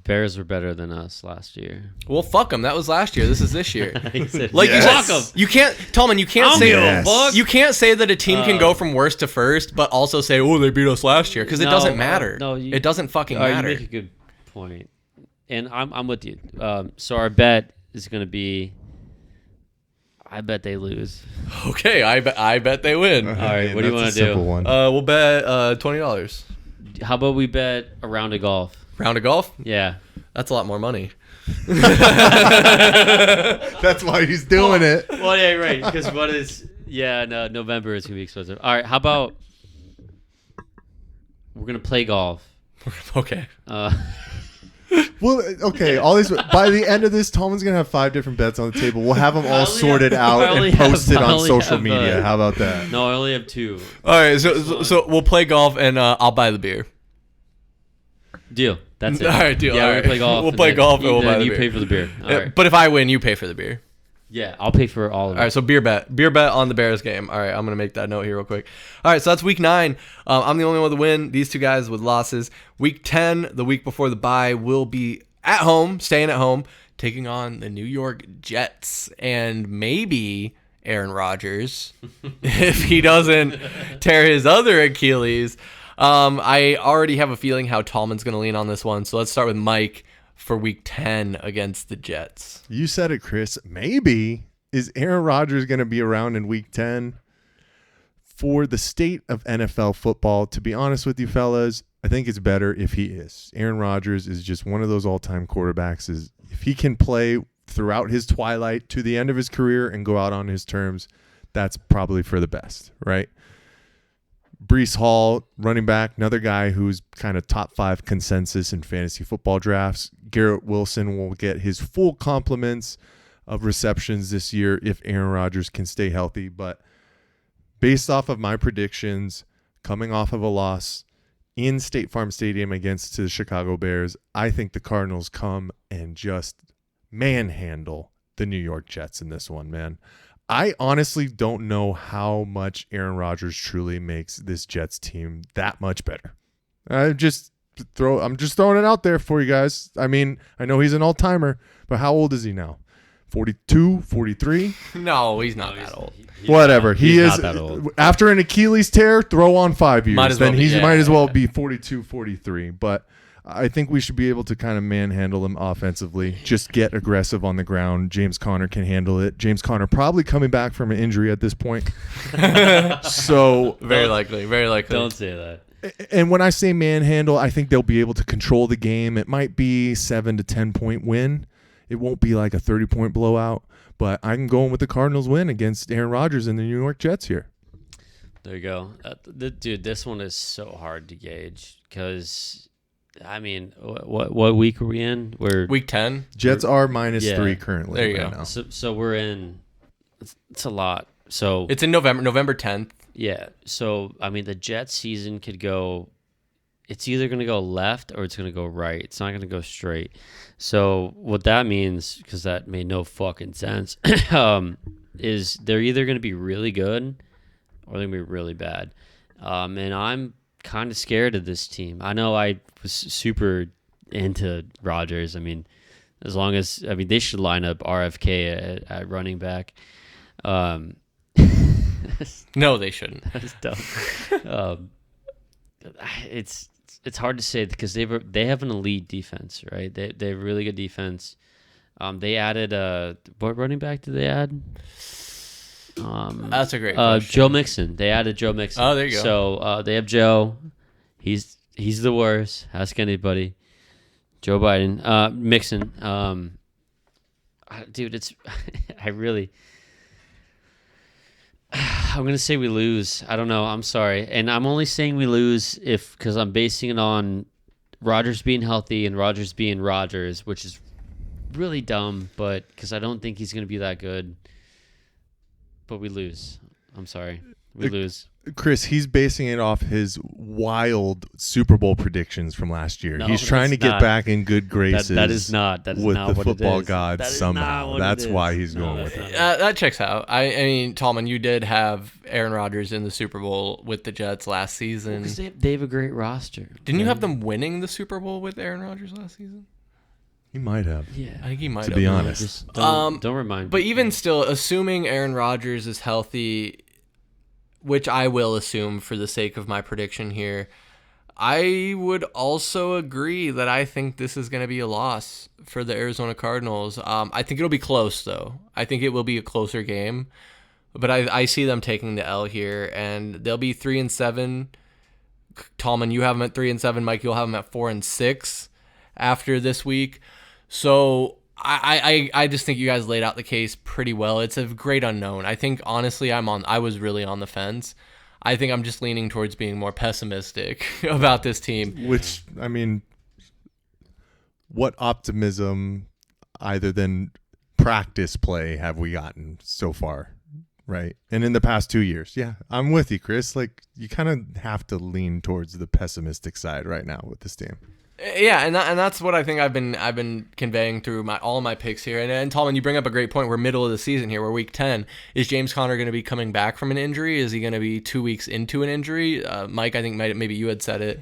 Bears were better than us last year. Well, fuck them. That was last year. This is this year. He said, Like Yes. fuck 'em. you can't, Tallman. You can't I say don't give a fuck. you can't say that a team can go from worst to first, but also say, "Oh, they beat us last year," because it No, doesn't matter. no, it doesn't fucking You matter. make a good point, and I'm with you. So our bet is going to be, I bet they lose. Okay, I bet they win. All right, what do you That's want a to simple do? one. We'll bet $20. How about we bet a round of golf? Round of golf? Yeah. That's a lot more money. That's why he's doing it. Well, yeah, right. Because what is? Yeah, no. November is gonna be expensive. All right, how about we're gonna play golf? Okay. Well, okay. All these by the end of this, Tallman's gonna have 5 different bets on the table. We'll have them all sorted out and posted on social media. How about that? No, I only have 2. All right, so we'll play golf and I'll buy the beer. Deal. That's it. All right, deal. Yeah, All we're right. gonna play golf. We'll and play then golf and we'll then buy the you beer. pay for the beer. All right. But if I win, you pay for the beer. Yeah, I'll pay for all of it. All right, so beer bet on the Bears game. All right, I'm gonna make that note here real quick. All right, so that's week 9. I'm the only one with a win. These 2 guys with losses. Week 10, the week before the bye, will be at home, staying at home, taking on the New York Jets, and maybe Aaron Rodgers if he doesn't tear his other Achilles. I already have a feeling how Tallman's gonna lean on this one. So let's start with Mike for week 10 against the Jets. You said it, Chris. Maybe. Is Aaron Rodgers going to be around in week 10? For the state of NFL football, to be honest with you fellas, I think it's better if he is. Aaron Rodgers is just one of those all-time quarterbacks. If he can play throughout his twilight to the end of his career and go out on his terms, that's probably for the best, right? Breece Hall, running back, another guy who's kind of top 5 consensus in fantasy football drafts. Garrett Wilson will get his full complements of receptions this year if Aaron Rodgers can stay healthy. But based off of my predictions, coming off of a loss in State Farm Stadium against the Chicago Bears, I think the Cardinals come and just manhandle the New York Jets in this one, man. I honestly don't know how much Aaron Rodgers truly makes this Jets team that much better. I'm just throwing it out there for you guys. I mean, I know he's an all-timer, but how old is he now? 42, 43? No, he's not that old. Whatever. He is not that old. After an Achilles tear, throw on 5 years. Might as well Be 42, 43. But I think we should be able to kind of manhandle him offensively. Just get aggressive on the ground. James Conner can handle it. James Conner probably coming back from an injury at this point. So very likely. Don't say that. And when I say manhandle, I think they'll be able to control the game. It might be 7 to 10 point win. It won't be like a 30-point blowout, but I'm going with the Cardinals win against Aaron Rodgers and the New York Jets here. There you go. Dude, this one is so hard to gauge because, I mean, what week are we in? We're week 10. Jets are -3 currently. There you go. Now. So we're in. It's a lot. So it's in November 10th. Yeah. So I mean, the Jets season could go. It's either going to go left or it's going to go right. It's not going to go straight. So what that means, because that made no fucking sense, is they're either going to be really good or they're going to be really bad. And I'm kind of scared of this team. I know I was super into Rodgers. I mean, they should line up RFK at running back. No, they shouldn't. That's dumb. It's hard to say because they have an elite defense, right? They have really good defense. They added what running back did they add? That's a great question. Joe Mixon. They added Joe Mixon. Oh, there you go. So they have Joe. He's the worst. Ask anybody. Joe Biden. Mixon. Dude, it's I'm going to say we lose. I don't know. I'm sorry. And I'm only saying we lose because I'm basing it on Rodgers being healthy and Rodgers being Rodgers, which is really dumb, but because I don't think he's going to be that good. But we lose. I'm sorry. We lose. Chris, he's basing it off his wild Super Bowl predictions from last year. He's trying to get back in good graces. That is not with not the what football it is. gods That is somehow. not what That's it is. why he's No, going with it. That checks out. I mean, Tallman, you did have Aaron Rodgers in the Super Bowl with the Jets last season. Because they have a great roster. Didn't you have them winning the Super Bowl with Aaron Rodgers last season? He might have. Yeah. I think he might have. To be honest. Just don't remind But me. even still, assuming Aaron Rodgers is healthy, which I will assume for the sake of my prediction here, I would also agree that I think this is going to be a loss for the Arizona Cardinals. I think it'll be close, though. I think it will be a closer game. But I see them taking the L here, and they'll be 3-7. Tallman, you have them at 3-7. Mike, you'll have them at 4-6 after this week. So I just think you guys laid out the case pretty well. It's a great unknown. I think honestly I was really on the fence. I think I'm just leaning towards being more pessimistic about this team. Which, I mean, what optimism either than practice play have we gotten so far, right? And in the past 2 years. Yeah, I'm with you, Chris. Like, you kind of have to lean towards the pessimistic side right now with this team. Yeah, and that's what I think I've been conveying through all my picks here. And Tallman, you bring up a great point. We're middle of the season here. We're week 10. Is James Conner going to be coming back from an injury? Is he going to be 2 weeks into an injury? Mike, I think maybe you had said it.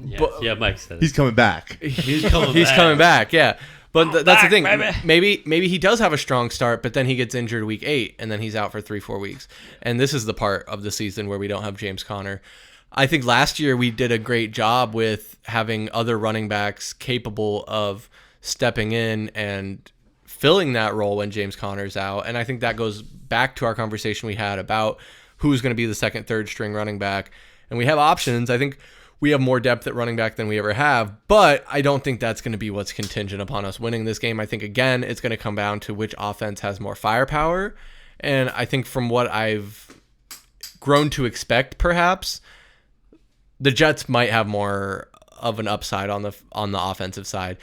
Yeah, Mike said it. He's coming back. He's coming He's back. coming back, yeah. But that's the thing. Baby. Maybe he does have a strong start, but then he gets injured week 8, and then he's out for 3-4 weeks. And this is the part of the season where we don't have James Conner. I think last year we did a great job with having other running backs capable of stepping in and filling that role when James Conner's out. And I think that goes back to our conversation we had about who's going to be the second, third string running back. And we have options. I think we have more depth at running back than we ever have, but I don't think that's going to be what's contingent upon us winning this game. I think, again, it's going to come down to which offense has more firepower. And I think from what I've grown to expect, perhaps, the Jets might have more of an upside on the offensive side,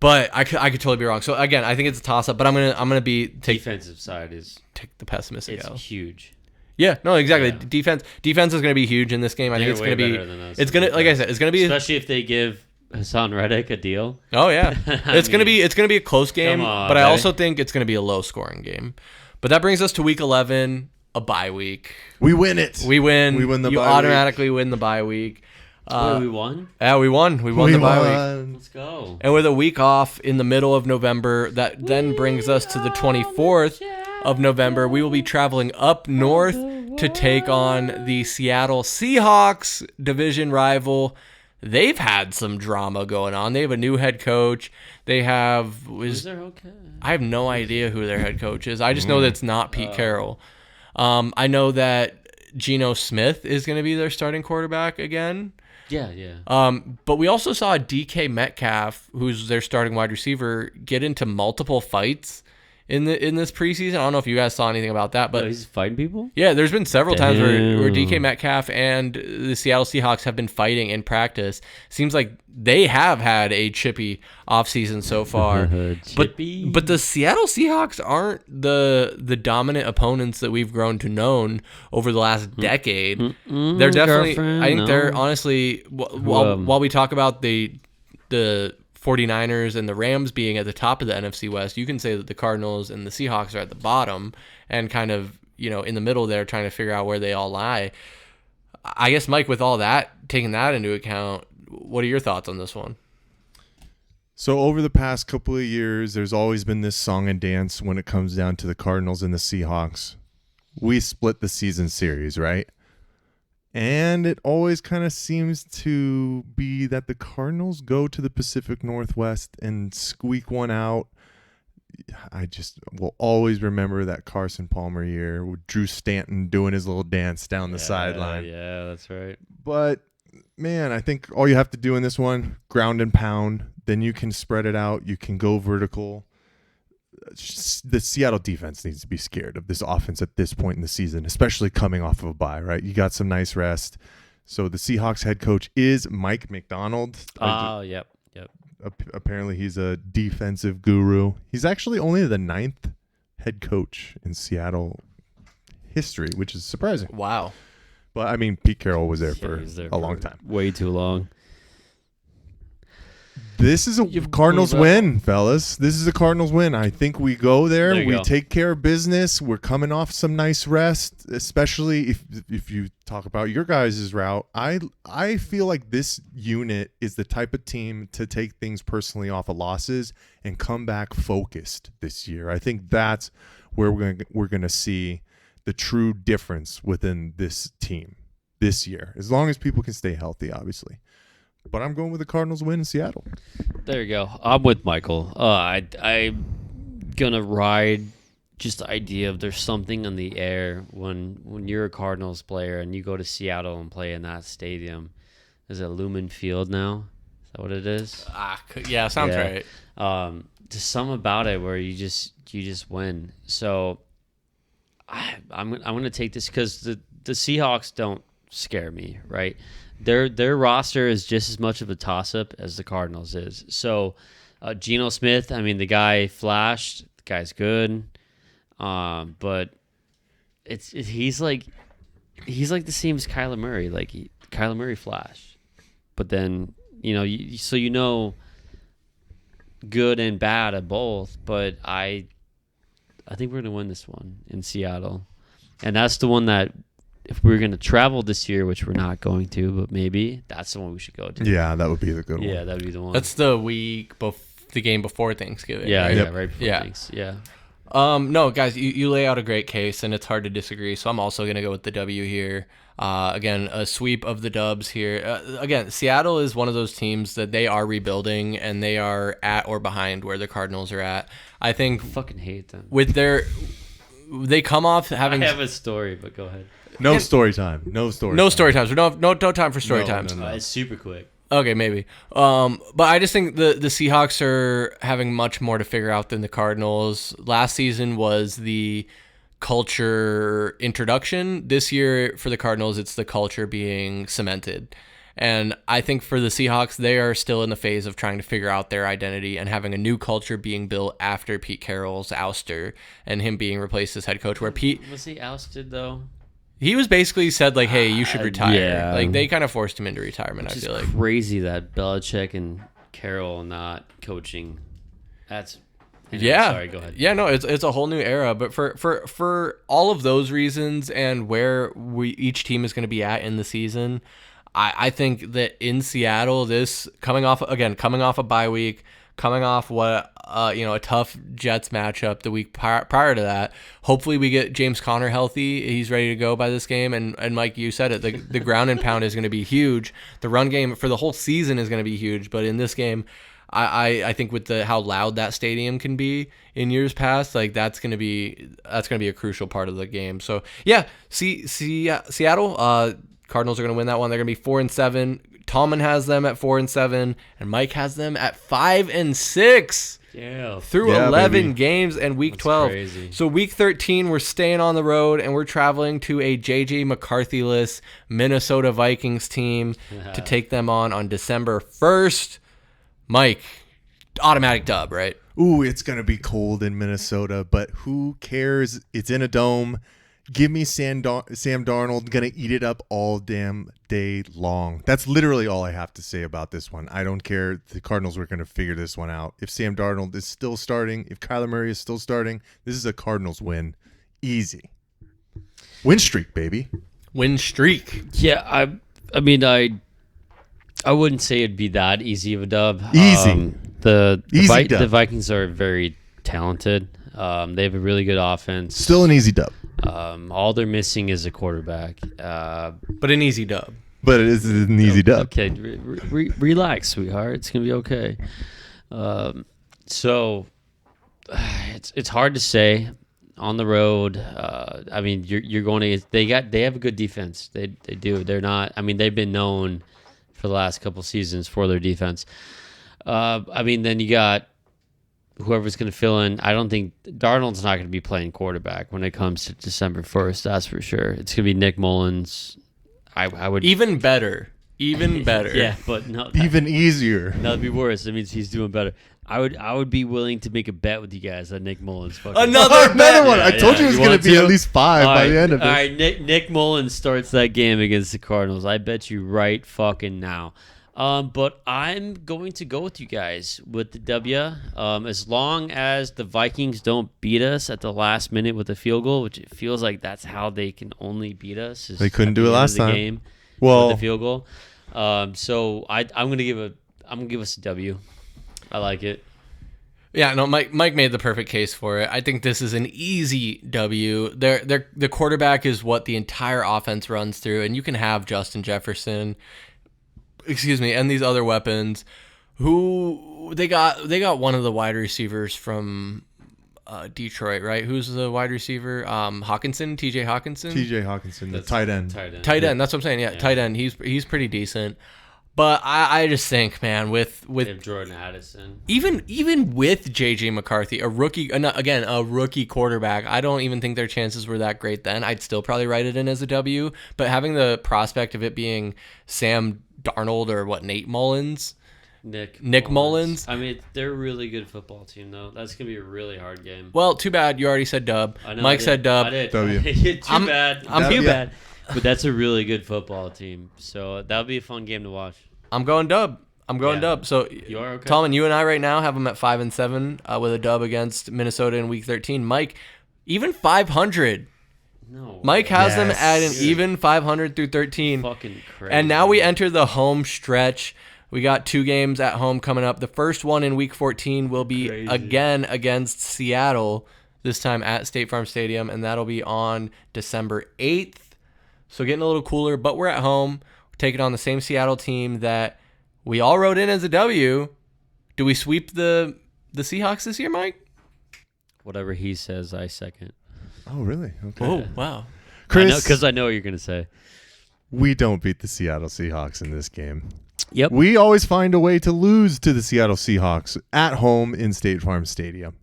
but I could totally be wrong. So again, I think it's a toss up, but I'm gonna take Defensive side is take the pessimistic it's out. huge. Yeah, no, exactly. Yeah. Defense is gonna be huge in this game. I think it's They're gonna way be better than us. it's gonna, like I said, it's gonna be especially if they give Hassan Reddick a deal? Oh yeah, it's gonna be a close game, on, but I buddy. also think it's gonna be a low scoring game. But that brings us to week 11, a bye week. We win it. We win. We win the you bye automatically win the bye week. Wait, we won? Yeah, we won. We won the bye week. Let's go. And with a week off in the middle of November, that then brings us to the 24th of November. We will be traveling up north to take on the Seattle Seahawks, division rival. They've had some drama going on. They have a new head coach. They have... Is there okay? I have no idea who their head coach is. I just know that it's not Pete Carroll. I know that Geno Smith is going to be their starting quarterback again. Yeah. But we also saw DK Metcalf, who's their starting wide receiver, get into multiple fights in this preseason. I don't know if you guys saw anything about that, but He's fighting people? yeah, there's been several times where Damn. DK Metcalf and the Seattle Seahawks have been fighting in practice. Seems like they have had a chippy offseason so far. Chippy? But the Seattle Seahawks aren't the dominant opponents that we've grown to known over the last decade. They're definitely, I think they're honestly, while we talk about the 49ers and the Rams being at the top of the NFC West, you can say that the Cardinals and the Seahawks are at the bottom and kind of, in the middle there trying to figure out where they all lie. I guess, Mike, with all that, taking that into account, what are your thoughts on this one? So over the past couple of years, there's always been this song and dance when it comes down to the Cardinals and the Seahawks. We split the season series, right? And it always kind of seems to be that the Cardinals go to the Pacific Northwest and squeak one out. I just will always remember that Carson Palmer year with Drew Stanton doing his little dance down the sideline. Yeah, that's right. But, man, I think all you have to do in this one, ground and pound, then you can spread it out. You can go vertical. The Seattle defense needs to be scared of this offense at this point in the season, especially coming off of a bye, right? You got some nice rest. So the Seahawks head coach is Mike McDonald. Oh, yep. Apparently he's a defensive guru. He's actually only the 9th head coach in Seattle history, which is surprising. Wow. But, I mean, Pete Carroll was there for He's there a long time. Way too long. This is a Cardinals win, fellas. This is a Cardinals win. I think we go there. We take care of business. We're coming off some nice rest, especially if you talk about your guys' route. I feel like this unit is the type of team to take things personally off of losses and come back focused this year. I think that's where we're going to see the true difference within this team this year, as long as people can stay healthy, obviously. But I'm going with the Cardinals win in Seattle. There you go. I'm with Michael. I'm gonna ride just the idea of there's something in the air when you're a Cardinals player and you go to Seattle and play in that stadium. Is it Lumen Field now? Is that what it is? Yeah, sounds right. Just something about it where you just win. So I'm gonna take this because the Seahawks don't scare me, right? Their roster is just as much of a toss-up as the Cardinals is. So, Geno Smith, I mean, the guy flashed. The guy's good, but he's like the same as Kyler Murray. Like Kyler Murray flashed, but then good and bad at both. But I think we're gonna win this one in Seattle, and that's the one that. If we were going to travel this year, which we're not going to, but maybe that's the one we should go to. Yeah, that would be the good one. Yeah, that would be the one. That's the week the game before Thanksgiving. Yeah, right? right before Thanksgiving. Yeah. No, guys, you lay out a great case, and it's hard to disagree. So I'm also going to go with the W here. Again, a sweep of the Dubs here. Again, Seattle is one of those teams that they are rebuilding, and they are at or behind where the Cardinals are at. I think. I fucking hate them. They come off having. I have a story, but go ahead. No story time. No story times. We don't have no time for story times. No. It's super quick. Okay, maybe. But I just think the Seahawks are having much more to figure out than the Cardinals. Last season was the culture introduction. This year for the Cardinals, it's the culture being cemented. And I think for the Seahawks, they are still in the phase of trying to figure out their identity and having a new culture being built after Pete Carroll's ouster and him being replaced as head coach. Where Pete was he ousted though? He was basically said like, "Hey, you should retire." Yeah. Like they kind of forced him into retirement. I feel like crazy that Belichick and Carroll not coaching. That's yeah. Sorry, go ahead. Yeah, no, it's a whole new era. But for all of those reasons and where each team is going to be at in the season, I think that in Seattle, this coming off a bye week, coming off a tough Jets matchup the week prior to that. Hopefully we get James Conner healthy. He's ready to go by this game. And Mike, you said it. The ground and pound is going to be huge. The run game for the whole season is going to be huge. But in this game, I think with how loud that stadium can be in years past, like that's gonna be a crucial part of the game. So yeah, Seattle Cardinals are gonna win that one. They're gonna be 4-7. Tallman has them at 4-7, and Mike has them at 5-6. Yeah, through 11 baby. games and week 12. Crazy. So week 13, we're staying on the road and we're traveling to a JJ McCarthy-less Minnesota Vikings team to take them on December 1st. Mike, automatic dub, right? Ooh, it's going to be cold in Minnesota, but who cares? It's in a dome. Give me Sam Darnold. Going to eat it up all damn day long. That's literally all I have to say about this one. I don't care. The Cardinals were going to figure this one out. If Sam Darnold is still starting, if Kyler Murray is still starting, this is a Cardinals win. Easy. Win streak, baby. Win streak. Yeah, I mean, I wouldn't say it'd be that easy of a dub. Easy. The Vikings are very talented. They have a really good offense. Still an easy dub. All they're missing is a quarterback. But an easy dub. But it is an easy dub. Okay, relax, sweetheart. It's gonna be okay. So it's hard to say on the road. I mean, you're going to. They have a good defense. They do. They're not. I mean, they've been known for the last couple seasons for their defense. I mean, then you got whoever's going to fill in. I don't think Darnold's not going to be playing quarterback when it comes to December 1st. That's for sure. It's going to be Nick Mullins. I would even better. Yeah, but no, even easier. That'd be worse. That means he's doing better. I would be willing to make a bet with you guys that Nick Mullins. Another one. Yeah, I told you it was going to be at least 5 by the end of it. All right, Nick Mullins starts that game against the Cardinals. I bet you right fucking now. But I'm going to go with you guys with the W. As long as the Vikings don't beat us at the last minute with a field goal, which it feels like that's how they can only beat us. They couldn't do it last time. Game well, with the field goal. So I'm gonna give us a W. I like it. Yeah, no, Mike made the perfect case for it. I think this is an easy W. The quarterback is what the entire offense runs through, and you can have Justin Jefferson, and these other weapons. Who they got one of the wide receivers from Detroit, right? Who's the wide receiver? Hawkinson, TJ Hawkinson. The tight end. Tight end. That's what I'm saying. Yeah, tight end. He's pretty decent. But I just think, man, with Jordan Addison, even with JJ McCarthy, a rookie quarterback, I don't even think their chances were that great then. I'd still probably write it in as a W. But having the prospect of it being Sam Darnold or Nate Mullins, Nick Mullins. I mean, they're a really good football team, though. That's gonna be a really hard game. Well, too bad you already said dub. Mike said dub. I did. W. Too bad. I'm too bad. But that's a really good football team, so that'll be a fun game to watch. I'm going dub. Dub. So you are okay. Tallman, you and I right now have them at 5-7 with a dub against Minnesota in Week 13. Mike, even 500. No. Mike has them at an even 500 through 13. Fucking crazy. And now we enter the home stretch. We got 2 games at home coming up. The first one in Week 14 will be again against Seattle, this time at State Farm Stadium, and that'll be on December 8th. So getting a little cooler, but we're at home. We're taking on the same Seattle team that we all wrote in as a W. Do we sweep the Seahawks this year, Mike? Whatever he says, I second. Oh, really? Okay. Oh, wow. Chris, because I know what you're going to say. We don't beat the Seattle Seahawks in this game. Yep. We always find a way to lose to the Seattle Seahawks at home in State Farm Stadium.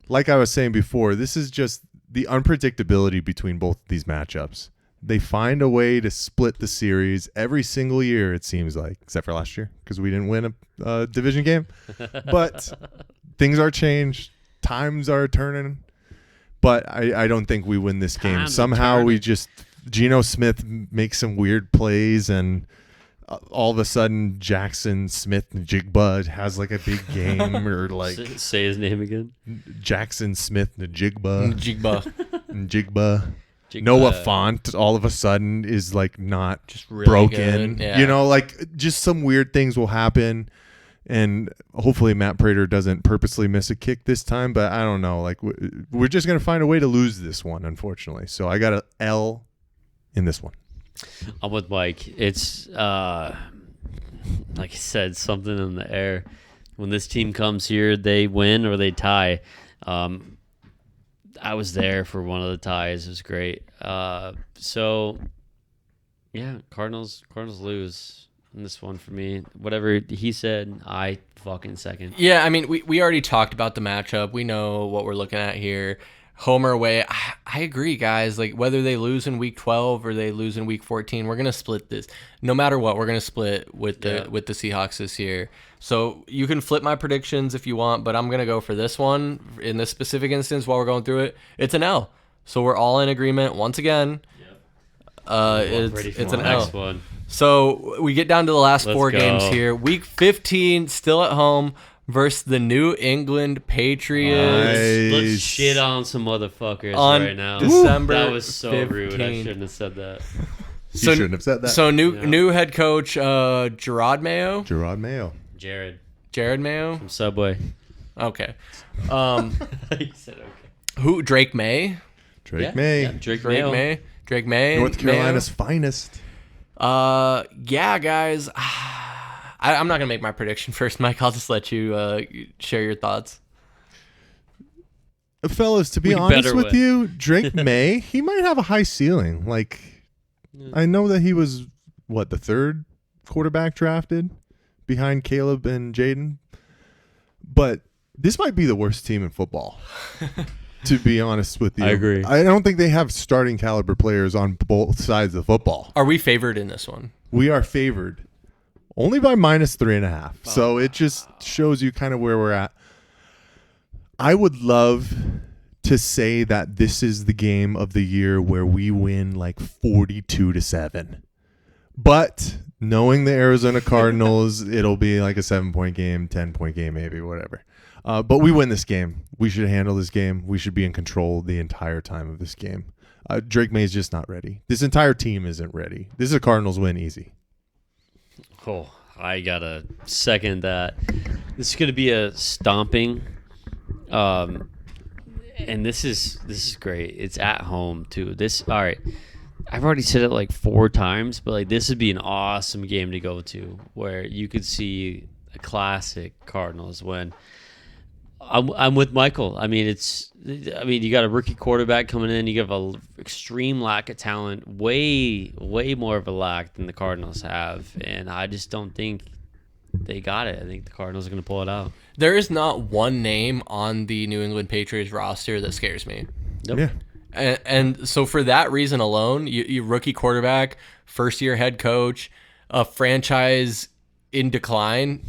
Like I was saying before, this is just the unpredictability between both these matchups. They find a way to split the series every single year, it seems like, except for last year because we didn't win a division game. But things are changed. Times are turning. But I don't think we win this game. Somehow we just Geno Smith makes some weird plays, and all of a sudden Jackson Smith Njigba has like a big game, or like say his name again. Jackson Smith Njigba. Njigba. Noah Font all of a sudden is like not just really broken. Yeah. You know, like just some weird things will happen. And hopefully Matt Prater doesn't purposely miss a kick this time, but I don't know. Like we're just going to find a way to lose this one, unfortunately. So I got an L in this one. I'm with Mike. It's like I said, something in the air. When this team comes here, they win or they tie. I was there for one of the ties. It was great. So yeah, Cardinals lose. In this one for me. Whatever he said, I fucking second. Yeah, I mean, we already talked about the matchup. We know what we're looking at here. Home or away, I agree, guys. Like, whether they lose in week 12 or they lose in week 14, we're going to split this. No matter what, we're going to split with the Seahawks this year. So you can flip my predictions if you want, but I'm going to go for this one. In this specific instance, while we're going through it, it's an L. So we're all in agreement once again. It's an L. Next one. So we get down to the last four go. games here. Week 15, still at home versus the New England Patriots. Nice. Let's shit on some motherfuckers On right now. December that was so 15th. rude. I shouldn't have said that. You shouldn't have said that. So new head coach Gerard Mayo. Gerard Mayo. Jared Mayo. from Subway. Okay. You said okay. Who? Drake May. Drake May. Yeah, Drake May. Drake May. North Carolina's finest. Yeah, guys. I'm not gonna make my prediction first, Mike. I'll just let you share your thoughts. Fellas, to be honest with you, Drake May, he might have a high ceiling. Like, I know that he was the third quarterback drafted behind Caleb and Jaden, but this might be the worst team in football. To be honest with you, I agree. I don't think they have starting caliber players on both sides of the football. Are we favored in this one? We are favored only by -3.5. So it just shows you kind of where we're at. I would love to say that this is the game of the year where we win like 42-7. But knowing the Arizona Cardinals, it'll be like a 7-point game, 10-point game, maybe, whatever. But we win this game. We should handle this game. We should be in control the entire time of this game. Drake May's just not ready. This entire team isn't ready. This is a Cardinals win easy. Oh, I gotta second that. This is gonna be a stomping, and this is great. It's at home too. All right. I've already said it like 4 times, but like this would be an awesome game to go to, where you could see a classic Cardinals win. I'm with Michael. I mean, you got a rookie quarterback coming in. You have an extreme lack of talent, way more of a lack than the Cardinals have, and I just don't think they got it. I think the Cardinals are going to pull it out. There is not one name on the New England Patriots roster that scares me. Nope. Yeah. And so for that reason alone, you rookie quarterback, first-year head coach, a franchise in decline.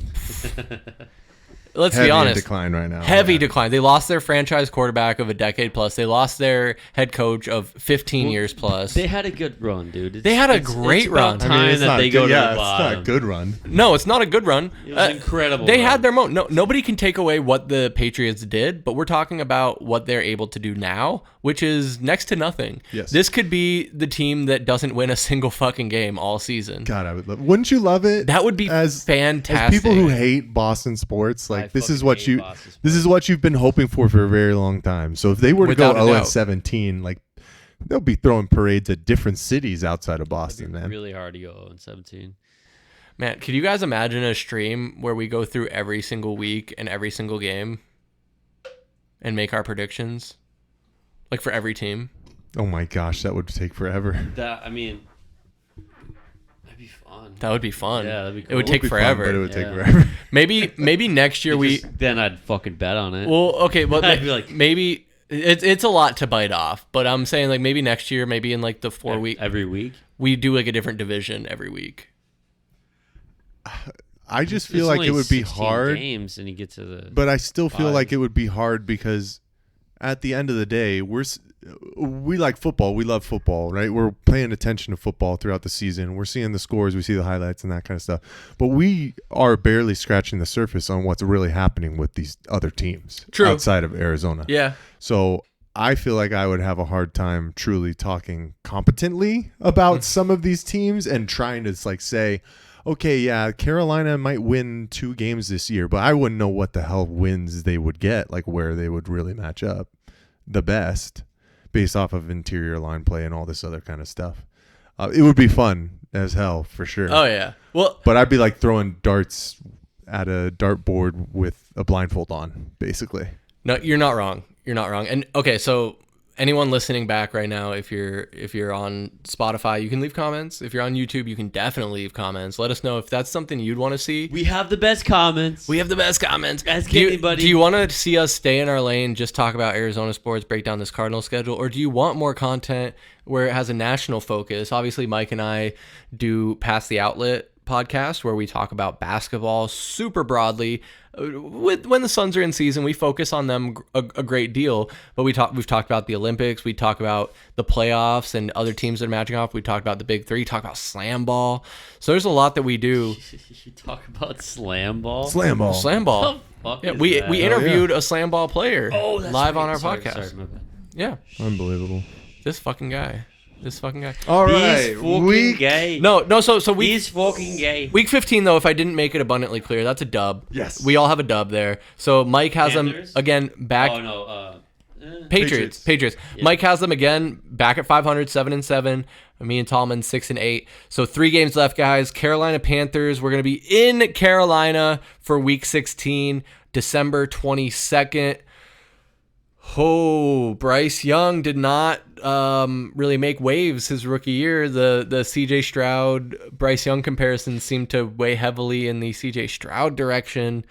Let's be honest. Heavy decline right now. Heavy decline. They lost their franchise quarterback of a decade plus. They lost their head coach of 15 years plus. They had a good run, dude. They had a great run. It's about time that they go to the bottom. It's not a good run. No, it's not a good run. It was incredible. They had their moment. No, nobody can take away what the Patriots did, but we're talking about what they're able to do now, which is next to nothing. Yes. This could be the team that doesn't win a single fucking game all season. God, I would love. Wouldn't you love it? That would be fantastic. As people who hate Boston sports, like this is what you've been hoping for a very long time. So if they were to Without go a doubt. 0-17, like they'll be throwing parades at different cities outside of Boston, man. Really hard to go 0-17. Man, could you guys imagine a stream where we go through every single week and every single game and make our predictions? Like for every team? Oh my gosh, that would take forever. That'd be fun. That would be fun. Yeah, that'd be cool. It would take forever. But it would take forever. Maybe next year Then I'd fucking bet on it. Well, okay, but I'd be like, maybe it's a lot to bite off. But I'm saying like maybe next year, maybe in like the 4 week every week we do like a different division every week. I just feel It's like only it would be 16 hard. games and you get to the. But I still feel 5. like it would be hard because at the end of the day, we like football. We love football, right? We're paying attention to football throughout the season. We're seeing the scores. We see the highlights and that kind of stuff. But we are barely scratching the surface on what's really happening with these other teams outside of Arizona. Yeah. So I feel like I would have a hard time truly talking competently about some of these teams and trying to like say, okay, yeah, Carolina might win 2 games this year, but I wouldn't know what the hell wins they would get, like where they would really match up the best based off of interior line play and all this other kind of stuff. It would be fun as hell for sure. Oh, yeah. Well, but I'd be like throwing darts at a dartboard with a blindfold on, basically. No, you're not wrong. You're not wrong. And okay, so anyone listening back right now, if you're on Spotify, you can leave comments. If you're on YouTube, you can definitely leave comments. Let us know if that's something you'd want to see. We have the best comments. Ask anybody. Do you want to see us stay in our lane, just talk about Arizona sports, break down this Cardinal schedule, or do you want more content where it has a national focus? Obviously, Mike and I do Pass the Outlet podcast where we talk about basketball super broadly. When the Suns are in season, we focus on them a great deal, but we've talked about the Olympics, we talk about the playoffs and other teams that are matching off, we talk about the Big Three, talk about slam ball. So there's a lot that we do. You talk about slam ball? Slam ball. Yeah, we interviewed a slam ball player live on our Sorry, podcast. my bad. Yeah. Unbelievable. This fucking guy. All He's right. fucking gay. No. So He's fucking gay. Week 15, though, if I didn't make it abundantly clear, that's a dub. Yes. We all have a dub there. So Mike has Panthers? them again back. Oh, no. Patriots. Yeah. Mike has them again back at 500, 7-7. Me and Tallman 6-8. So 3 games left, guys. Carolina Panthers. We're going to be in Carolina for Week 16, December 22nd. Oh, Bryce Young did not really make waves his rookie year. The CJ Stroud Bryce Young comparisons seem to weigh heavily in the CJ Stroud direction.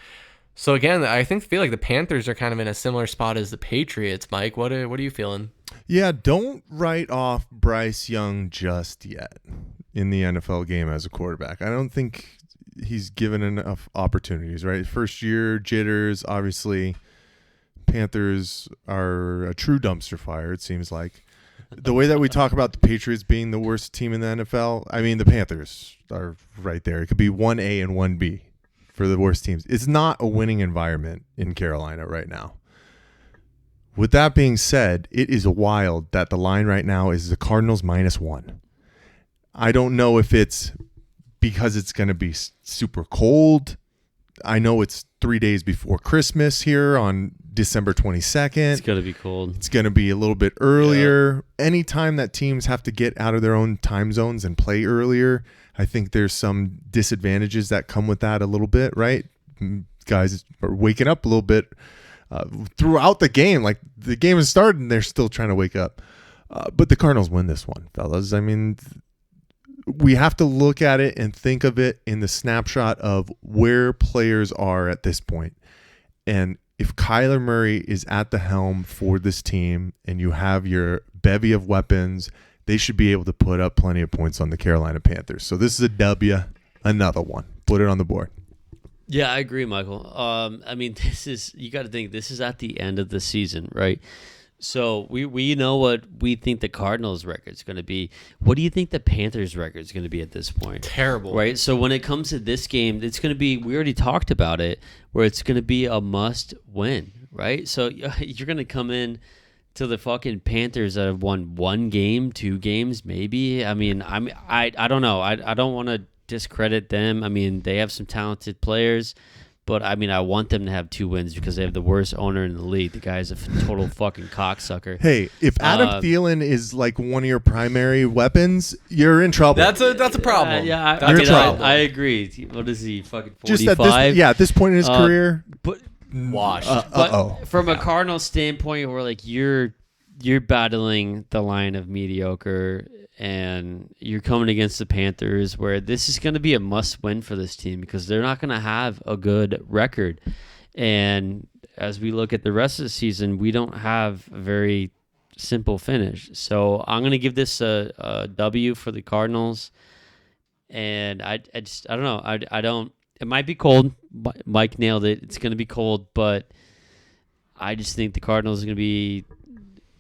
So again, I feel like the Panthers are kind of in a similar spot as the Patriots. Mike, what are you feeling? Yeah, don't write off Bryce Young just yet in the NFL game as a quarterback. I don't think he's given enough opportunities, right? First year jitters, obviously. Panthers are a true dumpster fire, it seems like. The way that we talk about the Patriots being the worst team in the NFL, I mean, the Panthers are right there. It could be 1A and 1B for the worst teams. It's not a winning environment in Carolina right now. With that being said, it is wild that the line right now is the Cardinals -1. I don't know if it's because it's going to be super cold. I know it's 3 days before Christmas here on December 22nd. It's going to be cold. It's going to be a little bit earlier. Yeah. Anytime that teams have to get out of their own time zones and play earlier, I think there's some disadvantages that come with that a little bit, right? Guys are waking up a little bit throughout the game. Like the game has started and they're still trying to wake up. But the Cardinals win this one, fellas. I mean, we have to look at it and think of it in the snapshot of where players are at this point. And if Kyler Murray is at the helm for this team and you have your bevy of weapons, they should be able to put up plenty of points on the Carolina Panthers. So this is a W, another one. Put it on the board. Yeah, I agree, Michael. I mean, you got to think, this is at the end of the season, right? So we know what we think the Cardinals' record is going to be. What do you think the Panthers' record is going to be at this point? Terrible. Right? So when it comes to this game, it's going to be, we already talked about it, where it's going to be a must win, right? So you're going to come in to the fucking Panthers that have won 1 game, 2 games, maybe. I mean, I don't know. I don't want to discredit them. I mean, they have some talented players. But, I mean, I want them to have 2 wins because they have the worst owner in the league. The guy's a total fucking cocksucker. Hey, if Adam Thielen is like one of your primary weapons, you're in trouble. That's a problem. I agree. What is he, fucking 45? Just at this point in his career. But washed. But from a Cardinals standpoint, where like you're battling the line of mediocre and you're coming against the Panthers, where this is going to be a must-win for this team because they're not going to have a good record. And as we look at the rest of the season, we don't have a very simple finish. So I'm going to give this a W for the Cardinals. And I don't know. I don't. It might be cold. Mike nailed it. It's going to be cold, but I just think the Cardinals are going to be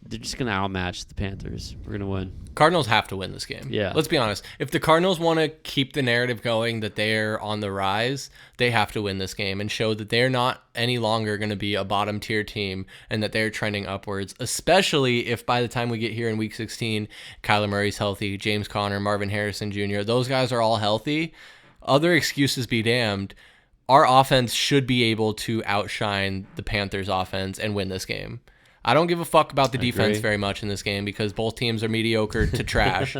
they're just gonna outmatch the Panthers. We're gonna win. Cardinals have to win this game. Yeah. Let's be honest. If the Cardinals want to keep the narrative going that they're on the rise, they have to win this game and show that they're not any longer going to be a bottom tier team and that they're trending upwards, especially if by the time we get here in week 16, Kyler Murray's healthy, James Conner, Marvin Harrison Jr., those guys are all healthy. Other excuses be damned. Our offense should be able to outshine the Panthers offense and win this game. I don't give a fuck about the defense very much in this game because both teams are mediocre to trash.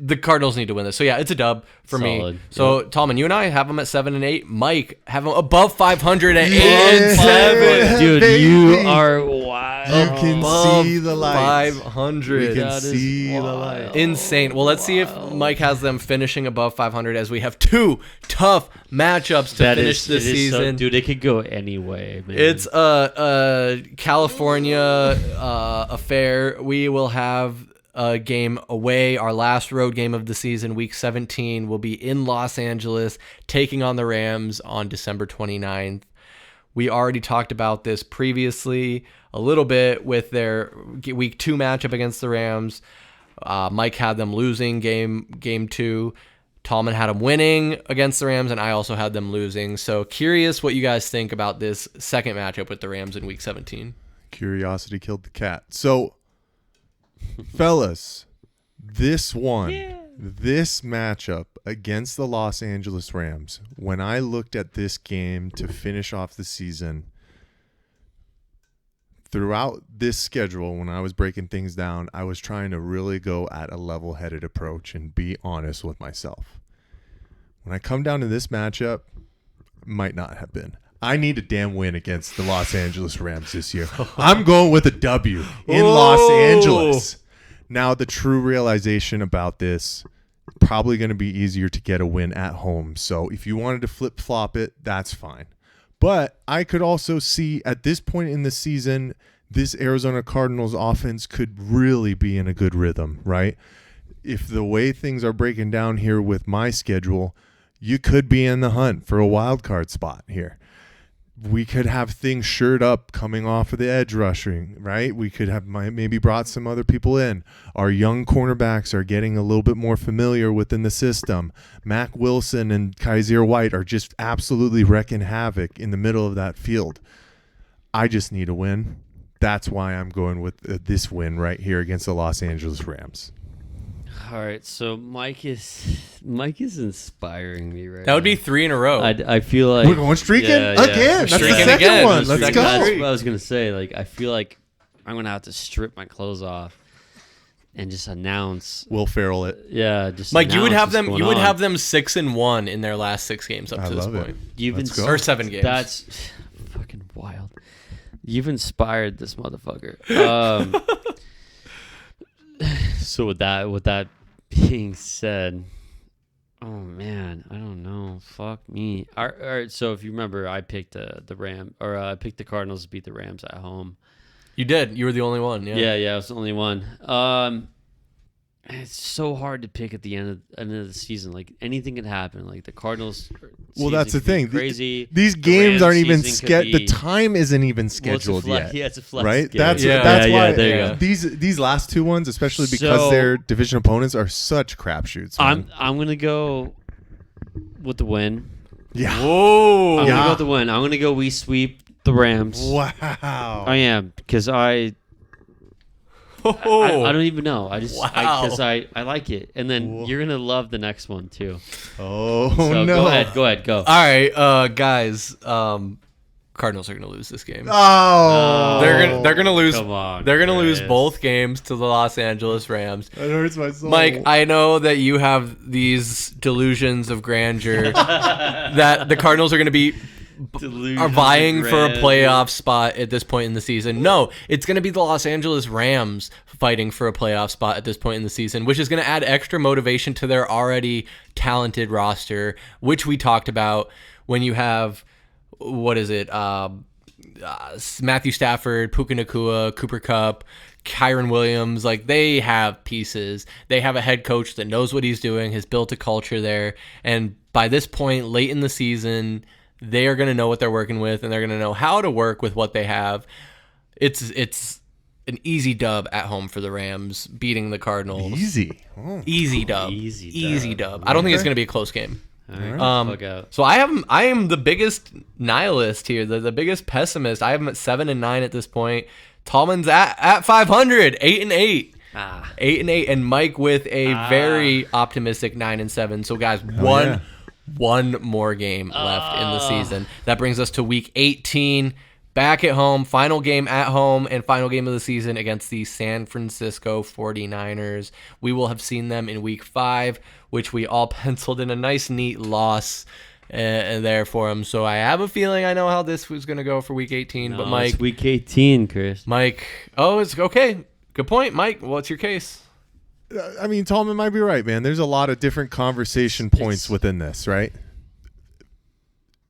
The Cardinals need to win this. So, yeah, it's a dub for me. So, Tallman, you and I have them at 7 and 8. Mike, have them above 500 at 8 and 7. Dude, baby. you are wild. You can see the lights. 500. We can see the lights. Insane. Well, let's see if Mike has them finishing above 500 as we have two tough matchups to finish this season. Dude, it could go any way, man. It's a California affair. We will have a game away. Our last road game of the season, week 17, will be in Los Angeles, taking on the Rams on December 29th. We already talked about this previously a little bit with their week 2 matchup against the Rams. Mike had them losing game 2. Tallman had them winning against the Rams, and I also had them losing. So curious what you guys think about this second matchup with the Rams in week 17. Curiosity killed the cat. So, fellas, this matchup against the Los Angeles Rams, when I looked at this game to finish off the season, throughout this schedule, when I was breaking things down, I was trying to really go at a level-headed approach and be honest with myself. When I come down to this matchup, might not have been. I need a damn win against the Los Angeles Rams this year. I'm going with a W in Los Angeles. Now, the true realization about this, probably going to be easier to get a win at home. So if you wanted to flip-flop it, that's fine. But I could also see at this point in the season, this Arizona Cardinals offense could really be in a good rhythm, right? If the way things are breaking down here with my schedule, you could be in the hunt for a wild card spot here. We could have things shored up coming off of the edge rushing, right? We could have maybe brought some other people in. Our young cornerbacks are getting a little bit more familiar within the system. Mac Wilson and Kaiser White are just absolutely wrecking havoc in the middle of that field. I just need a win. That's why I'm going with this win right here against the Los Angeles Rams. All right, so Mike is inspiring me right now. That would be 3 in a row. I feel like we're going streaking again. That's streaking the second again. one. Let's go. That's what I was gonna say. Like, I feel like I'm gonna have to strip my clothes off and just announce. Will Ferrell it. Yeah, just Mike, you would have announce them. You would have them 6-1 in their last 6 games up to this point. Let's go. Or 7 games. That's fucking wild. You've inspired this motherfucker. So with that being said, oh man, I don't know. Fuck me. All right, so if you remember, I picked I picked the Cardinals to beat the Rams at home. You did. You were the only one. Yeah. Yeah, I was the only one. It's so hard to pick at the end of the season. Like, anything can happen. Like, the Cardinals. Well, that's the thing. Crazy. These games aren't even scheduled. The time isn't even scheduled yet. Yeah, it's a flex. Right? Game. That's why there you go. These last 2 ones, especially because their division opponents are such crapshoots. I'm gonna go with the win. Yeah. Whoa. I'm gonna go with the win. I'm gonna go. We sweep the Rams. Wow. I am, because I don't even know. I just because I like it, and then you're gonna love the next one too. Oh so no! Go ahead. All right, guys. Cardinals are gonna lose this game. Oh, they're gonna lose. Come on, they're gonna lose both games to the Los Angeles Rams. That hurts my soul. Mike, I know that you have these delusions of grandeur that the Cardinals are gonna be. Are vying for a playoff spot at this point in the season. No, it's going to be the Los Angeles Rams fighting for a playoff spot at this point in the season, which is going to add extra motivation to their already talented roster, which we talked about when you have, Matthew Stafford, Puka Nacua, Cooper Kupp, Kyron Williams. Like, they have pieces. They have a head coach that knows what he's doing, has built a culture there. And by this point, late in the season, they are going to know what they're working with, and they're going to know how to work with what they have. It's an easy dub at home for the Rams, beating the Cardinals. Easy. Oh. Easy dub. Easy dub. I don't think it's going to be a close game. All right, So I am the biggest nihilist here, the biggest pessimist. I have him at 7-9 at this point. Tallman's at 500, 8-8. 8-8, and Mike with a very optimistic 9-7. So guys, one more game left in the season. That brings us to week 18. Back at home, final game at home, and final game of the season against the San Francisco 49ers. We will have seen them in week 5, which we all penciled in a nice, neat loss there for them. So I have a feeling I know how this was going to go for week 18. But Mike, it's week 18, Chris. Mike, it's okay. Good point, Mike. What's your case? I mean, Tallman might be right, man. There's a lot of different conversation points within this, right?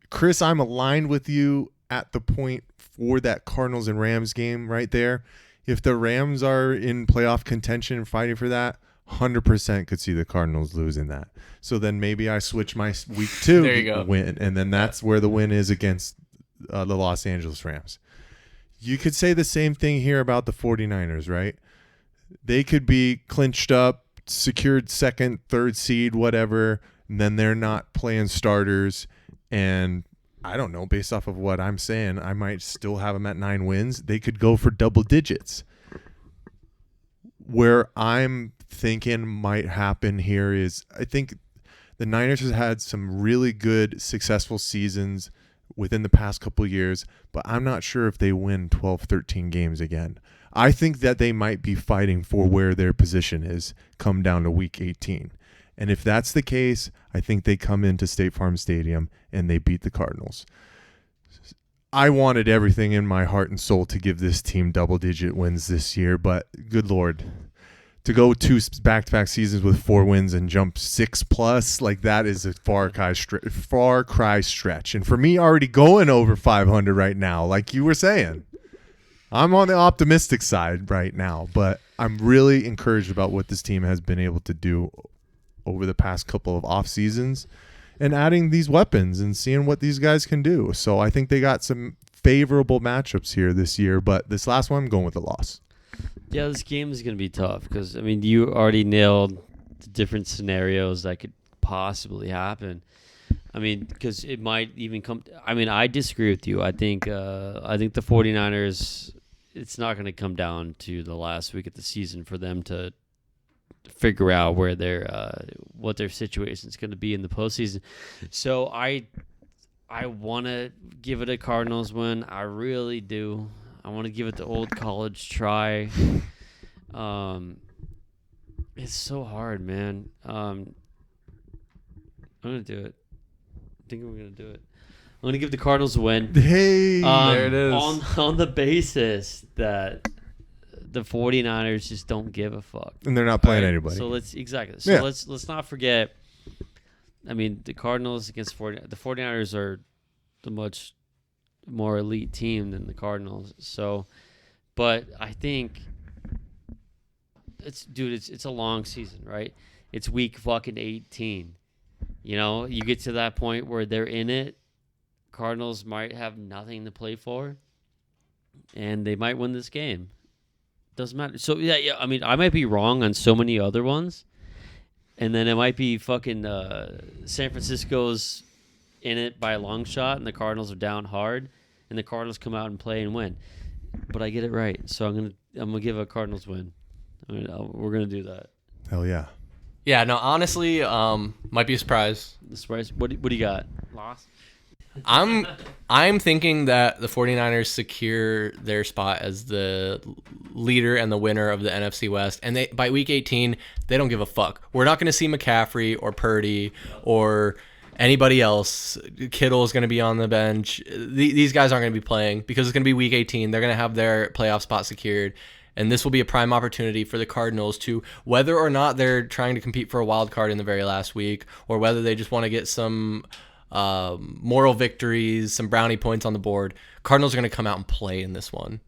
Chris, I'm aligned with you at the point for that Cardinals and Rams game right there. If the Rams are in playoff contention and fighting for that, 100% could see the Cardinals losing that. So then maybe I switch my week 2 there you go. win, and then that's where the win is against the Los Angeles Rams. You could say the same thing here about the 49ers, right? They could be clinched up, secured second, third seed, whatever, and then they're not playing starters. And I don't know, based off of what I'm saying, I might still have them at 9 wins. They could go for double digits. Where I'm thinking might happen here is I think the Niners has had some really good, successful seasons within the past couple of years, but I'm not sure if they win 12, 13 games again. I think that they might be fighting for where their position is come down to week 18. And if that's the case, I think they come into State Farm Stadium and they beat the Cardinals. I wanted everything in my heart and soul to give this team double-digit wins this year, but good Lord, to go 2 back-to-back seasons with 4 wins and jump 6+, like that is a far cry stretch. And for me, already going over 500 right now, like you were saying, I'm on the optimistic side right now, but I'm really encouraged about what this team has been able to do over the past couple of off seasons and adding these weapons and seeing what these guys can do. So I think they got some favorable matchups here this year, but this last one I'm going with the loss. Yeah, this game is going to be tough because, I mean, you already nailed the different scenarios that could possibly happen. I mean, because it might even come – I mean, I disagree with you. I think the 49ers, it's not going to come down to the last week of the season for them to figure out where what their situation is going to be in the postseason. So I want to give it a Cardinals win. I really do. I want to give it the old college try. It's so hard, man. I'm going to do it. I think I'm going to do it. I'm going to give the Cardinals a win. Hey, there it is. On the basis that the 49ers just don't give a fuck. And they're not playing anybody. So let's not forget. I mean, the Cardinals against the 49ers are the much more elite team than the Cardinals. So, but I think it's a long season, right? It's week fucking 18. You know, you get to that point where they're in it. Cardinals might have nothing to play for, and they might win this game. Doesn't matter. So yeah. I mean, I might be wrong on so many other ones, and then it might be fucking San Francisco's in it by a long shot, and the Cardinals are down hard, and the Cardinals come out and play and win. But I get it right, so I'm gonna give a Cardinals win. We're gonna do that. Hell yeah. Yeah. No. Honestly, might be a surprise. The surprise. What do you got? Loss. I'm thinking that the 49ers secure their spot as the leader and the winner of the NFC West. And by week 18, they don't give a fuck. We're not going to see McCaffrey or Purdy or anybody else. Kittle is going to be on the bench. These guys aren't going to be playing because it's going to be week 18. They're going to have their playoff spot secured. And this will be a prime opportunity for the Cardinals to, whether or not they're trying to compete for a wild card in the very last week, or whether they just want to get some moral victories, some brownie points on the board. Cardinals are going to come out and play in this one.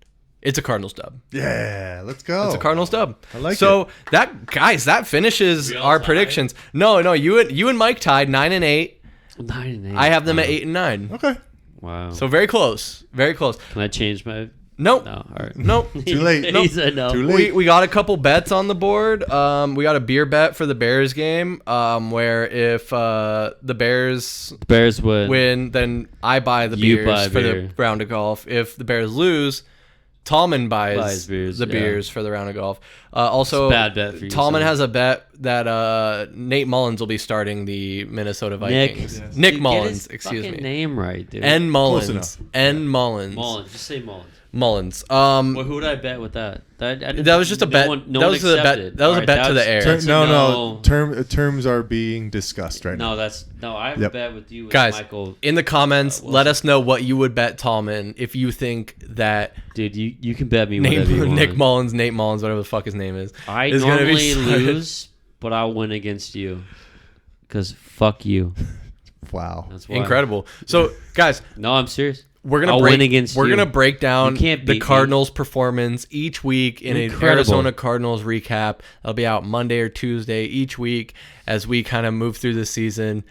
It's a Cardinals dub. Yeah, let's go. It's a Cardinals dub. I like so it. that finishes our predictions. No, you and Mike tied 9-8. 9-8. I have them at 8-9. Okay. Wow. So very close. Very close. Can I change my? Nope. No. All right. Nope. Too late. He Nope. said no. Too late. We got a couple bets on the board. We got a beer bet for the Bears game, where if the Bears win, then I buy the You beers buy for beer. the round of golf. If the Bears lose, Tallman buys beers, the yeah. beers for the round of golf. Also, It's a bad bet for you, Tallman son. has a bet that Nate Mullins will be starting the Minnesota Nick. Vikings. Yes. Nick Dude, Mullins, get his excuse fucking me. name right, dude. N Mullins. enough. N Mullins. Mullins. Just say Mullins. Mullins. Well, who would I bet with that? That was just a bet. No that one was a bet. accepted. That was All a bet to the that's- air. that's a No. Terms are being discussed right now. No. I have a bet with you, with Guys, Michael. in the comments, Wilson. let us know what you would bet Tallman if you think that Dude, you can bet me whatever you want. Nate Mullins, whatever the fuck his name is. I is gonna be normally started. lose, but I'll win against you. Because fuck you. Wow. That's why. Incredible. So, guys, No, I'm serious. we're gonna I'll break, win against We're you. gonna break down You can't the beat me. Cardinals' performance each week in an Incredible. Arizona Cardinals recap. That'll be out Monday or Tuesday each week as we kind of move through the season.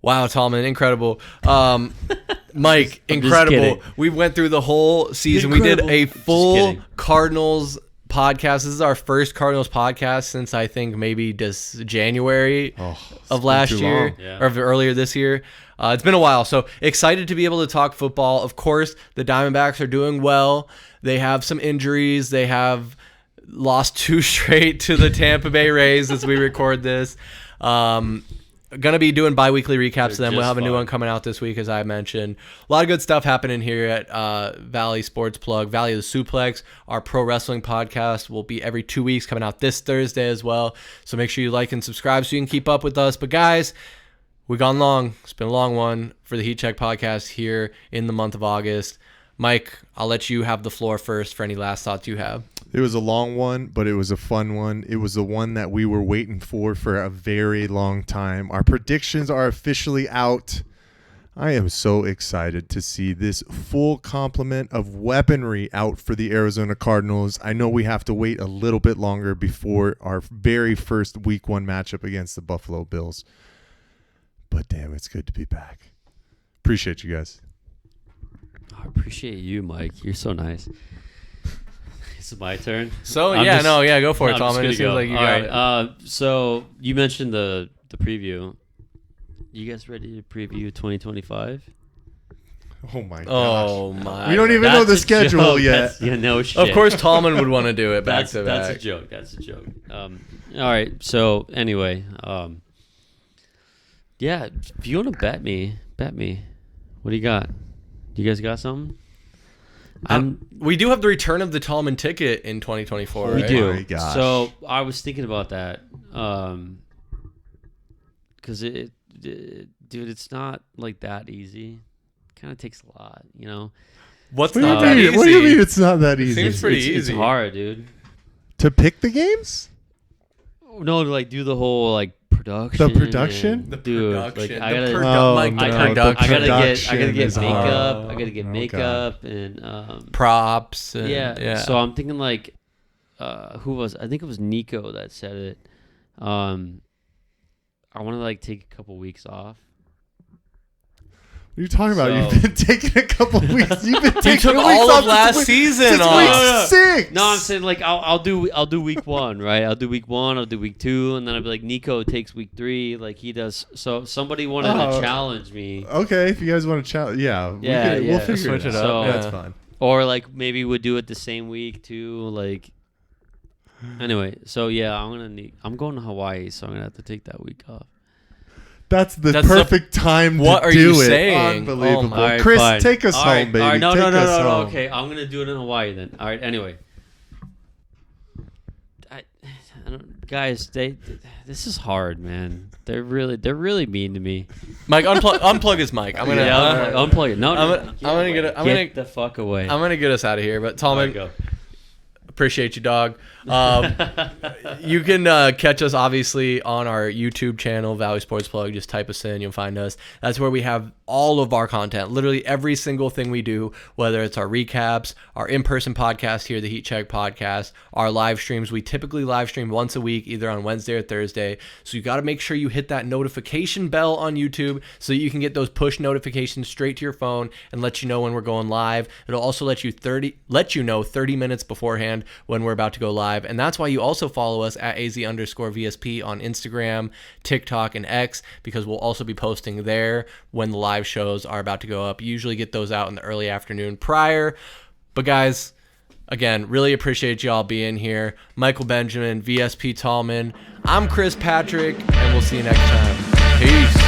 Wow, Tallman, incredible. Mike, I'm just incredible. kidding. We went through the whole season. Incredible. We did a Just full kidding. Cardinals podcast. This is our first Cardinals podcast since I think maybe just January of last too year long. Yeah. or of earlier this year. It's been a while, so excited to be able to talk football. Of course, the Diamondbacks are doing well. They have some injuries. They have lost 2 straight to the Tampa Bay Rays as we record this. Gonna be doing bi-weekly recaps of them. We'll just have a new fine. one coming out this week, as I mentioned. A lot of good stuff happening here at Valley Sports Plug. Valley of the Suplex, our pro wrestling podcast, will be every 2 weeks, coming out this Thursday as well. So make sure you like and subscribe so you can keep up with us. But guys, we've gone long. It's been a long one for the Heat Check podcast here in the month of August. Mike, I'll let you have the floor first for any last thoughts you have. It was a long one, but it was a fun one. It was the one that we were waiting for a very long time. Our predictions are officially out. I am so excited to see this full complement of weaponry out for the Arizona Cardinals. I know we have to wait a little bit longer before our very first week 1 matchup against the Buffalo Bills. But damn, it's good to be back. Appreciate you guys. I appreciate you, Mike. You're so nice. It's my turn. So, I'm yeah, just- go for it, I'm just Tom. gonna It seems go. like you All got right, it. so you mentioned the preview. You guys ready to preview 2025? Oh my gosh. Oh, my. We don't even know the That's a schedule joke. yet. That's, yeah, no shit. Of course, Tallman would want to do it back that's to that's back. a joke. That's a joke. All right. So anyway, yeah. If you want to bet me. What do you got? You guys got something? We do have the return of the Tallman ticket in 2024. We right? do. my gosh. So I was thinking about that, because dude, it's not like that easy. Kind of takes a lot, you know. What's What do not you that mean? easy? What do you mean it's not that easy? Seems pretty It's easy. hard, dude. To pick the games? No, to like do the whole like production. The production? and- The dude, production. like I The gotta. Oh, Mike, no. the I production. gotta Production get is hard. makeup. I gotta get Oh, makeup and Props. And, yeah. So I'm thinking like, who was? I think it was Nico that said it. I want to like take a couple weeks off. What are you talking about? So- You've been taking a couple weeks. You've been taking took weeks all of off last since season since off. week No. 6. No, I'm saying like I'll do week 1, right? I'll do week 1. I'll do week 2, and then I'll be like Nico takes week 3, like he does. So somebody wanted Oh. to challenge me, Okay, if you guys want to challenge, Yeah, we'll yeah, figure switch it out. up, So- yeah. That's fine. or like maybe we'd do it the same week too. Like anyway, so yeah, I'm going to Hawaii, so I'm gonna have to take that week off. That's the That's perfect time What to are do you it. saying? Unbelievable. Oh my- All right, Chris, fine. take us All home, right, baby. All right, no, take no, us no. home. Okay, I'm gonna do it in Hawaii then. All right. Anyway, I don't, guys, this is hard, man. They're really mean to me. Mike, unplug his mic. I'm gonna. Yeah, unplug it. No, I'm gonna get it. I'm get gonna the fuck away. I'm gonna get us out of here. But Tallman, Go. Appreciate you, dog. You can catch us, obviously, on our YouTube channel, Valley Sports Plug. Just type us in. You'll find us. That's where we have all of our content, literally every single thing we do, whether it's our recaps, our in-person podcast here, the Heat Check podcast, our live streams. We typically live stream once a week, either on Wednesday or Thursday. So you got to make sure you hit that notification bell on YouTube so that you can get those push notifications straight to your phone and let you know when we're going live. It'll also let you know 30 minutes beforehand when we're about to go live. And that's why you also follow us at AZ_VSP on Instagram, TikTok, and X, because we'll also be posting there when the live shows are about to go up. You usually get those out in the early afternoon prior. But guys, again, really appreciate y'all being here. Michael Benjamin, VSP Tallman. I'm Chris Patrick, and we'll see you next time. Peace.